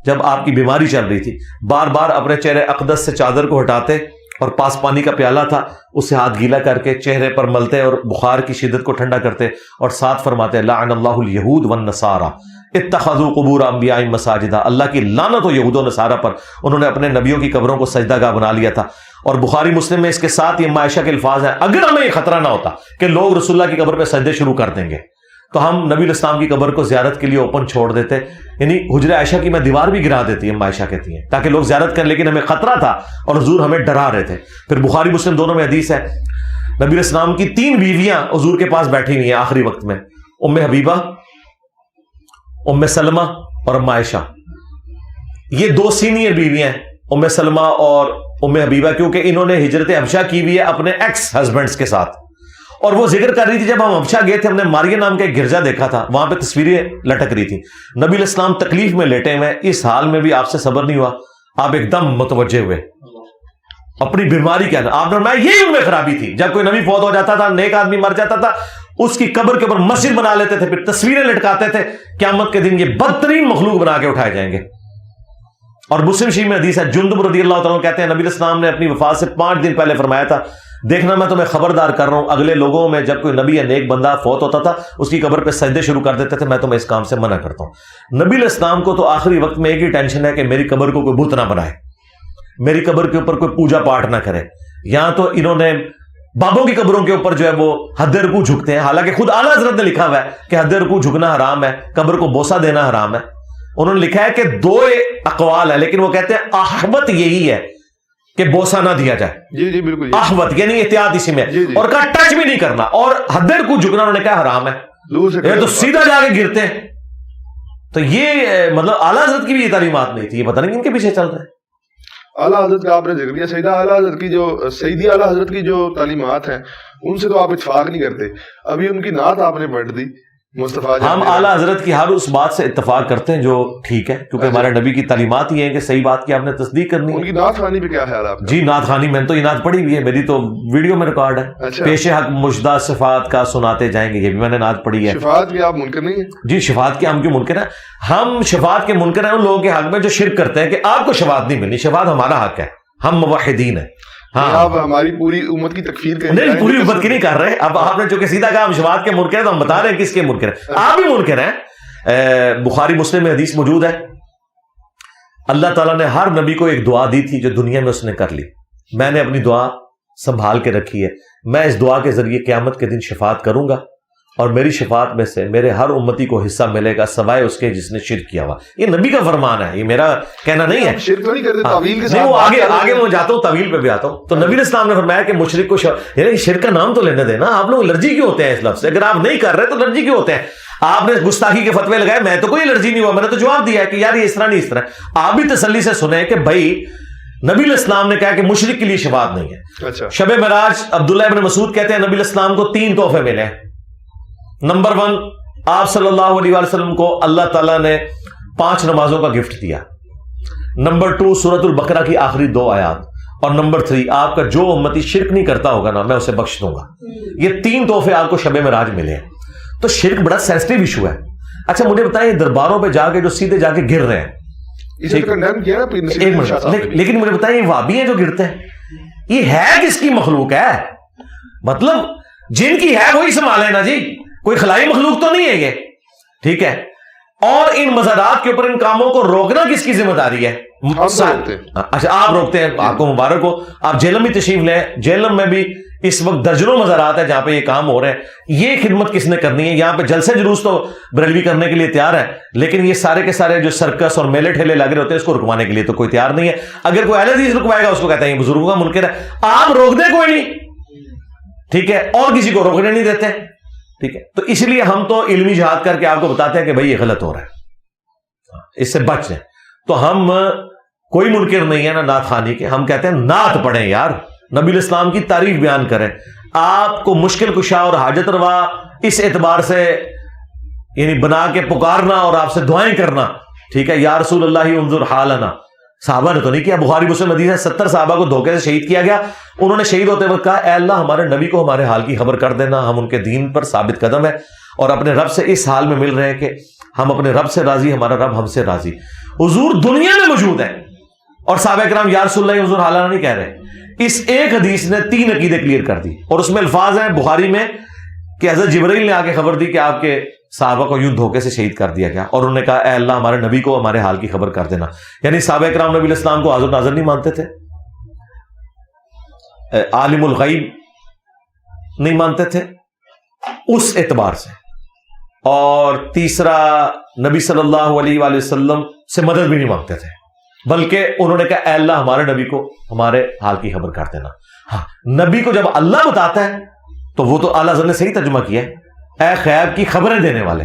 جب آپ کی بیماری چل رہی تھی بار بار اپنے چہرے اقدس سے چادر کو ہٹاتے اور پاس پانی کا پیالہ تھا اس سے ہاتھ گیلا کر کے چہرے پر ملتے اور بخار کی شدت کو ٹھنڈا کرتے اور ساتھ فرماتے لعن اللہ الیہود والنصارى اتخذوا قبور انبیاء مساجدہ، اللہ کی لعنت ہو یہود و نصارہ پر، انہوں نے اپنے نبیوں کی قبروں کو سجدہ گاہ بنا لیا تھا. اور بخاری مسلم میں اس کے ساتھ یہ عائشہ کے الفاظ ہیں اگر ہمیں یہ خطرہ نہ ہوتا کہ لوگ رسول اللہ کی قبر پہ سجدے شروع کر دیں گے تو ہم نبی الاسلام کی قبر کو زیارت کے لیے اوپن چھوڑ دیتے، یعنی حجرہ عائشہ کی میں دیوار بھی گرا دیتی ہے عائشہ کہتی ہیں تاکہ لوگ زیارت کریں، لیکن ہمیں خطرہ تھا اور حضور ہمیں ڈرا رہے تھے. پھر بخاری مسلم دونوں میں حدیث ہے نبی الاسلام کی 3 بیویاں حضور کے پاس بیٹھی ہوئی ہیں آخری وقت میں، ام حبیبہ، ام سلمہ اور ام عائشہ. یہ 2 سینئر بیویاں ہیں ام سلمہ اور ام حبیبہ، کیونکہ انہوں نے ہجرت حبشہ کی ہوئی ہے اپنے ایکس ہسبینڈز کے ساتھ. اور وہ ذکر کر رہی تھی جب ہم حبشہ گئے تھے ہم نے ماریہ نام کا ایک گرجا دیکھا تھا، وہاں پہ تصویریں لٹک رہی تھی، نبی الاسلام تکلیف میں لیٹے ہوئے، اس حال میں بھی آپ سے صبر نہیں ہوا، آپ ایک دم متوجہ ہوئے اپنی بیماری کیا آپ نے فرمایا یہی ان میں خرابی تھی. جب کوئی نبی فوت ہو جاتا تھا, نیک آدمی مر جاتا تھا, اس کی قبر کے اوپر مسجد بنا لیتے تھے, پھر تصویریں لٹکاتے تھے. قیامت کے دن یہ بدترین مخلوق بنا کے اٹھائے جائیں گے. اور مسلم شریف میں حدیث ہے, جندب رضی اللہ تعالیٰ کہتے ہیں نبی علیہ السلام نے اپنی وفات سے 5 دن پہلے فرمایا تھا, دیکھنا میں تمہیں خبردار کر رہا ہوں, اگلے لوگوں میں جب کوئی نبی یا نیک بندہ فوت ہوتا تھا اس کی قبر پہ سجدے شروع کر دیتے تھے, میں تمہیں اس کام سے منع کرتا ہوں. نبی علیہ السلام کو تو آخری وقت میں ایک ہی ٹینشن ہے کہ میری قبر کو کوئی بت نہ بنائے, میری قبر کے اوپر کوئی پوجا پاٹ نہ کرے. یہاں تو انہوں نے بابوں کی قبروں کے اوپر جو ہے وہ حد رکوع جھکتے ہیں, حالانکہ خود اعلیٰ حضرت نے لکھا ہوا ہے کہ حد رکوع جھکنا حرام ہے, قبر کو بوسہ دینا حرام ہے. انہوں نے لکھا ہے کہ 2 اقوال ہے, لیکن وہ کہتے ہیں احوط یہی ہے کہ بوسہ نہ دیا جائے. جی بالکل, احوط یعنی احتیاط اسی میں, اور کہا ٹچ بھی نہیں کرنا, اور حد رکوع جھکنا انہوں نے کہا حرام ہے, یہ تو سیدھا جا کے گرتے ہیں. تو یہ مطلب اعلیٰ حضرت کی بھی یہ تعلیمات نہیں تھی, یہ پتہ نہیں کن کے پیچھے چل رہے ہیں. اعلیٰ حضرت کا آپ نے ذکر کیا, سیدہ اعلیٰ حضرت کی جو سیدی اعلیٰ حضرت کی جو تعلیمات ہیں ان سے تو آپ اتفاق نہیں کرتے. ابھی ان کی نعت آپ نے پڑھ دی مصطفیٰ. ہم اعلیٰ حضرت کی ہر اس بات سے اتفاق کرتے ہیں جو ٹھیک ہے, کیونکہ ہمارے نبی کی تعلیمات یہ ہیں کہ صحیح بات کی آپ نے تصدیق کرنی ہے. ان کی نعت خوانی پہ کیا خیال ہے آپ کا؟ جی نعت خوانی, میں نے تو یہ نعت پڑھی ہوئی ہے, میری تو ویڈیو میں ریکارڈ ہے. پیش حق مجدہ صفات کا سناتے جائیں گے, یہ بھی میں نے نعت پڑھی ہے. شفاعت کے آپ منکر نہیں ہیں؟ جی شفاعت کے ہم کیوں منکر ہیں؟ ہم شفاعت کے منکر ہیں ان لوگوں کے حق میں جو شرک کرتے ہیں کہ آپ کو شفاعت نہیں ملنی. شفاعت ہمارا حق ہے, ہم موحدین ہیں. ہاں آپ ہماری پوری امت کی تکفیر کریں. نہیں, پوری امت کی نہیں کر رہے. اب آپ نے جو کہ سیدھا کہا ہم شفاعت کے منکر ہیں, تو ہم بتا رہے ہیں کس کے منکر ہیں. آپ بھی منکر ہیں. بخاری مسلم میں حدیث موجود ہے, اللہ تعالیٰ نے ہر نبی کو ایک دعا دی تھی جو دنیا میں اس نے کر لی. میں نے اپنی دعا سنبھال کے رکھی ہے, میں اس دعا کے ذریعے قیامت کے دن شفاعت کروں گا, اور میری شفاعت میں سے میرے ہر امتی کو حصہ ملے گا سوائے اس کے جس نے شرک کیا ہوا. یہ نبی کا فرمان ہے, یہ میرا کہنا نہیں ہے. شرک نہیں کرتے, تعویل کے ساتھ. آگے میں جاتا ہوں, تعویل پہ بھی آتا ہوں. تو نبی علیہ السلام نے فرمایا کہ مشرک کو یعنی شرک کا نام تو لینے دینا. آپ لوگ الرجی کیوں ہوتے ہیں اس لفظ سے؟ اگر آپ نہیں کر رہے تو الرجی کیوں ہوتے ہیں؟ آپ نے گستاخی کے فتوے لگائے, میں تو کوئی الرجی نہیں ہوا, میں نے تو جواب دیا ہے کہ یار یہ اس طرح نہیں اس طرح. آپ بھی تسلی سے سنیں کہ بھائی نبی علیہ السلام نے کہا کہ مشرک کے لیے شفاعت نہیں ہے. اچھا. شب معراج عبداللہ ابن مسعود کہتے ہیں نبی علیہ السلام کو 3 تحفے ملے. نمبر 1, آپ صلی اللہ علیہ وسلم کو اللہ تعالیٰ نے 5 نمازوں کا گفٹ دیا. نمبر 2, سورۃ البقرہ کی آخری 2 آیات. اور نمبر 3, آپ کا جو امتی شرک نہیں کرتا ہوگا نا میں اسے بخش دوں گا. یہ 3 تحفے آپ کو شب معراج ملے ہیں. تو شرک بڑا سینسٹیو ایشو ہے. اچھا مجھے بتائیں, درباروں پہ جا کے جو سیدھے جا کے گر رہے ہیں, لیکن مجھے بتائیں یہ وہابی ہیں جو گرتے ہیں, یہ ہے کس کی مخلوق ہے؟ مطلب جن کی ہے وہی سنبھالے نا جی, کوئی خلائی مخلوق تو نہیں ہے یہ, ٹھیک ہے. اور ان مزادات کے اوپر ان کاموں کو روکنا کس کی ذمہ داری ہے؟ اچھا آپ روکتے ہیں, آپ کو مبارک ہو. آپ جیلم بھی تشریف لیں, جیلم میں بھی اس وقت درجنوں مزارات ہیں جہاں پہ یہ کام ہو رہے ہیں. یہ خدمت کس نے کرنی ہے؟ یہاں پہ جلسے جلوس تو بریلوی کرنے کے لیے تیار ہے, لیکن یہ سارے کے سارے جو سرکس اور میلے ٹھیلے لگ رہے ہوتے ہیں اس کو رکوانے کے لیے تو کوئی تیار نہیں ہے. اگر کوئی اہل حدیث رکوائے گا اس کو کہتے ہیں یہ بزرگوں کا منکر ہے. آپ روک دیں کوئی نہیں, ٹھیک ہے, اور کسی کو روکنے نہیں دیتے, ٹھیک ہے. تو اس لیے ہم تو علمی جہاد کر کے آپ کو بتاتے ہیں کہ بھائی یہ غلط ہو رہا ہے, اس سے بچ جائیں. تو ہم کوئی منکر نہیں ہے نا نعت خوانی کے, ہم کہتے ہیں نعت پڑھیں یار, نبی علیہ السلام کی تعریف بیان کریں. آپ کو مشکل کشا اور حاجت روا اس اعتبار سے یعنی بنا کے پکارنا اور آپ سے دعائیں کرنا, ٹھیک ہے. یا رسول اللہ انظر حالنا, صحابہ نے تو نہیں کیا. بخاری مسلم حدیث ہے 70 صحابہ کو دھوکے سے شہید کیا گیا. انہوں نے شہید ہوتے وقت کہا اے اللہ ہمارے نبی کو ہمارے حال کی خبر کر دینا, ہم ان کے دین پر ثابت قدم ہے اور اپنے رب سے اس حال میں مل رہے ہیں کہ ہم اپنے رب سے راضی, ہمارا رب ہم سے راضی. حضور دنیا میں موجود ہے اور صحابہ کرام یا رسول اللہ انظر حالنا نہیں کہہ رہے. اس ایک حدیث نے 3 عقیدے کلیئر کر دی, اور اس میں الفاظ ہیں بخاری میں کہ حضرت جبرائیل نے آ کے خبر دی کہ آپ کے صحابہ کو یوں دھوکے سے شہید کر دیا گیا, اور انہوں نے کہا اے اللہ ہمارے نبی کو ہمارے حال کی خبر کر دینا. یعنی صحابہ کرام نبی علیہ السلام کو حاضر ناظر نہیں مانتے تھے, عالم الغیب نہیں مانتے تھے اس اعتبار سے. اور تیسرا, نبی صلی اللہ علیہ وآلہ وسلم سے مدد بھی نہیں مانگتے تھے, بلکہ انہوں نے کہا اے اللہ ہمارے نبی کو ہمارے حال کی خبر کر دینا. ہاں, نبی کو جب اللہ بتاتا ہے تو وہ تو اعلیٰ حضرت نے صحیح ترجمہ کیا ہے, اے غیب کی خبریں دینے والے,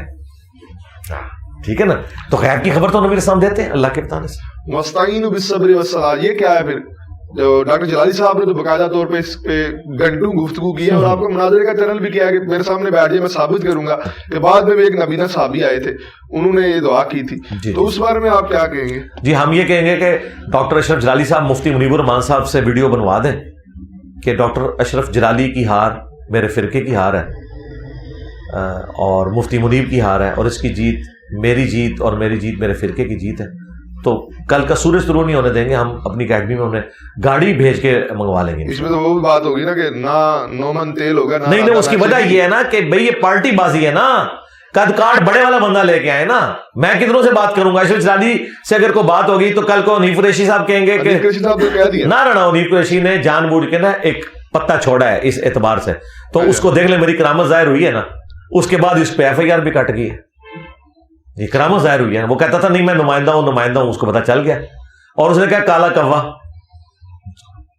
ٹھیک ہے نا. تو غیب کی خبر تو نبی علیہ السلام دیتے ہیں اللہ کے بتانے سے. مستعین بالصبر والصلاۃ, یہ کیا ہے پھر؟ جو ڈاکٹر جلالی صاحب نے تو باقاعدہ طور پہ اس پہ گھنٹوں گفتگو کی ہے اور آپ کو مناظرے کا چینل بھی کیا ہے کہ میرے سامنے بیٹھ جائے میں ثابت کروں گا کہ بعد میں بھی ایک نبینہ صحابی آئے تھے انہوں نے یہ دعا کی تھی، تو اس بارے میں آپ کیا کہیں گے؟ جی ہم یہ کہیں گے کہ ڈاکٹر اشرف جلالی صاحب مفتی منیب الرحمان صاحب سے ویڈیو بنوا دیں کہ ڈاکٹر اشرف جلالی کی ہار میرے فرقے کی ہار ہے اور مفتی منیب کی ہار ہے، اور اس کی جیت میری جیت اور میری جیت میرے فرقے کی جیت ہے، تو کل کا سورج طلوع نہیں ہونے دیں گے، ہم اپنی اکیڈمی میں انہیں گاڑی بھیج کے منگوا لیں گے۔ اس میں تو وہ بات ہوگی نا کہ نہ نو من تیل ہوگا، نہیں اس کی وجہ یہ ہے نا کہ بھئی یہ پارٹی بازی ہے نا، قد کاٹ بڑے والا بندہ لے کے آئے نا، میں کتنوں سے بات کروں گا؟ اشرف جلالی سے اگر کوئی بات ہوگی تو کل کو حنیف قریشی صاحب کہیں گے کہ نہ حنیف قریشی نے جان بوجھ کے نا ایک پتا چھوڑا ہے اس اعتبار سے، تو اس کو دیکھ لیں میری کرامت ظاہر ہوئی ہے نا، اس کے بعد اس پہ ایف آئی آر بھی کٹ گئی ہے، یہ کرامت ظاہر ہوئی ہے نا۔ وہ کہتا تھا نہیں میں نمائندہ ہوں، اس کو پتا چل گیا اور اس نے کہا کالا کوا،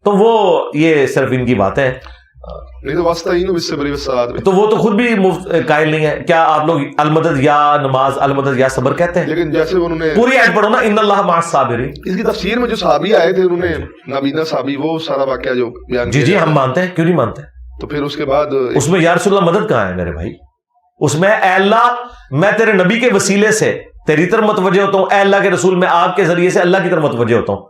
تو وہ یہ صرف ان کی باتیں ہیں، نہیں تو واسطین اس سے بری وسعت میں تو وہ تو خود بھی قائل نہیں ہے۔ کیا آپ لوگ المدد یا نماز المدد یا صبر کہتے ہیں؟ لیکن جیسے انہوں نے پوری آیت پڑھو نا، ان اللہ مع الصابرین، اس کی تفسیر میں جو صحابی آئے تھے انہوں نے نبینہ صحابی وہ سارا واقعہ جو بیان جی ہم مانتے ہیں، کیوں نہیں مانتے؟ تو پھر اس کے بعد اس میں یا رسول اللہ مدد کہاں ہے میرے بھائی؟ اس میں اے اللہ میں تیرے نبی کے وسیلے سے تیری طرف متوجہ ہوتا ہوں، اے اللہ کے رسول میں آپ کے ذریعے سے اللہ کی طرف متوجہ ہوتا ہوں۔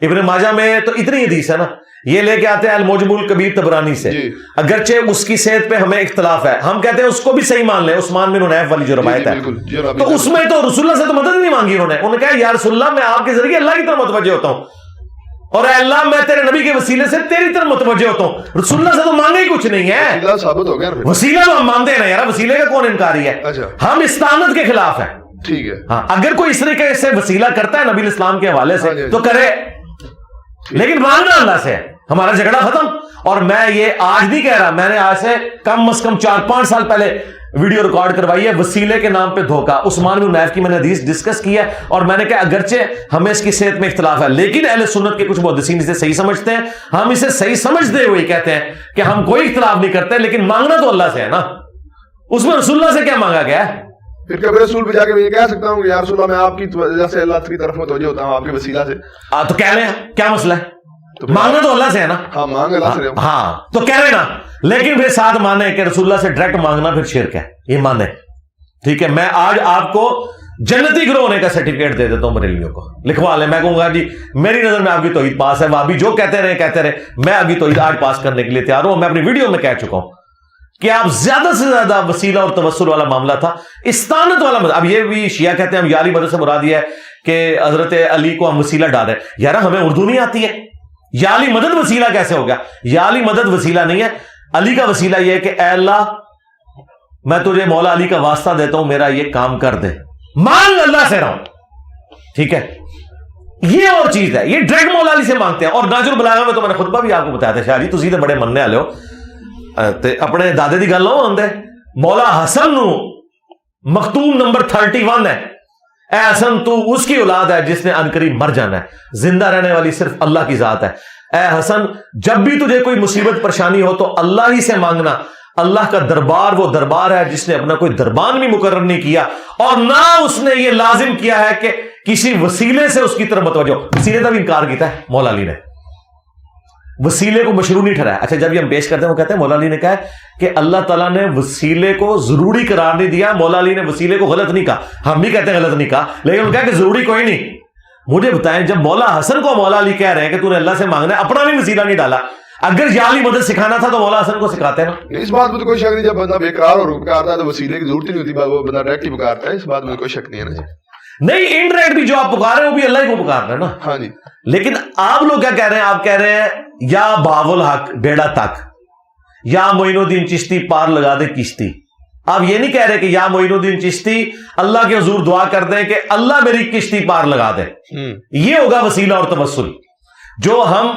ابن ماجہ میں تو اتنی حدیث ہے نا، یہ لے کے آتے ہیں المعجم الکبیر طبرانی سے، اگرچہ اس کی صحت پہ ہمیں اختلاف ہے، ہم کہتے ہیں اس کو بھی صحیح مان لیں، عثمان بن حنیف والی جو روایت ہے، تو اس میں تو رسول اللہ سے تو مدد نہیں مانگی انہوں نے کہا یا رسول اللہ میں آپ کے ذریعے اللہ کی طرف متوجہ ہوتا ہوں، اور اے اللہ میں تیرے نبی کے وسیلے سے تیری طرف متوجہ ہوتا ہوں۔ رسول اللہ سے تو مانگا ہی کچھ نہیں ہے، وسیلہ ثابت ہو گیا، وسیلہ تو ہم مانتے ہیں نا یار، وسیلے کا کون انکاری ہے؟ ہم استعانت کے خلاف ہیں، ٹھیک ہے ہاں اگر کوئی اس طریقے سے وسیلہ کرتا ہے نبی اسلام کے حوالے سے تو کرے، لیکن مانگنا اللہ سے ہے، ہمارا جھگڑا ختم۔ اور میں یہ آج نہیں کہہ رہا، میں نے آج سے کم از کم 4-5 سال پہلے ویڈیو ریکارڈ کروائی ہے، وسیلے کے نام پہ دھوکہ، عثمان بن حنیف کی میں نے حدیث ڈسکس کی ہے، اور میں نے کہا اگرچہ ہمیں اس کی صحت میں اختلاف ہے لیکن اہل سنت کے کچھ محدثین اسے صحیح سمجھتے ہیں، ہم اسے صحیح سمجھتے ہوئے کہتے ہیں کہ ہم کوئی اختلاف نہیں کرتے، لیکن مانگنا تو اللہ سے ہے نا، اس میں رسول اللہ سے کیا مانگا گیا ہے؟ پھر کبھی رسول پہ جا کے میں یہ کہہ سکتا ہوں کہ یا رسول اللہ میں آپ کی وجہ سے اللہ کی طرف متوجہ ہوتا ہوں، آپ کے وسیلہ سے، تو کہہ لیں کیا مسئلہ ہے؟ مانگنا تو اللہ سے ہے نا، ہاں مانگ اللہ سے، ہاں تو کہہ رہے نا، لیکن پھر ساتھ مانے کہ رسول اللہ سے ڈائریکٹ مانگنا پھر شرک ہے، یہ مانے، ٹھیک ہے؟ میں آج آپ کو جنتی گروہ ہونے کا سرٹیفکیٹ دے دیتا ہوں بریلویوں کو، لکھوا لیں، میں کہوں گا جی میری نظر میں آپ کی توحید پاس ہے، وہابی جو کہتے رہے میں آپ کی توحید آج پاس کرنے کے لیے تیار ہوں۔ میں اپنی ویڈیو میں کہہ چکا ہوں کہ آپ زیادہ سے زیادہ وسیلہ اور توسل والا معاملہ تھا، استعانت والا اب یہ بھی شیعہ کہتے ہیں ہم یا علی مدد سے مراد یہ ہے کہ حضرت علی کو ہم وسیلہ ڈالیں، یار ہمیں اردو نہیں آتی ہے، یا علی مدد وسیلہ کیسے ہو گیا؟ یا علی مدد وسیلہ نہیں ہے، علی کا وسیلہ یہ ہے کہ اے اللہ میں تجھے مولا علی کا واسطہ دیتا ہوں، میرا یہ کام کر دے، مانگ اللہ سے رہا ہوں، ٹھیک ہے؟ یہ اور چیز ہے، یہ ڈائریکٹ مولا علی سے مانگتے ہیں۔ اور ناج البلاغہ میں تو میں نے خطبہ بھی آپ کو بتایا تھا، شاہ جی تسی تے بڑے مننے والے ہو، اپنے دادے دی گل نہ ہوندے، مولا حسن نو مختوم نمبر 31 ہے، اے حسن تو اس کی اولاد ہے جس نے عنقریب مر جانا ہے، زندہ رہنے والی صرف اللہ کی ذات ہے، اے حسن جب بھی تجھے کوئی مصیبت پریشانی ہو تو اللہ ہی سے مانگنا، اللہ کا دربار وہ دربار ہے جس نے اپنا کوئی دربان بھی مقرر نہیں کیا، اور نہ اس نے یہ لازم کیا ہے کہ کسی وسیلے سے اس کی طرف متوجہ ہو۔ وسیلے کا بھی انکار کیتا ہے مولا علی نے، وسیلے کو مشروع نہیں ٹھہرایا۔ اچھا جب یہ ہم پیش کرتے ہیں وہ کہتے ہیں مولا علی نے کہا کہ اللہ تعالیٰ نے وسیلے کو ضروری قرار نہیں دیا، مولا علی نے وسیلے کو غلط نہیں کہا، ہم بھی کہتے ہیں غلط نہیں کہا، لیکن انہوں نے کہا کہ ضروری کوئی نہیں۔ مجھے بتائیں جب مولا حسن کو مولا علی کہہ رہے ہیں کہ تو نے اللہ سے مانگنا ہے، اپنا بھی وسیلہ نہیں ڈالا، اگر یا علی مدد سکھانا تھا تو مولا حسن کو سکھاتے نا۔ اس بات میں تو کوئی شک نہیں، جب بندہ بیکار اور پکارتا ہے تو وسیلے کی ضرورت نہیں ہوتی، وہ بندہ ڈائریکٹ ہی پکارتا ہے، اس بات میں کوئی شک نہیں ہے نا۔ نہیں انڈائریکٹ بھی جو آپ پکار رہے ہیں وہ بھی اللہ ہی کو پکار رہے ہیں نا۔ ہاں جی، لیکن آپ لوگ کیا کہہ رہے ہیں؟ آپ کہہ رہے ہیں یا باب الحق بیڑا تک، یا معین الدین چشتی پار لگا دے کشتی۔ آپ یہ نہیں کہہ رہے کہ یا معین الدین چشتی اللہ کے حضور دعا کر دیں کہ اللہ میری کشتی پار لگا دے، یہ ہوگا وسیلہ اور توسل جو ہم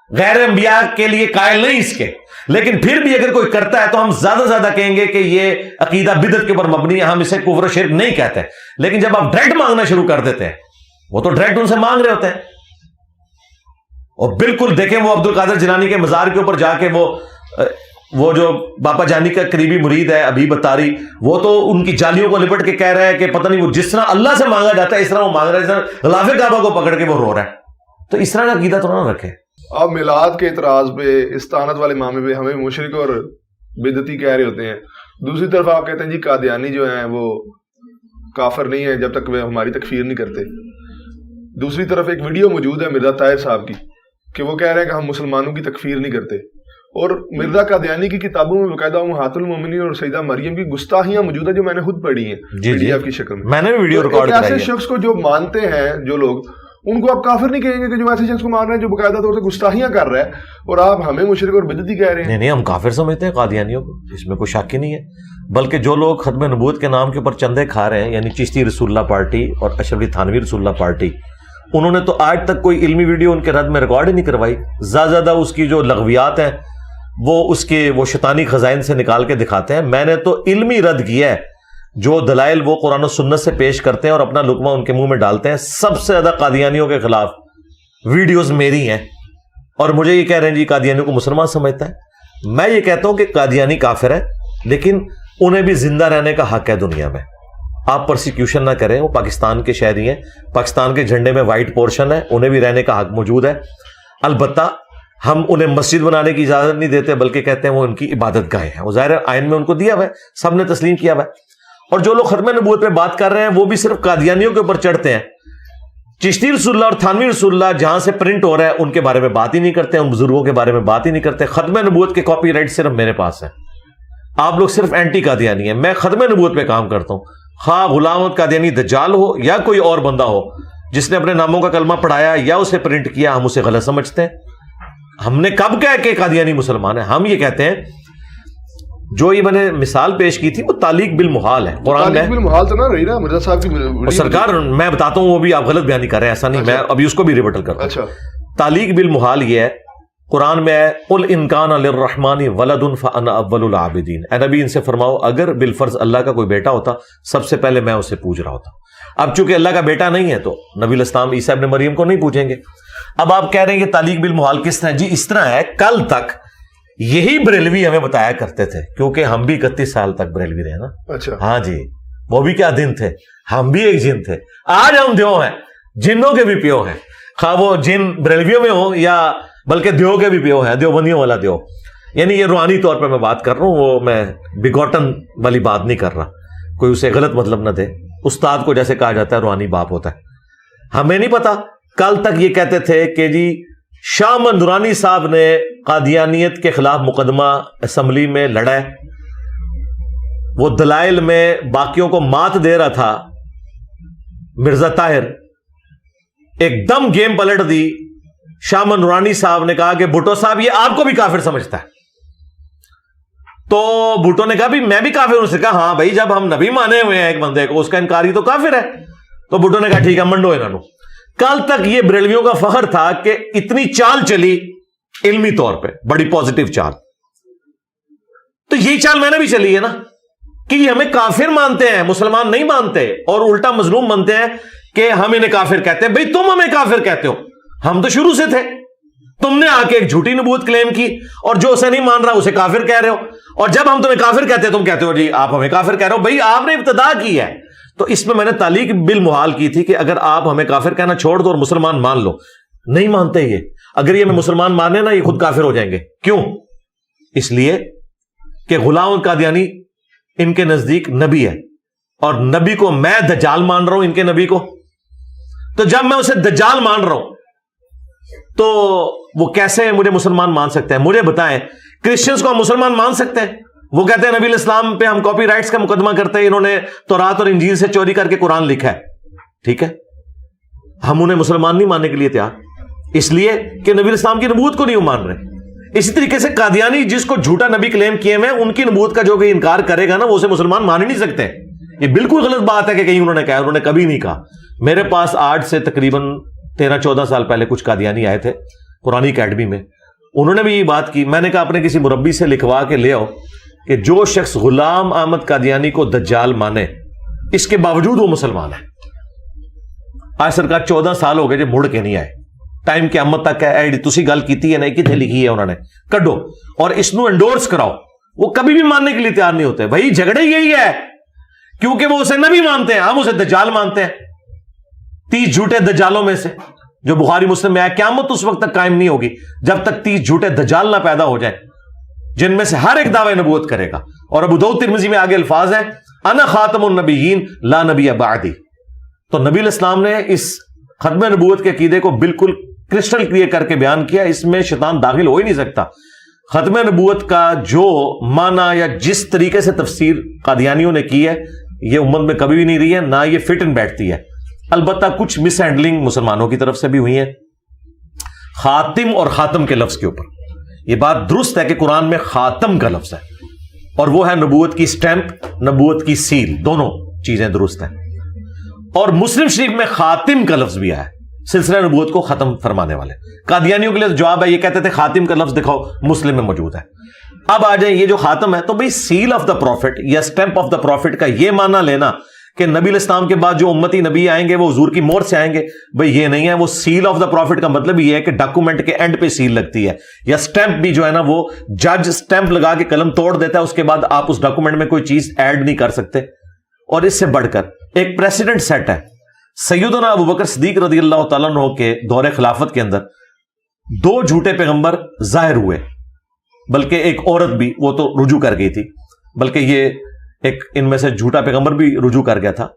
غیر انبیاء کے لیے قائل نہیں اس کے، لیکن پھر بھی اگر کوئی کرتا ہے تو ہم زیادہ سے زیادہ کہیں گے کہ یہ عقیدہ بدعت کے اوپر مبنی ہے، ہم اسے کفر و شرک نہیں کہتے۔ لیکن جب آپ ڈائریکٹ مانگنا شروع کر دیتے ہیں، وہ تو ڈائریکٹ ان سے مانگ رہے ہوتے ہیں، اور بالکل دیکھیں وہ عبد القادر جیلانی کے مزار کے اوپر جا کے وہ جو باپا جانی کا قریبی مرید ہے حبیب اتاری، وہ تو ان کی جالیوں کو لپٹ کے کہہ رہا ہے کہ پتہ نہیں وہ جس طرح اللہ سے مانگا جاتا ہے اس طرح وہ مانگ رہا ہے، اس طرح غلاف کعبہ کو پکڑ کے وہ رو رہا ہے۔ تو اس طرح کا عقیدہ تو نہ رکھے۔ اب میلاد کے اعتراض پہ، استانت والے معاملے پہ ہمیں مشرک اور بدعتی کہہ رہے ہوتے ہیں، دوسری طرف آپ کہتے ہیں جی قادیانی جو ہیں وہ کافر نہیں ہے جب تک وہ ہماری تکفیر نہیں کرتے. دوسری طرف ایک ویڈیو موجود ہے مرزا طاہر صاحب کی کہ وہ کہہ رہے ہیں کہ ہم مسلمانوں کی تکفیر نہیں کرتے، اور مرزا قادیانی کی کتابوں میں باقاعدہ امہات المومنین اور سیدہ مریم کی گستاخیاں موجود ہیں جو میں نے خود پڑھی ہیں PDF کی شکل میں. میں نے ویڈیو ریکارڈ کرائی ہے. ایسے شخص کو جو مانتے ہیں جو لوگ، ان کو آپ کافر نہیں کہیں گے کہ جو ایسے شخص کو مان رہے ہیں جو باقاعدہ طور سے گستاخیاں کر رہا ہے، اور آپ ہمیں مشرک اور بدعتی کہہ رہے ہیں. نہیں ہم کافر سمجھتے ہیں قادیانیوں کو، اس میں کوئی شک ہی نہیں ہے. بلکہ جو لوگ ختم نبوت کے نام کے اوپر چندے کھا رہے ہیں، یعنی چشتی رسول اللہ پارٹی اور اشرف علی تھانوی رسول اللہ پارٹی، انہوں نے تو آج تک کوئی علمی ویڈیو ان کے رد میں ریکارڈ ہی نہیں کروائی. زیادہ اس کی جو لغویات ہیں وہ شیطانی خزائن سے نکال کے دکھاتے ہیں. میں نے تو علمی رد کیا ہے. جو دلائل وہ قرآن و سنت سے پیش کرتے ہیں اور اپنا لقمہ ان کے منہ میں ڈالتے ہیں، سب سے زیادہ قادیانیوں کے خلاف ویڈیوز میری ہیں. اور مجھے یہ کہہ رہے ہیں جی قادیانیوں کو مسلمان سمجھتا ہے. میں یہ کہتا ہوں کہ قادیانی کافر ہے، لیکن انہیں بھی زندہ رہنے کا حق ہے دنیا میں. آپ پرسیکیوشن نہ کریں، وہ پاکستان کے شہری ہیں، پاکستان کے جھنڈے میں وائٹ پورشن ہے، انہیں بھی رہنے کا حق موجود ہے. البتہ ہم انہیں مسجد بنانے کی اجازت نہیں دیتے، بلکہ کہتے ہیں وہ ان کی عبادت گاہیں ہیں. وہ ظاہر آئین میں ان کو دیا ہوا ہے، سب نے تسلیم کیا ہوا ہے. اور جو لوگ ختم نبوت پہ بات کر رہے ہیں وہ بھی صرف قادیانیوں کے اوپر چڑھتے ہیں. چشتی رسول اللہ اور تھانوی رسول اللہ جہاں سے پرنٹ ہو رہا ہے ان کے بارے میں بات ہی نہیں کرتے، ان بزرگوں کے بارے میں بات ہی نہیں کرتے. ختم نبوت کے کاپی رائٹ صرف میرے پاس ہے. آپ لوگ صرف اینٹی قادیانی ہیں. میں ختم نبوت پہ کام کرتا ہوں. خواہ غلام احمد قادیانی دجال ہو یا کوئی اور بندہ ہو جس نے اپنے ناموں کا کلمہ پڑھایا یا اسے پرنٹ کیا، ہم اسے غلط سمجھتے ہیں. ہم نے کب کہا کہ قادیانی مسلمان ہے؟ ہم یہ کہتے ہیں جو یہ میں نے مثال پیش کی تھی وہ تعلیق بالمحال ہے. قرآن میں بالمحال تو نہ رہی نا مرزا صاحب کی سرکار، میں بتاتا ہوں وہ بھی آپ غلط بیانی کر رہے ہیں، ایسا نہیں. میں ابھی اس کو بھی ریبٹل کرتا ہوں. اچھا، تعلیق بالمحال یہ ہے، قرآن میں ہے قل ان کان للرحمن ولد فانا اول العابدین. اے نبی ان سے فرماؤ اگر بالفرض اللہ کا کوئی بیٹا ہوتا سب سے پہلے میں اسے پوج رہا ہوتا. اب چونکہ اللہ کا بیٹا نہیں ہے تو نبی الاسلام عیسیٰ ابن مریم کو نہیں پوچھیں گے. اب آپ کہہ رہے ہیں کہ تعلیق بالمحال کس طرح؟ جی اس طرح ہے، کل تک یہی بریلوی ہمیں بتایا کرتے تھے، کیونکہ ہم بھی 31 سال تک بریلوی رہے نا. اچھا، ہاں جی، وہ بھی کیا دن تھے، ہم بھی ایک جن تھے. آج ہم دیو ہیں، جنوں کے بھی پیو ہیں، خواہ وہ جن بریلویوں میں ہوں یا بلکہ دیو کے بھی پیو ہیں، دیوبندیوں والا دیو. یعنی یہ روحانی طور پہ میں بات کر رہا ہوں، وہ میں بگوٹن والی بات نہیں کر رہا. کوئی اسے غلط مطلب نہ دے. استاد کو جیسے کہا جاتا ہے روحانی باپ ہوتا ہے. ہمیں نہیں پتا. کل تک یہ کہتے تھے کہ جی شاہ محمد نورانی صاحب نے قادیانیت کے خلاف مقدمہ اسمبلی میں لڑا ہے، وہ دلائل میں باقیوں کو مات دے رہا تھا. مرزا طاہر ایک دم گیم پلٹ دی. شاہ محمد نورانی صاحب نے کہا کہ بھٹو صاحب یہ آپ کو بھی کافر سمجھتا ہے. تو بھٹو نے کہا بھی میں بھی کافر ہوں. سے کہا ہاں بھائی جب ہم نبی مانے ہوئے ہیں ایک بندے کو، اس کا انکاری تو کافر ہے. تو بھٹو نے کہا ٹھیک ہے منڈو انہوں. کل تک یہ بریلویوں کا فخر تھا کہ اتنی چال چلی علمی طور پہ، بڑی پازیٹیو چال. تو یہی چال میں نے بھی چلی ہے نا کہ یہ ہمیں کافر مانتے ہیں، مسلمان نہیں مانتے، اور الٹا مظلوم مانتے ہیں کہ ہم انہیں کافر کہتے ہیں. بھئی تم ہمیں کافر کہتے ہو، ہم تو شروع سے تھے. تم نے آ کے ایک جھوٹی نبوت کلیم کی اور جو اسے نہیں مان رہا اسے کافر کہہ رہے ہو. اور جب ہم تمہیں کافر کہتے ہیں تم کہتے ہو جی آپ ہمیں کافر کہہ رہے ہو. بھئی آپ نے ابتدا کی ہے. تو اس میں نے تعلیق بالمحال کی تھی کہ اگر آپ ہمیں کافر کہنا چھوڑ دو اور مسلمان مان لو. نہیں مانتے یہ. اگر یہ ہمیں مسلمان مانے نا یہ خود کافر ہو جائیں گے. کیوں؟ اس لیے کہ غلام قادیانی ان کے نزدیک نبی ہے اور نبی کو میں دجال مان رہا ہوں ان کے نبی کو. تو جب میں اسے دجال مان رہا ہوں تو وہ کیسے مجھے مسلمان مان سکتے ہیں؟ مجھے بتائیں. کرسچنز کو ہم مسلمان مان سکتے ہیں؟ وہ کہتے ہیں نبی الاسلام پہ ہم کاپی رائٹس کا مقدمہ کرتے ہیں، انہوں نے تورات اور انجیل سے چوری کر کے قرآن لکھا ہے. ٹھیک ہے، ہم انہیں مسلمان نہیں ماننے کے لیے تیار، اس لیے کہ نبی الاسلام کی نبوت کو نہیں مان رہے. اسی طریقے سے قادیانی جس کو جھوٹا نبی کلیم کیے ہوئے ان کی نبوت کا جو کہ انکار کرے گا نا وہ اسے مسلمان مان ہی نہیں سکتے. یہ بالکل غلط بات ہے کہ کہیں انہوں نے کہا. انہوں نے کبھی نہیں کہا. میرے پاس آج سے تقریباً 13-14 سال پہلے کچھ قادیانی آئے تھے قرآنی اکیڈمی میں. انہوں نے بھی یہ بات کی. میں نے کہا اپنے کسی مربی سے لکھوا کے لے آؤ کہ جو شخص غلام احمد قادیانی کو دجال مانے اس کے باوجود وہ مسلمان ہے. آج سرکار 14 سال ہو گئے جو مڑ کے نہیں آئے. ٹائم قیامت تک ہے. تسی گل کیتی ہے نہیں کتنے لکھی ہے انہوں نے کڈو اور اس نو انڈورس کراؤ. وہ کبھی بھی ماننے کے لیے تیار نہیں ہوتے. بھائی جھگڑے یہی ہے کیونکہ وہ اسے نبی مانتے ہیں، ہم اسے دجال مانتے ہیں. 30 جھوٹے دجالوں میں سے جو بخاری مسلم میں آیا قیامت اس وقت تک قائم نہیں ہوگی جب تک 30 جھوٹے دجال نہ پیدا ہو جائیں جن میں سے ہر ایک دعوی نبوت کرے گا. اور ابو داؤد ترمذی میں آگے الفاظ ہیں انا خاتم النبیین لا نبی بعدی. تو نبی علیہ السلام نے اس ختم نبوت کے عقیدے کو بالکل کرسٹل کلیئر کر کے بیان کیا, اس میں شیطان داخل ہو ہی نہیں سکتا. ختم نبوت کا جو معنی یا جس طریقے سے تفسیر قادیانیوں نے کی ہے یہ امت میں کبھی بھی نہیں رہی ہے, نہ یہ فٹ ان بیٹھتی ہے. البتہ کچھ مس ہینڈلنگ مسلمانوں کی طرف سے بھی ہوئی ہے خاتم اور خاتم کے لفظ کے اوپر. یہ بات درست ہے کہ قرآن میں خاتم کا لفظ ہے اور وہ ہے نبوت کی سٹیمپ, نبوت کی سیل, دونوں چیزیں درست ہیں. اور مسلم شریف میں خاتم کا لفظ بھی آیا ہے, سلسلہ نبوت کو ختم فرمانے والے. قادیانیوں کے لیے جواب ہے, یہ کہتے تھے خاتم کا لفظ دکھاؤ, مسلم میں موجود ہے. اب آ جائیں یہ جو خاتم ہے تو بھئی سیل آف دا پروفٹ یا سٹیمپ آف دا پروفٹ کا یہ معنی لینا کہ نبی علیہ السلام کے بعد جو امتی نبی آئیں گے وہ حضور کی مہر سے آئیں گے, بھئی یہ نہیں ہے. وہ سیل آف دا پروفٹ کا مطلب یہ ہے کہ ڈاکومنٹ کے اینڈ پہ سیل لگتی ہے, یا سٹیمپ بھی جو ہے نا وہ جج سٹیمپ لگا کے قلم توڑ دیتا ہے, اس کے بعد آپ اس ڈاکومنٹ میں کوئی چیز ایڈ نہیں کر سکتے. اور اس سے بڑھ کر ایک پریسیڈنٹ سیٹ ہے. سیدنا ابو بکر صدیق رضی اللہ تعالیٰ عنہ کے دور خلافت کے اندر 2 جھوٹے پیغمبر ظاہر ہوئے, بلکہ ایک عورت بھی, وہ تو رجوع کر گئی تھی, بلکہ یہ ایک ان میں سے جھوٹا پیغمبر بھی رجوع کر گیا تھا.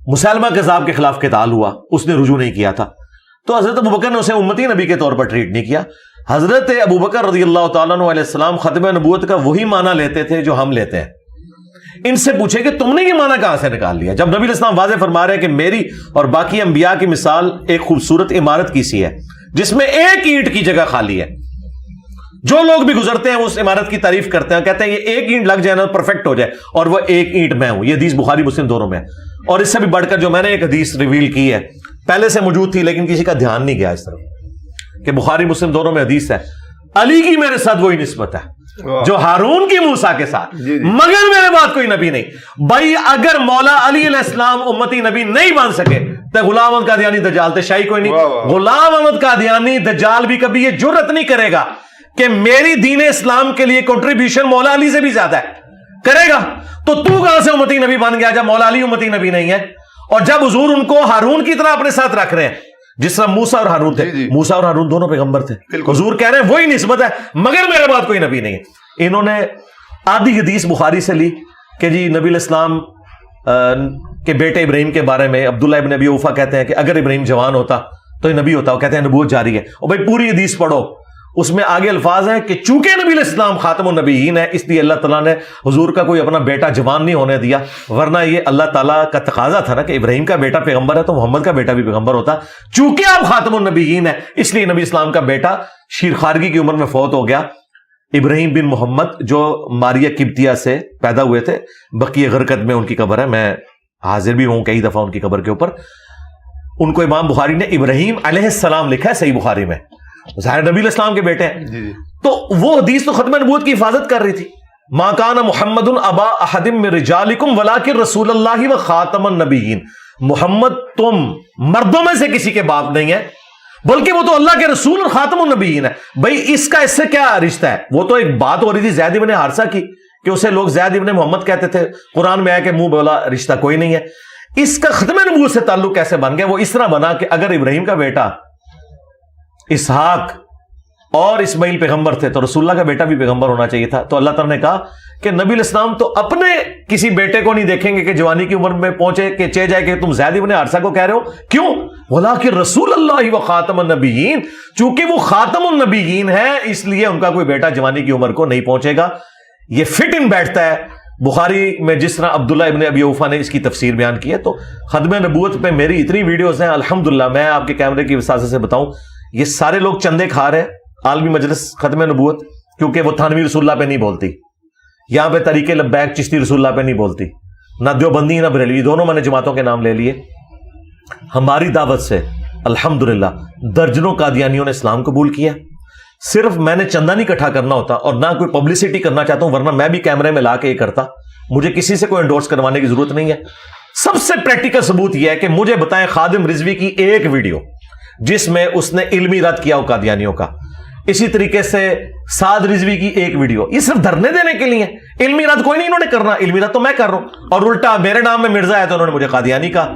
مسلمہ کذاب کے خلاف قتال ہوا, اس نے رجوع نہیں کیا تھا, تو حضرت ابو بکر نے اسے امتی نبی کے طور پر ٹریٹ نہیں کیا. حضرت ابو بکر رضی اللہ تعالیٰ عنہ علیہ السلام ختم نبوت کا وہی معنی لیتے تھے جو ہم لیتے ہیں. ان سے پوچھے کہ تم نے یہ معنی کہاں سے نکال لیا, جب نبی علیہ السلام واضح فرما رہے ہیں کہ میری اور باقی انبیاء کی مثال ایک خوبصورت عمارت کی سی ہے جس میں ایک اینٹ کی جگہ خالی ہے. جو لوگ بھی گزرتے ہیں اس عمارت کی تعریف کرتے ہیں, کہتے ہیں یہ ایک اینٹ لگ جائے نا پرفیکٹ ہو جائے, اور وہ ایک اینٹ میں ہوں. یہ حدیث بخاری مسلم دونوں میں ہے. اور اس سے بھی بڑھ کر جو میں نے ایک حدیث ریویل کی ہے, پہلے سے موجود تھی لیکن کسی کا دھیان نہیں گیا اس طرف, کہ بخاری مسلم دونوں میں حدیث ہے علی کی میرے ساتھ وہی نسبت ہے جو ہارون کی موسیٰ کے ساتھ, مگر میرے بعد کوئی نبی نہیں. بھائی اگر مولا علی علیہ السلام امتی نبی نہیں بن سکے تو غلام احمد قادیانی دجال تھے, شاہی کوئی نہیں. غلام احمد قادیانی دجال بھی کبھی یہ جرت نہیں کرے گا کہ میری دین اسلام کے لیے کنٹریبیوشن مولا علی سے بھی زیادہ ہے, کرے گا. تو کہاں سے امتی نبی بن گیا جب مولا علی امتی نبی نہیں ہے, اور جب حضور ان کو ہارون کی طرح اپنے ساتھ رکھ رہے ہیں جس طرح موسیٰ اور ہارون تھے. موسیٰ اور ہارون دونوں پیغمبر تھے, حضور کہہ رہے ہیں وہی نسبت ہے مگر میرے بعد کوئی نبی نہیں ہے. انہوں نے آدھی حدیث بخاری سے لی کہ جی نبی علیہ السلام کے بیٹے ابراہیم کے بارے میں عبداللہ ابن ابی اوفا کہتے ہیں کہ اگر ابراہیم جوان ہوتا تو یہ نبی ہوتا, وہ کہتے ہیں نبوت جاری ہے. اور بھائی پوری حدیث پڑھو, اس میں آگے الفاظ ہیں کہ چونکہ نبی علیہ السلام خاتم النبیین ہے اس لیے اللہ تعالیٰ نے حضور کا کوئی اپنا بیٹا جوان نہیں ہونے دیا, ورنہ یہ اللہ تعالیٰ کا تقاضا تھا نا کہ ابراہیم کا بیٹا پیغمبر ہے تو محمد کا بیٹا بھی پیغمبر ہوتا. چونکہ آپ خاتم النبیین ہیں اس لیے نبی اسلام کا بیٹا شیر خارگی کی عمر میں فوت ہو گیا, ابراہیم بن محمد جو ماریہ قبطیہ سے پیدا ہوئے تھے. بقیہ غرقد میں ان کی قبر ہے, میں حاضر بھی ہوں کئی دفعہ ان کی قبر کے اوپر. ان کو امام بخاری نے ابراہیم علیہ السلام لکھا ہے صحیح بخاری میں, ظاہر نبی علیہ السلام کے بیٹے ہیں. تو وہ حدیث تو ختم نبوت کی حفاظت کر رہی تھی. ما کان محمد ابا احد من رجالکم ولکن رسول اللہ و خاتم النبیین, محمد تم مردوں میں سے کسی کے باپ نہیں ہے بلکہ وہ تو اللہ کے رسول اور خاتم النبیین ہے. بھائی اس کا اس سے کیا رشتہ ہے؟ وہ تو ایک بات ہو رہی تھی زید ابن حارثہ کی کہ اسے لوگ زید ابن محمد کہتے تھے, قرآن میں آیا کہ منہ بولا رشتہ کوئی نہیں ہے. اس کا ختم نبوت سے تعلق کیسے بن گیا؟ وہ اس طرح بنا کہ اگر ابراہیم کا بیٹا اسحاق اور اسماعیل پیغمبر تھے تو رسول اللہ کا بیٹا بھی پیغمبر ہونا چاہیے تھا. تو اللہ تعالیٰ نے کہا کہ نبی علیہ السلام تو اپنے کسی بیٹے کو نہیں دیکھیں گے کہ جوانی کی عمر میں پہنچے کہ چہ جائے کہ تم زید ابن حارثہ کو کہہ رہے ہو. کیوں؟ وَلَٰكِن رسول اللہ و خاتم النبیین, چونکہ وہ خاتم النبیین ہے اس لیے ان کا کوئی بیٹا جوانی کی عمر کو نہیں پہنچے گا. یہ فٹ ان بیٹھتا ہے بخاری میں جس طرح عبداللہ ابن ابی اوفا نے اس کی تفسیر بیان کی ہے. تو ختم نبوت پہ میری اتنی ویڈیوز ہیں الحمدللہ, میں آپ کے کیمرے کی وساطت سے بتاؤں یہ سارے لوگ چندے کھا رہے ہیں. عالمی مجلس ختم نبوت کیونکہ وہ تھانوی رسول اللہ پہ نہیں بولتی, یہاں پہ طریق لبیک چشتی رسول اللہ پہ نہیں بولتی, نہ دیوبندی نہ بریلوی, دونوں میں نے جماعتوں کے نام لے لیے. ہماری دعوت سے الحمدللہ درجنوں قادیانیوں نے اسلام قبول کیا. صرف میں نے چندہ نہیں اکٹھا کرنا ہوتا اور نہ کوئی پبلسٹی کرنا چاہتا ہوں, ورنہ میں بھی کیمرے میں لا کے یہ کرتا. مجھے کسی سے کوئی انڈورس کروانے کی ضرورت نہیں ہے. سب سے پریکٹیکل ثبوت یہ ہے کہ مجھے بتائیں خادم رضوی کی ایک ویڈیو جس میں اس نے علمی رد کیا ہو قادیانیوں کا. اسی طریقے سے سعد رضوی کی ایک ویڈیو, یہ صرف دھرنے دینے کے لیے, علمی رد کوئی نہیں انہوں نے کرنا. علمی رد تو میں کر رہا ہوں, اور الٹا میرے نام میں مرزا ہے تو انہوں نے مجھے قادیانی کہا.